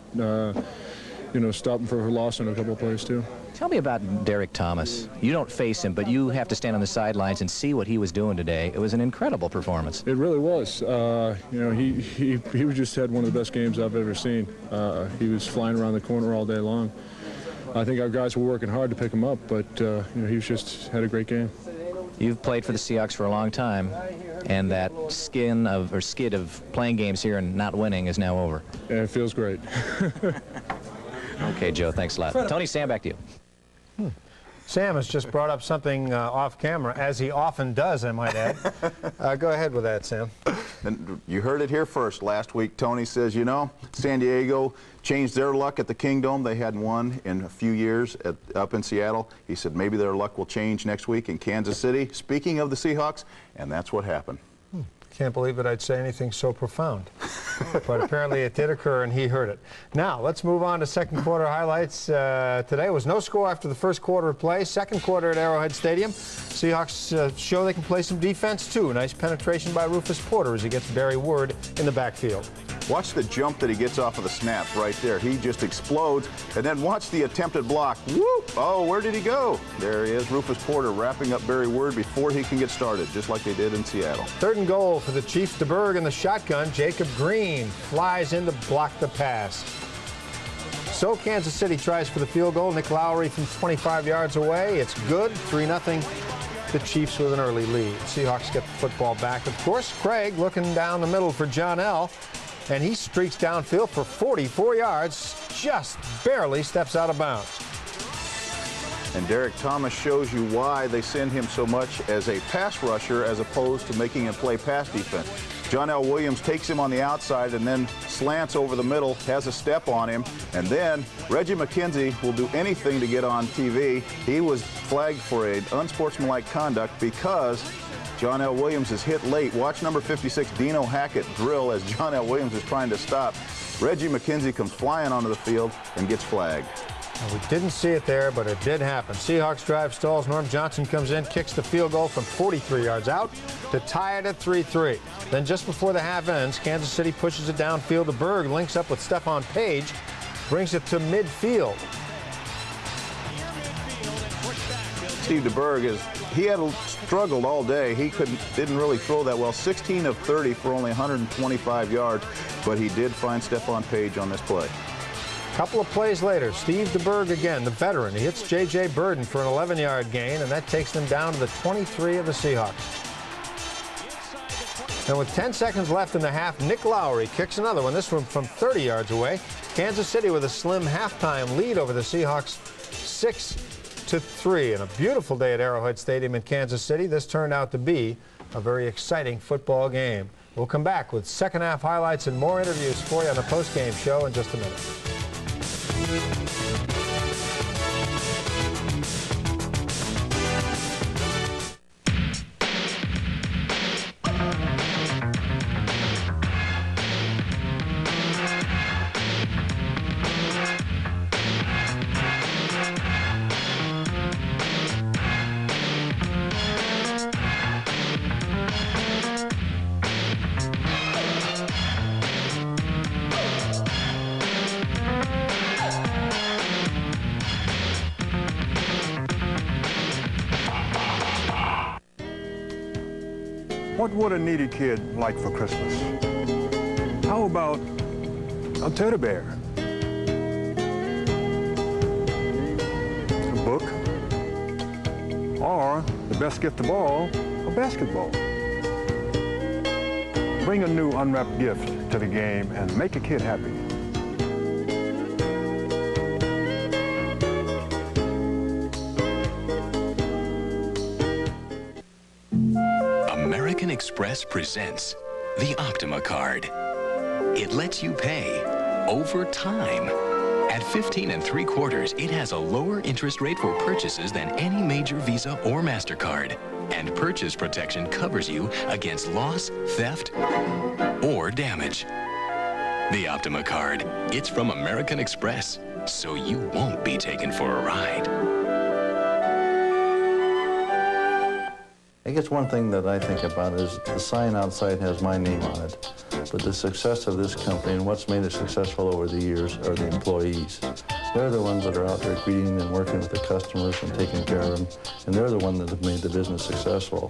you know, stop them for loss in a couple of plays too. Tell me about Derek Thomas. You don't face him, but you have to stand on the sidelines and see what he was doing today. It was an incredible performance. It really was. You know, he just had one of the best games I've ever seen. He was flying around the corner all day long. I think our guys were working hard to pick him up, but you know, he just had a great game. You've played for the Seahawks for a long time, and that skid of playing games here and not winning is now over. Yeah, it feels great. Okay, Joe, thanks a lot. Tony, Sam, back to you. Sam has just brought up something off camera, as he often does, I might add. Go ahead with that, Sam. And you heard it here first. Last week, Tony says, you know, San Diego changed their luck at the Kingdome. They hadn't won in a few years up in Seattle. He said maybe their luck will change next week in Kansas City. Speaking of the Seahawks, and that's what happened. Can't believe that I'd say anything so profound. But apparently it did occur, and he heard it. Now, let's move on to second quarter highlights. Today was no score after the first quarter of play. Second quarter at Arrowhead Stadium. Seahawks show they can play some defense, too. Nice penetration by Rufus Porter as he gets Barry Word in the backfield. Watch the jump that he gets off of the snap right there. He just explodes. And then watch the attempted block. Whoop! Oh, where did he go? There he is, Rufus Porter wrapping up Barry Word before he can get started, just like they did in Seattle. Third and goal for the Chiefs. DeBerg in the shotgun. Jacob Green flies in to block the pass. So Kansas City tries for the field goal. Nick Lowry from 25 yards away. It's good. 3-0. The Chiefs with an early lead. Seahawks get the football back. Of course, Craig looking down the middle for John L. And he streaks downfield for 44 yards. Just barely steps out of bounds. And Derek Thomas shows you why they send him so much as a pass rusher as opposed to making him play pass defense. John L. Williams takes him on the outside and then slants over the middle, has a step on him, and then Reggie McKenzie will do anything to get on TV. He was flagged for an unsportsmanlike conduct because John L. Williams is hit late. Watch number 56, Dino Hackett, drill as John L. Williams is trying to stop. Reggie McKenzie comes flying onto the field and gets flagged. We didn't see it there, but it did happen. Seahawks drive stalls. Norm Johnson comes in, kicks the field goal from 43 yards out to tie it at 3-3. Then just before the half ends, Kansas City pushes it downfield. DeBerg links up with Stephon Page, brings it to midfield. Steve DeBerg he had struggled all day. He didn't really throw that well. 16 of 30 for only 125 yards, but he did find Stephon Page on this play. Couple of plays later, Steve DeBerg again, the veteran. He hits J.J. Burden for an 11-yard gain, and that takes them down to the 23 of the Seahawks. And with 10 seconds left in the half, Nick Lowry kicks another one, this one from 30 yards away. Kansas City with a slim halftime lead over the Seahawks, 6-3. And a beautiful day at Arrowhead Stadium in Kansas City. This turned out to be a very exciting football game. We'll come back with second half highlights and more interviews for you on the post-game show in just a minute. What would a needy kid like for Christmas? How about a teddy bear? A book? Or, the best gift of all, a basketball. Bring a new unwrapped gift to the game and make a kid happy. American Express presents the Optima Card. It lets you pay over time. At 15 3/4, it has a lower interest rate for purchases than any major Visa or MasterCard. And purchase protection covers you against loss, theft, or damage. The Optima Card. It's from American Express, so you won't be taken for a ride. I guess one thing that I think about is the sign outside has my name on it. But the success of this company and what's made it successful over the years are the employees. They're the ones that are out there greeting and working with the customers and taking care of them. And they're the ones that have made the business successful.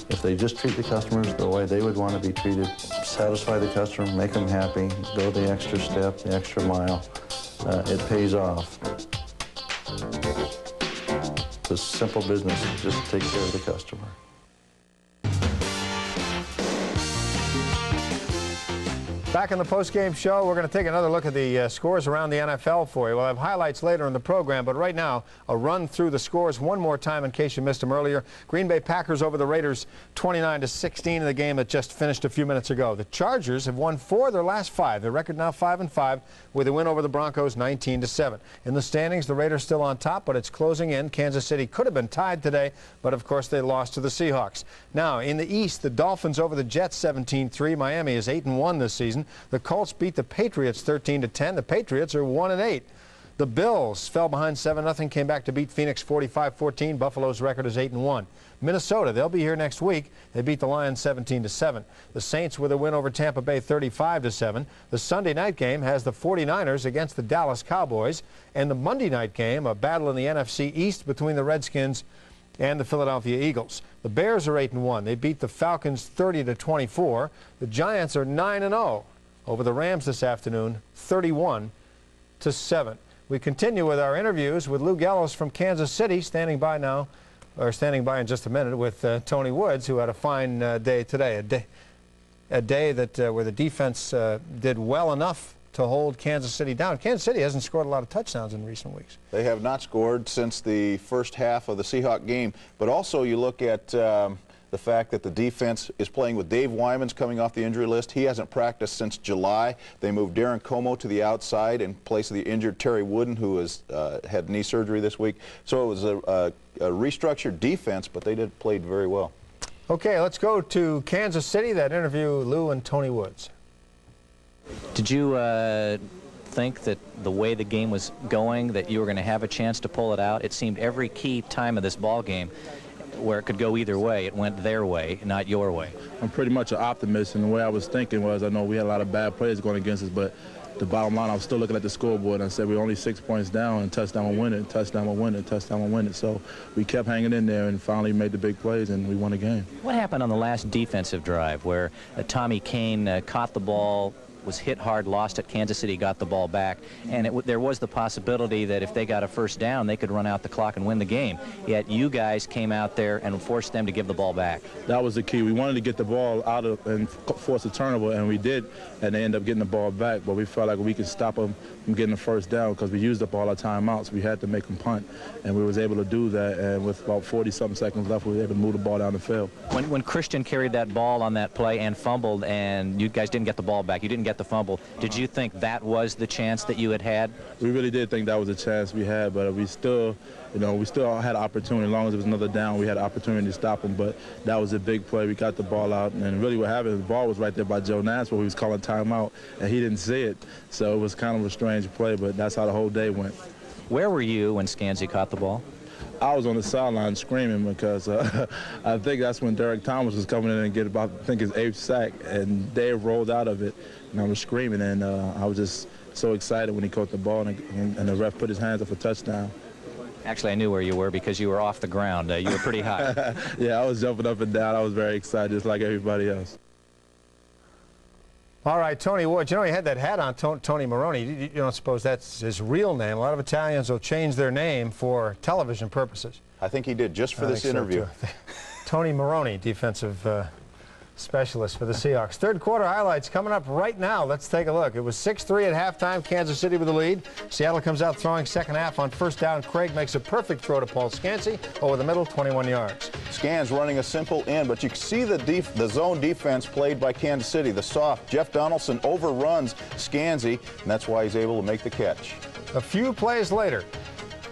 If they just treat the customers the way they would want to be treated, satisfy the customer, make them happy, go the extra step, the extra mile, it pays off. It's a simple business. Just take care of the customer. Back in the post-game show, we're going to take another look at the scores around the NFL for you. We'll have highlights later in the program, but right now, a run through the scores one more time in case you missed them earlier. Green Bay Packers over the Raiders 29-16 in the game that just finished a few minutes ago. The Chargers have won 4 of their last 5. Their record now 5-5 with a win over the Broncos 19-7. In the standings, the Raiders still on top, but it's closing in. Kansas City could have been tied today, but of course they lost to the Seahawks. Now, in the East, the Dolphins over the Jets 17-3. Miami is 8-1 this season. The Colts beat the Patriots 13-10. The Patriots are 1-8. The Bills fell behind 7-0, came back to beat Phoenix 45-14. Buffalo's record is 8-1. Minnesota, they'll be here next week. They beat the Lions 17-7. The Saints with a win over Tampa Bay 35-7. The Sunday night game has the 49ers against the Dallas Cowboys. And the Monday night game, a battle in the NFC East between the Redskins and the Philadelphia Eagles. The Bears are 8-1. They beat the Falcons 30-24. The Giants are 9-0 over the Rams this afternoon, 31-7. We continue with our interviews with Lou Gallos from Kansas City, standing by in just a minute with Tony Woods, who had a fine day today. A day that where the defense did well enough to hold Kansas City down. Kansas City hasn't scored a lot of touchdowns in recent weeks. They have not scored since the first half of the Seahawks game. But also you look at the fact that the defense is playing with Dave Wyman's coming off the injury list. He hasn't practiced since July. They moved Darren Como to the outside in place of the injured Terry Wooden, who has had knee surgery this week. So it was a restructured defense, but they played very well. Okay, let's go to Kansas City. That interview, Lou and Tony Woods. Did you think that the way the game was going, that you were going to have a chance to pull it out? It seemed every key time of this ball game where it could go either way, it went their way, not your way. I'm pretty much an optimist, and the way I was thinking was, I know we had a lot of bad plays going against us, but the bottom line, I was still looking at the scoreboard, and I said we're only 6 points down, and touchdown will win it, touchdown will win it, touchdown will win it. So we kept hanging in there and finally made the big plays, and we won the game. What happened on the last defensive drive where Tommy Kane caught the ball, was hit hard, lost it, Kansas City got the ball back, and there was the possibility that if they got a first down, they could run out the clock and win the game. Yet you guys came out there and forced them to give the ball back. That was the key. We wanted to get the ball out of and force a turnover, and we did, and they ended up getting the ball back, but we felt like we could stop them from getting the first down because we used up all our timeouts. We had to make them punt, and we was able to do that, and with about 40-something seconds left, we were able to move the ball down the field. When Christian carried that ball on that play and fumbled, and you guys didn't get the ball back, you didn't get the fumble, did you think that was the chance that you had? We really did think that was a chance we had, but we still, we still had opportunity. As long as it was another down, we had an opportunity to stop them, but that was a big play. We got the ball out, and really what happened, the ball was right there by Joe Nance where he was calling timeout, and he didn't see it, so it was kind of a strange play, but that's how the whole day went. Where were you when Scansy caught the ball? I was on the sideline screaming because I think that's when Derek Thomas was coming in and get about, I think, his 8th sack, and Dave rolled out of it, and I was screaming, and I was just so excited when he caught the ball, and the ref put his hands up for touchdown. Actually, I knew where you were because you were off the ground. You were pretty high. Yeah, I was jumping up and down. I was very excited, just like everybody else. All right, Tony Ward, you know he had that hat on, Tony Maroney. You don't suppose that's his real name? A lot of Italians will change their name for television purposes. I think he did just for this interview. So Tony Maroney, defensive specialist for the Seahawks. Third quarter highlights coming up right now. Let's take a look. It was 6-3 at halftime. Kansas City with the lead. Seattle comes out throwing second half on first down. Craig makes a perfect throw to Paul Scansey over the middle, 21 yards. Scans running a simple in, but you see the zone defense played by Kansas City. The soft Jeff Donaldson overruns Scansey, and that's why he's able to make the catch. A few plays later,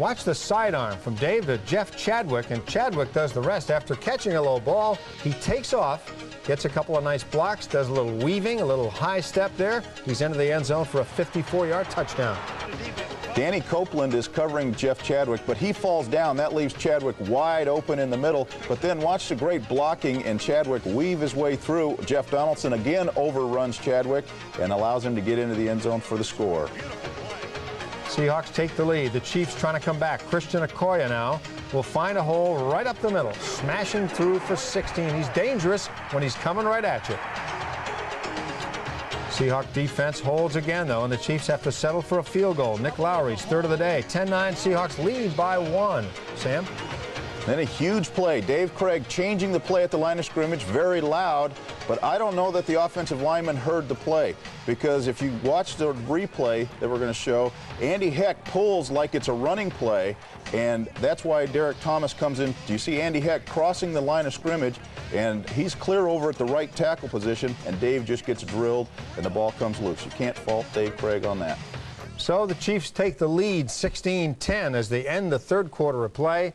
watch the sidearm from Dave to Jeff Chadwick, and Chadwick does the rest. After catching a low ball, he takes off, gets a couple of nice blocks, does a little weaving, a little high step there. He's into the end zone for a 54-yard touchdown. Danny Copeland is covering Jeff Chadwick, but he falls down. That leaves Chadwick wide open in the middle. But then watch the great blocking, and Chadwick weave his way through. Jeff Donaldson again overruns Chadwick and allows him to get into the end zone for the score. Seahawks take the lead. The Chiefs trying to come back. Christian Okoye now will find a hole right up the middle, smashing through for 16. He's dangerous when he's coming right at you. Seahawk defense holds again, though, and the Chiefs have to settle for a field goal. Nick Lowry's third of the day. 10-9, Seahawks lead by 1. Sam? Then a huge play. Dave Craig changing the play at the line of scrimmage, very loud, but I don't know that the offensive lineman heard the play, because if you watch the replay that we're going to show, Andy Heck pulls like it's a running play, and that's why Derek Thomas comes in. Do you see Andy Heck crossing the line of scrimmage, and he's clear over at the right tackle position, and Dave just gets drilled, and the ball comes loose. You can't fault Dave Craig on that. So the Chiefs take the lead 16-10 as they end the third quarter of play.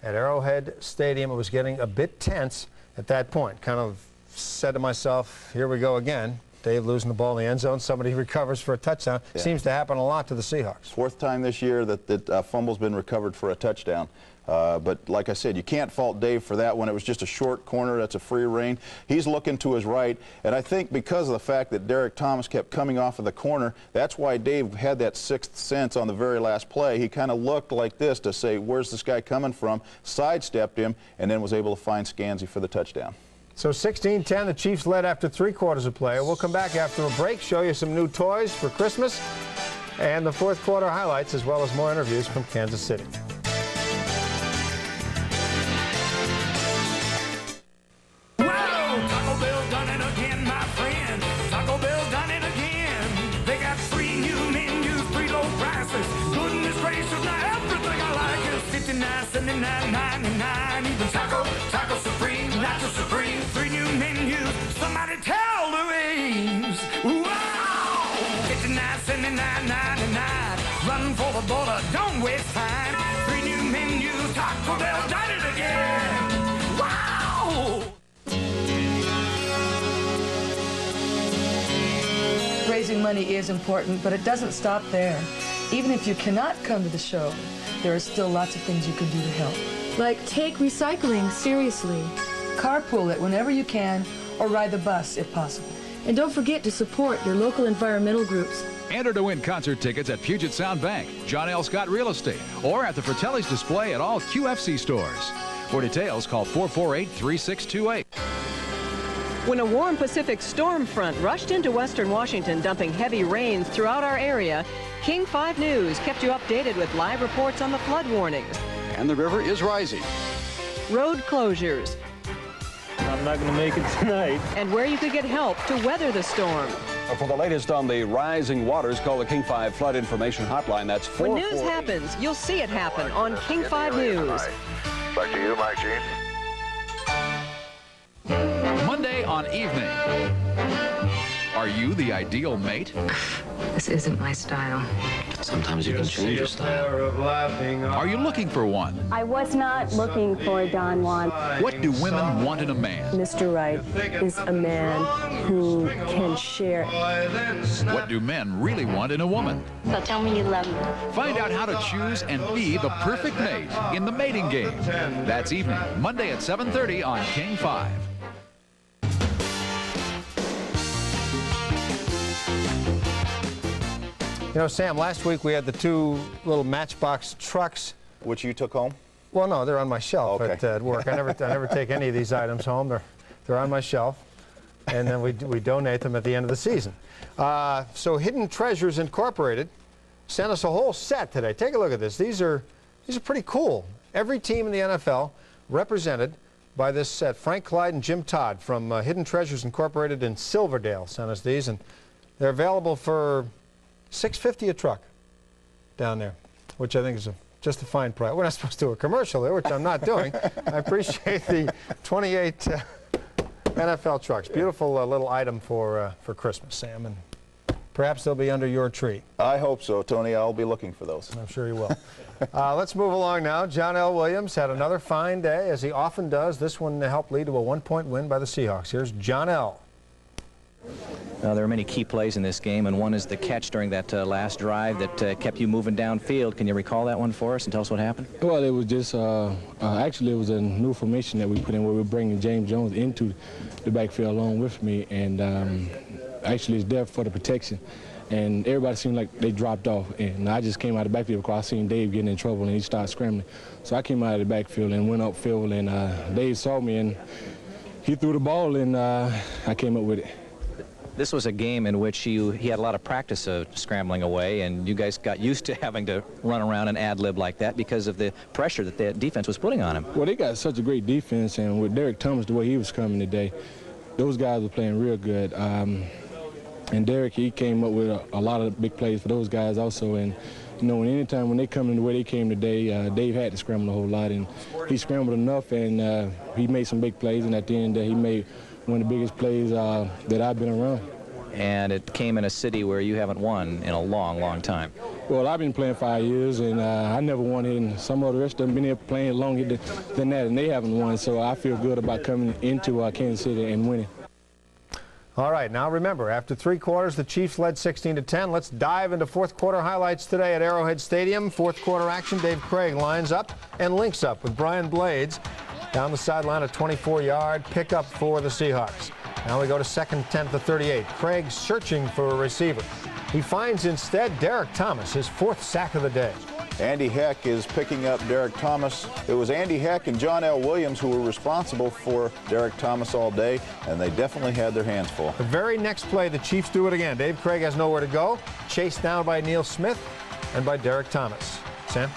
At Arrowhead Stadium, it was getting a bit tense at that point. Kind of said to myself, here we go again. Dave losing the ball in the end zone. Somebody recovers for a touchdown. Yeah. Seems to happen a lot to the Seahawks. Fourth time this year that fumble's been recovered for a touchdown. But like I said, you can't fault Dave for that one. It was just a short corner. That's a free rein. He's looking to his right. And I think because of the fact that Derek Thomas kept coming off of the corner, that's why Dave had that sixth sense on the very last play. He kind of looked like this to say, where's this guy coming from? Sidestepped him, and then was able to find Scansey for the touchdown. So 16-10, the Chiefs led after 3 quarters of play. We'll come back after a break, show you some new toys for Christmas, and the fourth quarter highlights, as well as more interviews from Kansas City. Taco Bell done it again, my friend. Taco Bell done it again. They got 3 new menus, 3 low prices. Goodness gracious, now everything I like is $59, $79, $99. Even Taco Supreme, Nacho Supreme, 3 new menus. Somebody tell Louise. Wow! $59, $79, $99. Run for the border, don't waste time. 3 new menus, Taco Bell done it again. Wow! Raising money is important, but it doesn't stop there. Even if you cannot come to the show, there are still lots of things you can do to help. Like take recycling seriously. Carpool it whenever you can, or ride the bus if possible. And don't forget to support your local environmental groups. Enter to win concert tickets at Puget Sound Bank, John L. Scott Real Estate, or at the Fratelli's display at all QFC stores. For details, call 448-3628. When a warm Pacific storm front rushed into western Washington, dumping heavy rains throughout our area, King 5 News kept you updated with live reports on the flood warnings. And the river is rising. Road closures. I'm not going to make it tonight. And where you could get help to weather the storm. For the latest on the rising waters, call the King 5 Flood Information Hotline. That's 448. When news happens, you'll see it happen on King 5 News. Back to you, Mike Sheen. Monday on Evening. Are you the ideal mate? This isn't my style. Sometimes you can change your style. Are you looking for one? I was not looking for Don Juan. What do women want in a man? Mr. Right is a man who can share. What do men really want in a woman? So tell me you love me. Find out how to choose and be the perfect mate in the mating game. That's evening, Monday at 7:30 on King 5. You know, Sam, last week we had the 2 little Matchbox trucks which you took home? Well, no, they're on my shelf at work. I never take any of these items home. They're on my shelf, and then we donate them at the end of the season. So Hidden Treasures Incorporated sent us a whole set today. Take a look at this. These are pretty cool. Every team in the NFL represented by this set. Frank Clyde and Jim Todd from Hidden Treasures Incorporated in Silverdale sent us these, and they're available for $6.50 a truck down there, which I think is just a fine price. We're not supposed to do a commercial there, which I'm not doing. I appreciate the 28 NFL trucks. Beautiful little item for Christmas, Sam, and perhaps they'll be under your tree. I hope so, Tony. I'll be looking for those. I'm sure you will. Let's move along now. John L. Williams had another fine day, as he often does. This one helped lead to a one-point win by the Seahawks. Here's John L. There were many key plays in this game, and one is the catch during that last drive that kept you moving downfield. Can you recall that one for us and tell us what happened? Well, it was just, actually it was a new formation that we put in where we're bringing James Jones into the backfield along with me, and actually it's there for the protection. And everybody seemed like they dropped off, and I just came out of the backfield because I seen Dave getting in trouble and he started scrambling. So I came out of the backfield and went upfield, and Dave saw me and he threw the ball, and I came up with it. This was a game in which he had a lot of practice of scrambling away, and you guys got used to having to run around and ad-lib like that because of the pressure that the defense was putting on him. Well, they got such a great defense, and with Derek Thomas, the way he was coming today, those guys were playing real good. And Derek, he came up with a lot of big plays for those guys also. And, you know, anytime when they come in the way they came today, Dave had to scramble a whole lot, and he scrambled enough, and he made some big plays, and at the end he made one of the biggest plays that I've been around. And it came in a city where you haven't won in a long, long time. Well, I've been playing 5 years, and I never won it, and some of the rest of them been here playing longer than that, and they haven't won, so I feel good about coming into Kansas City and winning. All right, now remember, after 3 quarters, the Chiefs led 16-10. Let's dive into fourth quarter highlights today at Arrowhead Stadium. Fourth quarter action, Dave Craig lines up and links up with Brian Blades down the sideline, a 24-yard pickup for the Seahawks. Now we go to second 10 to 38. Craig searching for a receiver. He finds instead Derek Thomas, his 4th sack of the day. Andy Heck is picking up Derek Thomas. It was Andy Heck and John L. Williams who were responsible for Derek Thomas all day, and they definitely had their hands full. The very next play, the Chiefs do it again. Dave Craig has nowhere to go. Chased down by Neil Smith and by Derek Thomas. Sam?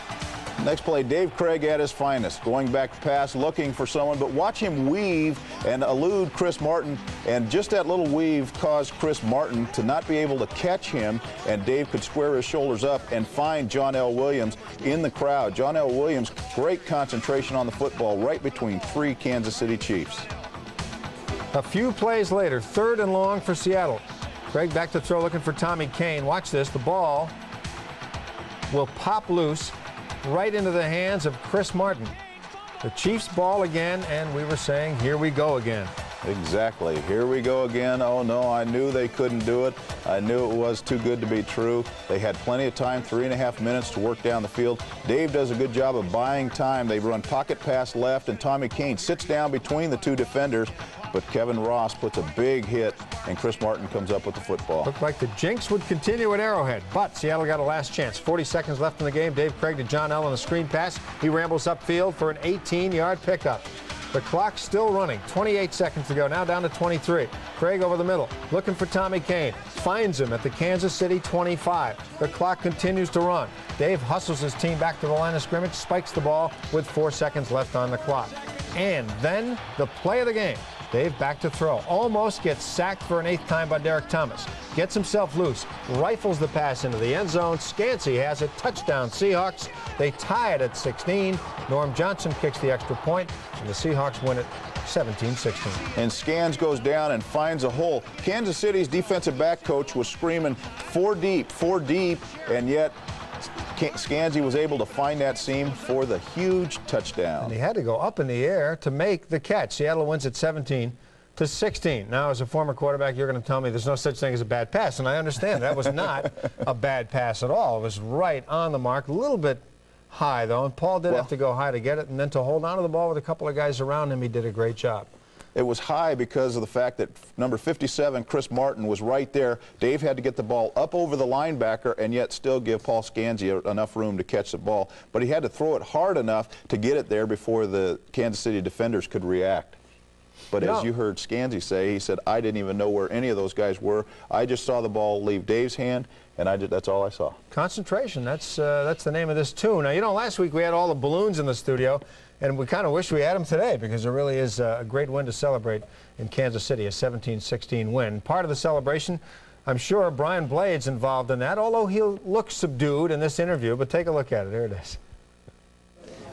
Next play, Dave Craig at his finest, going back pass, looking for someone, but watch him weave and elude Chris Martin, and just that little weave caused Chris Martin to not be able to catch him, and Dave could square his shoulders up and find John L. Williams in the crowd. John L. Williams, great concentration on the football right between 3 Kansas City Chiefs. A few plays later, 3rd and long for Seattle. Craig back to throw, looking for Tommy Kane. Watch this, the ball will pop loose right into the hands of Chris Martin. The Chiefs ball again, and we were saying, here we go again. Exactly. Here we go again. Oh, no, I knew they couldn't do it. I knew it was too good to be true. They had plenty of time, 3.5 minutes to work down the field. Dave does a good job of buying time. They run pocket pass left, and Tommy Kane sits down between the 2 defenders, but Kevin Ross puts a big hit, and Chris Martin comes up with the football. Looked like the jinx would continue at Arrowhead, but Seattle got a last chance. 40 seconds left in the game. Dave Craig to John L. on a screen pass. He rambles upfield for an 18-yard pickup. The clock's still running. 28 seconds to go. Now down to 23. Craig over the middle, looking for Tommy Kane. Finds him at the Kansas City 25. The clock continues to run. Dave hustles his team back to the line of scrimmage, spikes the ball with 4 seconds left on the clock. And then the play of the game. Dave back to throw. Almost gets sacked for an 8th time by Derek Thomas. Gets himself loose. Rifles the pass into the end zone. Scansey has it. Touchdown Seahawks. They tie it at 16. Norm Johnson kicks the extra point, and the Seahawks win it 17-16. And Scans goes down and finds a hole. Kansas City's defensive back coach was screaming 4 deep, and yet Scansey was able to find that seam for the huge touchdown. And he had to go up in the air to make the catch. Seattle wins at 17-16. Now, as a former quarterback, you're going to tell me there's no such thing as a bad pass, and I understand that was not a bad pass at all. It was right on the mark, a little bit high, though, and Paul did have to go high to get it, and then to hold on to the ball with a couple of guys around him, he did a great job. It was high because of the fact that number 57, Chris Martin, was right there. Dave had to get the ball up over the linebacker and yet still give Paul Scanzi enough room to catch the ball. But he had to throw it hard enough to get it there before the Kansas City defenders could react. But as you heard Scanzi say, he said, I didn't even know where any of those guys were. I just saw the ball leave Dave's hand, and that's all I saw. Concentration, that's the name of this tune. Now, you know, last week we had all the balloons in the studio, and we kind of wish we had them today because there really is a great win to celebrate in Kansas City, a 17-16 win. Part of the celebration, I'm sure Brian Blade's involved in that, although he'll look subdued in this interview, but take a look at it. There it is.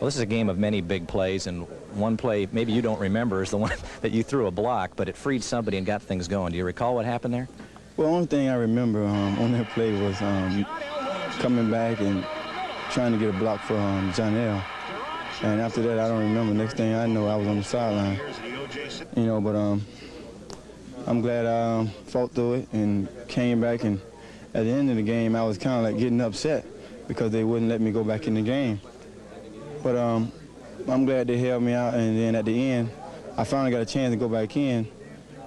Well, this is a game of many big plays, and one play maybe you don't remember is the one that you threw a block, but it freed somebody and got things going. Do you recall what happened there? Well, the only thing I remember on that play was coming back and trying to get a block for John L. And after that, I don't remember. Next thing I know, I was on the sideline. You know, but I'm glad I fought through it and came back. And at the end of the game, I was kind of like getting upset because they wouldn't let me go back in the game. But I'm glad they held me out. And then at the end, I finally got a chance to go back in.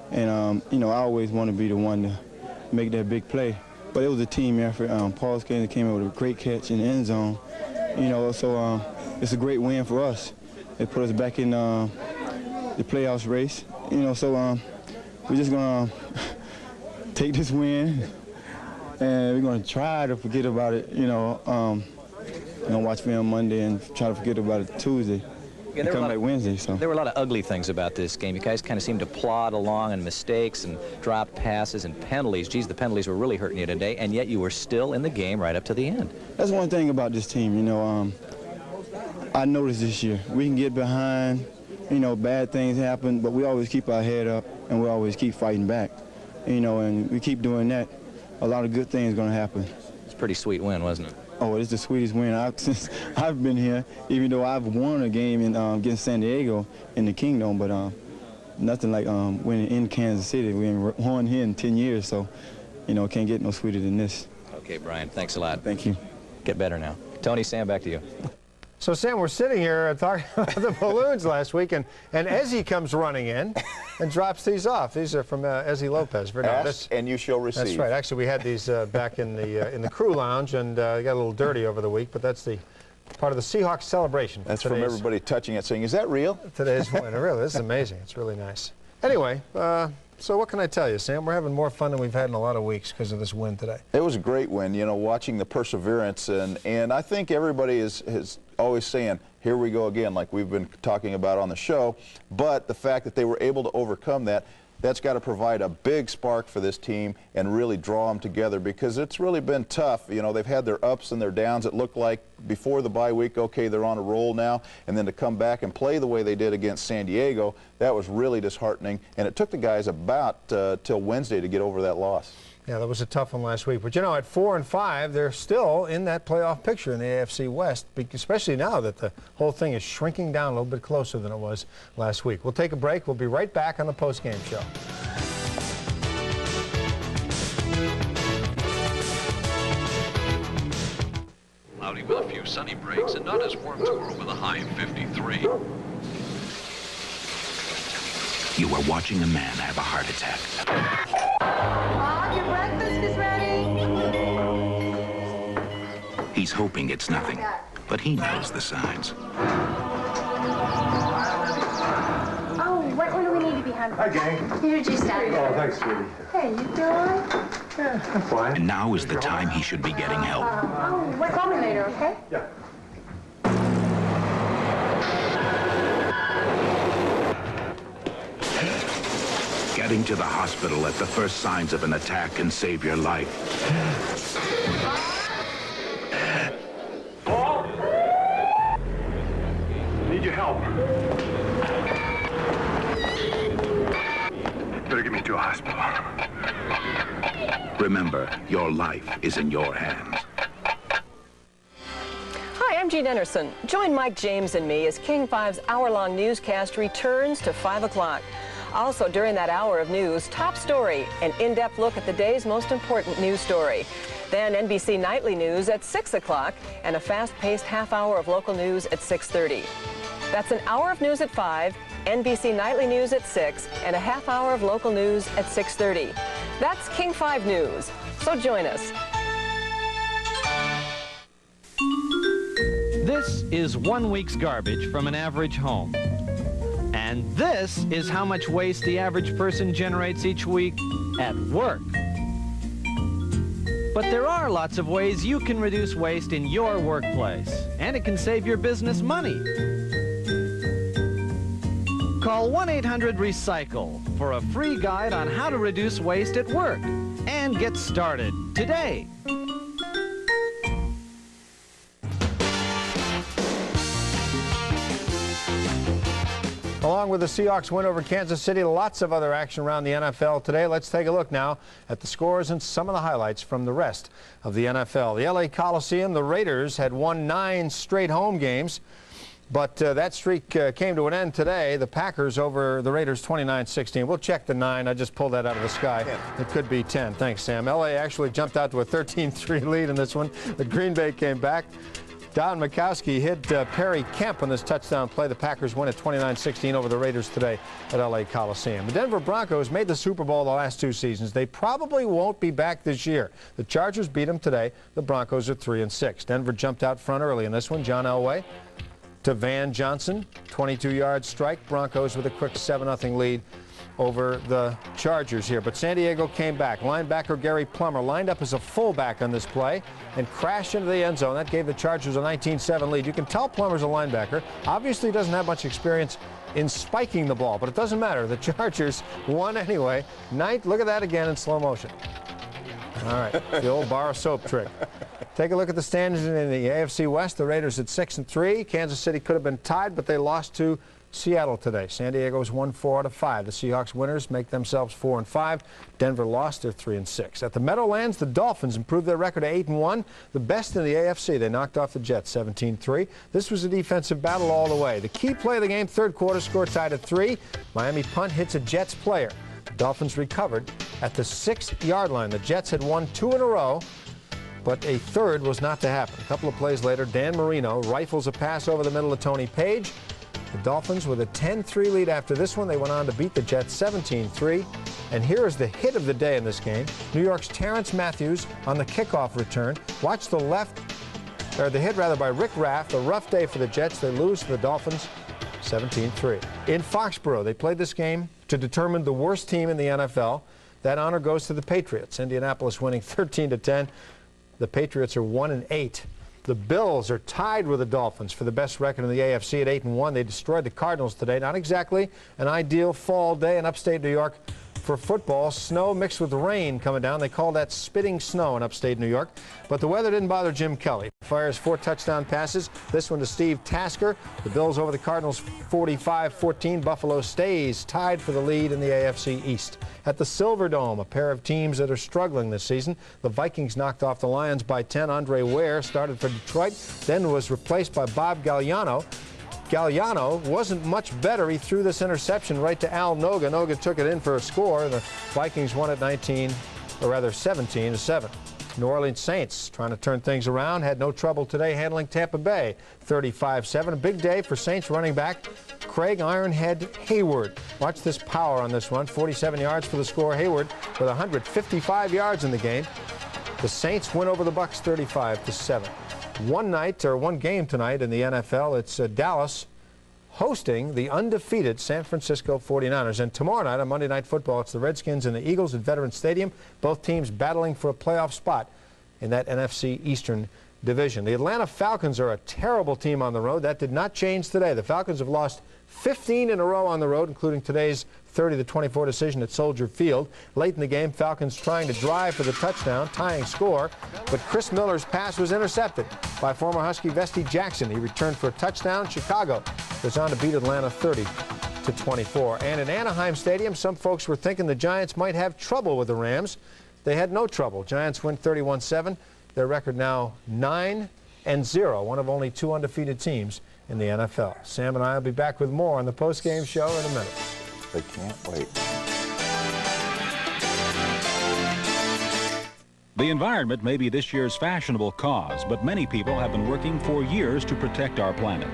And, you know, I always want to be the one to make that big play. But it was a team effort. Paul Scanzi came in with a great catch in the end zone. You know, so it's a great win for us. It put us back in the playoffs race. You know, so we're just going to take this win, and we're going to try to forget about it, you know. Watch film Monday and try to forget about it Tuesday. Yeah, come back Wednesday. So there were a lot of ugly things about this game. You guys kind of seemed to plod along, and mistakes and dropped passes and penalties. Geez, the penalties were really hurting you today, and yet you were still in the game right up to the end. That's one thing about this team. You know, I noticed this year we can get behind. You know, bad things happen, but we always keep our head up and we always keep fighting back. You know, and we keep doing that. A lot of good things are going to happen. It's a pretty sweet win, wasn't it? Oh, it's the sweetest win since I've been here, even though I've won a game against San Diego in the Kingdom, but nothing like winning in Kansas City. We haven't won here in 10 years, so, you know, can't get no sweeter than this. Okay, Brian, thanks a lot. Thank you. Get better now. Tony, Sam, back to you. So, Sam, we're sitting here talking about the balloons last week, and Ezzy comes running in and drops these off. These are from Ezzy Lopez. Ask and you shall receive. That's right. Actually, we had these back in the crew lounge, and they got a little dirty over the week, but that's the part of the Seahawks celebration. That's from everybody touching it, saying, is that real? Today's win. Really, this is amazing. It's really nice. Anyway, so what can I tell you, Sam? We're having more fun than we've had in a lot of weeks because of this win today. It was a great win, you know, watching the perseverance, and I think everybody is always saying, here we go again, like we've been talking about on the show, but the fact that they were able to overcome that, that's got to provide a big spark for this team and really draw them together, because it's really been tough. You know, they've had their ups and their downs. It looked like before the bye week, okay, they're on a roll now, and then to come back and play the way they did against San Diego, that was really disheartening, and it took the guys about till Wednesday to get over that loss. Yeah, that was a tough one last week. But, you know, at 4-5, they're still in that playoff picture in the AFC West, especially now that the whole thing is shrinking down a little bit closer than it was last week. We'll take a break. We'll be right back on the postgame show. Cloudy with a few sunny breaks and not as warm tomorrow with a high of 53. You are watching a man have a heart attack. Bob, your breakfast is ready. He's hoping it's nothing, but he knows the signs. Oh, what do we need to be hungry? Hi, gang. Here's your salad. Oh, thanks, sweetie. Hey, you doing? Yeah, I'm fine. And now is the time he should be getting help. Call me later, okay? Yeah. Getting to the hospital at the first signs of an attack can save your life. Paul? Need your help. Better get me to a hospital. Remember, your life is in your hands. Hi, I'm Jean Anderson. Join Mike James and me as King 5's hour-long newscast returns to 5 o'clock. Also, during that hour of news, Top Story, an in-depth look at the day's most important news story. Then NBC Nightly News at 6 o'clock and a fast-paced half hour of local news at 6:30. That's an hour of news at 5, NBC Nightly News at 6, and a half hour of local news at 6:30. That's King 5 News, so join us. This is 1 week's garbage from an average home. And this is how much waste the average person generates each week at work. But there are lots of ways you can reduce waste in your workplace, and it can save your business money. Call 1-800-RECYCLE for a free guide on how to reduce waste at work and get started today. Along with the Seahawks win over Kansas City, lots of other action around the NFL today. Let's take a look now at the scores and some of the highlights from the rest of the NFL. The LA Coliseum, the Raiders had won 9 straight home games, but that streak came to an end today. The Packers over the Raiders 29-16. We'll check the 9. I just pulled that out of the sky. It could be 10. Thanks, Sam. LA actually jumped out to a 13-3 lead in this one. The Green Bay came back. Don Mikowski hit Perry Kemp on this touchdown play. The Packers win at 29-16 over the Raiders today at LA Coliseum. The Denver Broncos made the Super Bowl the last 2 seasons. They probably won't be back this year. The Chargers beat them today. The Broncos are 3-6. Denver jumped out front early in this one. John Elway to Van Johnson, 22-yard strike. Broncos with a quick 7-0 lead over the Chargers here. But San Diego came back. Linebacker Gary Plummer lined up as a fullback on this play and crashed into the end zone. That gave the Chargers a 19-7 lead. You can tell Plummer's a linebacker. Obviously doesn't have much experience in spiking the ball, but it doesn't matter. The Chargers won anyway. Look at that again in slow motion. All right, the old bar of soap trick. Take a look at the standings in the AFC West. The Raiders at 6-3. Kansas City could have been tied, but they lost to Seattle today. San Diego's won 4 out of 5. The Seahawks winners make themselves 4-5. Denver lost. They're 3-6. At the Meadowlands, the Dolphins improved their record to 8-1, the best in the AFC. They knocked off the Jets 17-3. This was a defensive battle all the way. The key play of the game, third quarter, score tied at 3. Miami punt hits a Jets player. The Dolphins recovered at the 6-yard line. The Jets had won 2 in a row, but a third was not to happen. A couple of plays later, Dan Marino rifles a pass over the middle of Tony Page. The Dolphins with a 10-3 lead after this one. They went on to beat the Jets 17-3. And here is the hit of the day in this game. New York's Terrence Matthews on the kickoff return. Watch the the hit by Rick Raff. A rough day for the Jets. They lose to the Dolphins 17-3. In Foxborough, they played this game to determine the worst team in the NFL. That honor goes to the Patriots. Indianapolis winning 13-10. The Patriots are 1-8. The Bills are tied with the Dolphins for the best record in the AFC at 8-1. They destroyed the Cardinals today. Not exactly an ideal fall day in upstate New York for football. Snow mixed with rain coming down. They call that spitting snow in upstate New York. But the weather didn't bother Jim Kelly. Fires 4 touchdown passes. This one to Steve Tasker. The Bills over the Cardinals 45-14. Buffalo stays tied for the lead in the AFC East. At the Silverdome, a pair of teams that are struggling this season. The Vikings knocked off the Lions by 10. Andre Ware started for Detroit, then was replaced by Bob Galliano. Galliano wasn't much better. He threw this interception right to Al Noga. Noga took it in for a score. The Vikings won at 17-7. New Orleans Saints trying to turn things around. Had no trouble today handling Tampa Bay 35-7. A big day for Saints running back Craig Ironhead Hayward. Watch this power on this one. 47 yards for the score. Hayward with 155 yards in the game. The Saints win over the Bucs 35-7. One game tonight in the NFL. It's Dallas hosting the undefeated San Francisco 49ers. And tomorrow night on Monday Night Football, it's the Redskins and the Eagles at Veterans Stadium. Both teams battling for a playoff spot in that NFC Eastern Division. The Atlanta Falcons are a terrible team on the road. That did not change today. The Falcons have lost 15 in a row on the road, including today's 30-24 decision at Soldier Field. Late in the game, Falcons trying to drive for the touchdown, tying score, but Chris Miller's pass was intercepted by former Husky Vesty Jackson. He returned for a touchdown. Chicago goes on to beat Atlanta 30-24. And in Anaheim Stadium, some folks were thinking the Giants might have trouble with the Rams. They had no trouble. Giants win 31-7. Their record now 9-0, one of only 2 undefeated teams in the NFL. Sam and I will be back with more on the postgame show in a minute. I can't wait. The environment may be this year's fashionable cause, but many people have been working for years to protect our planet.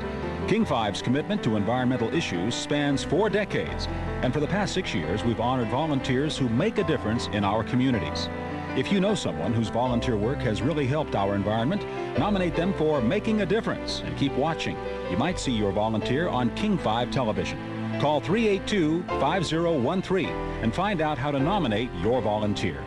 King 5's commitment to environmental issues spans 4 decades, and for the past 6 years, we've honored volunteers who make a difference in our communities. If you know someone whose volunteer work has really helped our environment, nominate them for Making a Difference and keep watching. You might see your volunteer on King 5 television. Call 382-5013 and find out how to nominate your volunteer.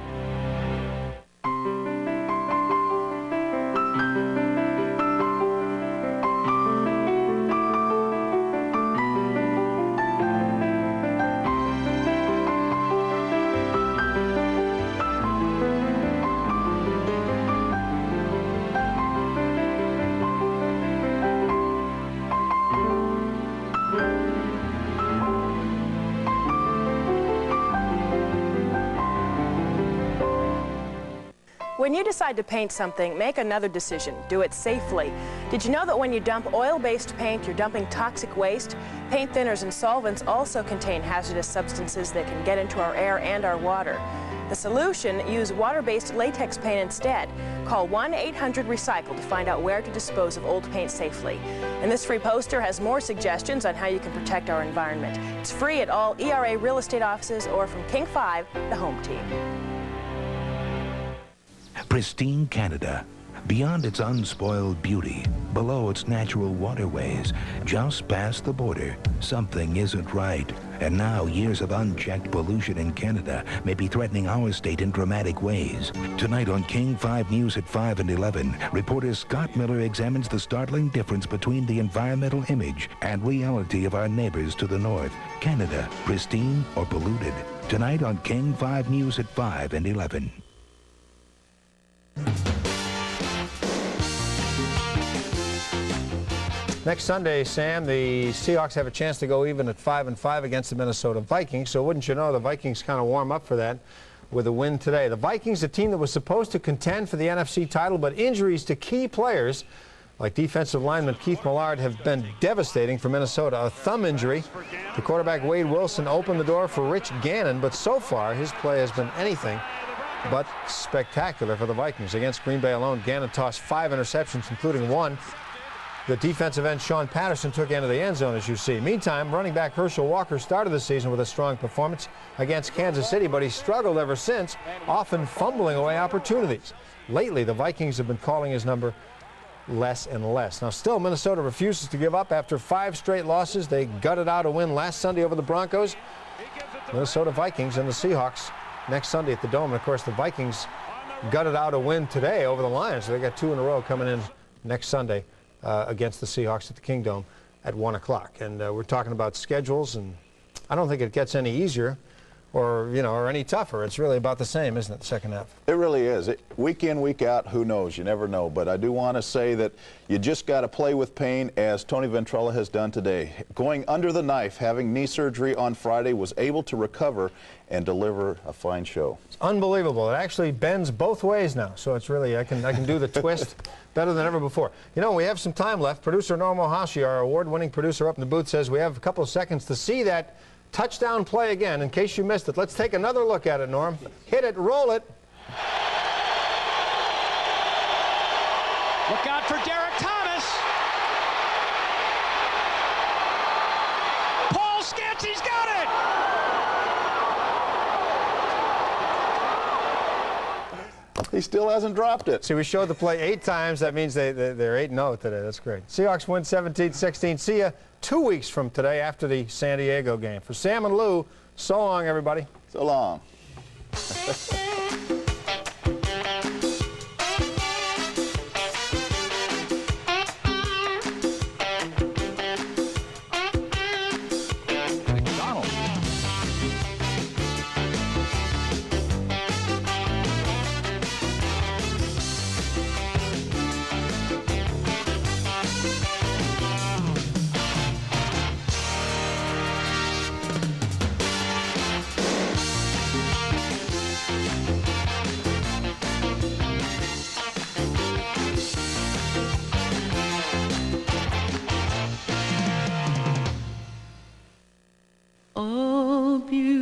When you decide to paint something, make another decision. Do it safely. Did you know that when you dump oil-based paint, you're dumping toxic waste? Paint thinners and solvents also contain hazardous substances that can get into our air and our water. The solution, use water-based latex paint instead. Call 1-800-RECYCLE to find out where to dispose of old paint safely. And this free poster has more suggestions on how you can protect our environment. It's free at all ERA real estate offices or from King 5, the home team. Pristine Canada. Beyond its unspoiled beauty, below its natural waterways, just past the border, something isn't right. And now years of unchecked pollution in Canada may be threatening our state in dramatic ways. Tonight on King 5 News at 5 and 11, reporter Scott Miller examines the startling difference between the environmental image and reality of our neighbors to the north. Canada, pristine or polluted? Tonight on King 5 News at 5 and 11. Next Sunday, Sam, the Seahawks have a chance to go even at 5-5 against the Minnesota Vikings. So wouldn't you know, the Vikings kind of warm up for that with a win today. The Vikings, a team that was supposed to contend for the NFC title, but injuries to key players like defensive lineman Keith Millard have been devastating for Minnesota. A thumb injury. The quarterback Wade Wilson opened the door for Rich Gannon, but so far his play has been anything but spectacular for the Vikings. Against Green Bay alone, Gannon tossed 5 interceptions, including 1. The defensive end Sean Patterson took into the end zone, as you see. Meantime, running back Herschel Walker started the season with a strong performance against Kansas City, but he struggled ever since, often fumbling away opportunities. Lately, the Vikings have been calling his number less and less. Now, still, Minnesota refuses to give up. After 5 straight losses, they gutted out a win last Sunday over the Broncos. Minnesota Vikings and the Seahawks next Sunday at the Dome. And, of course, the Vikings gutted out a win today over the Lions. So they got 2 in a row coming in next Sunday against the Seahawks at the Kingdome at 1 o'clock. And we're talking about schedules, and I don't think it gets any easier or, you know, or any tougher. It's really about the same, isn't it, the second half? It really is. Week in, week out, who knows? You never know. But I do want to say that you just got to play with pain, as Tony Ventrella has done today. Going under the knife, having knee surgery on Friday, was able to recover and deliver a fine show. It's unbelievable. It actually bends both ways now. So it's really, I can do the twist better than ever before. You know, we have some time left. Producer Norm Ohashi, our award-winning producer up in the booth, says we have a couple of seconds to see that touchdown play again. In case you missed it, let's take another look at it, Norm. Hit it, roll it. Look out for Derek Thomas. Paul Scanty's got it. He still hasn't dropped it. See, we showed the play 8 times. That means they're 8-0 today. That's great. Seahawks win 17-16. See ya 2 weeks from today after the San Diego game. For Sam and Lou, so long, everybody. So long. Oh, beautiful,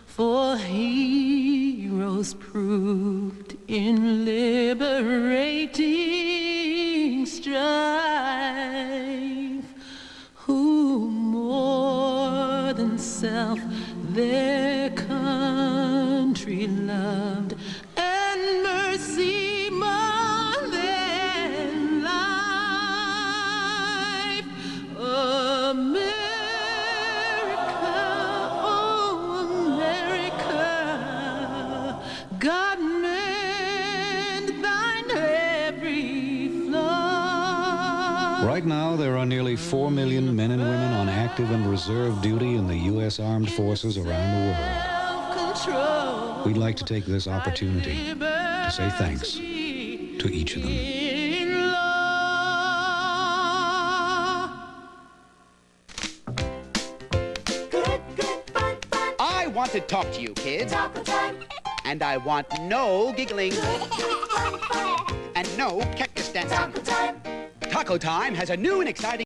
for heroes proved in liberating strife. Right now, there are nearly 4 million men and women on active and reserve duty in the U.S. Armed Forces around the world. We'd like to take this opportunity to say thanks to each of them. I want to talk to you, kids. Taco time. And I want no giggling. And no cactus dancing. Taco time. Taco time has a new and exciting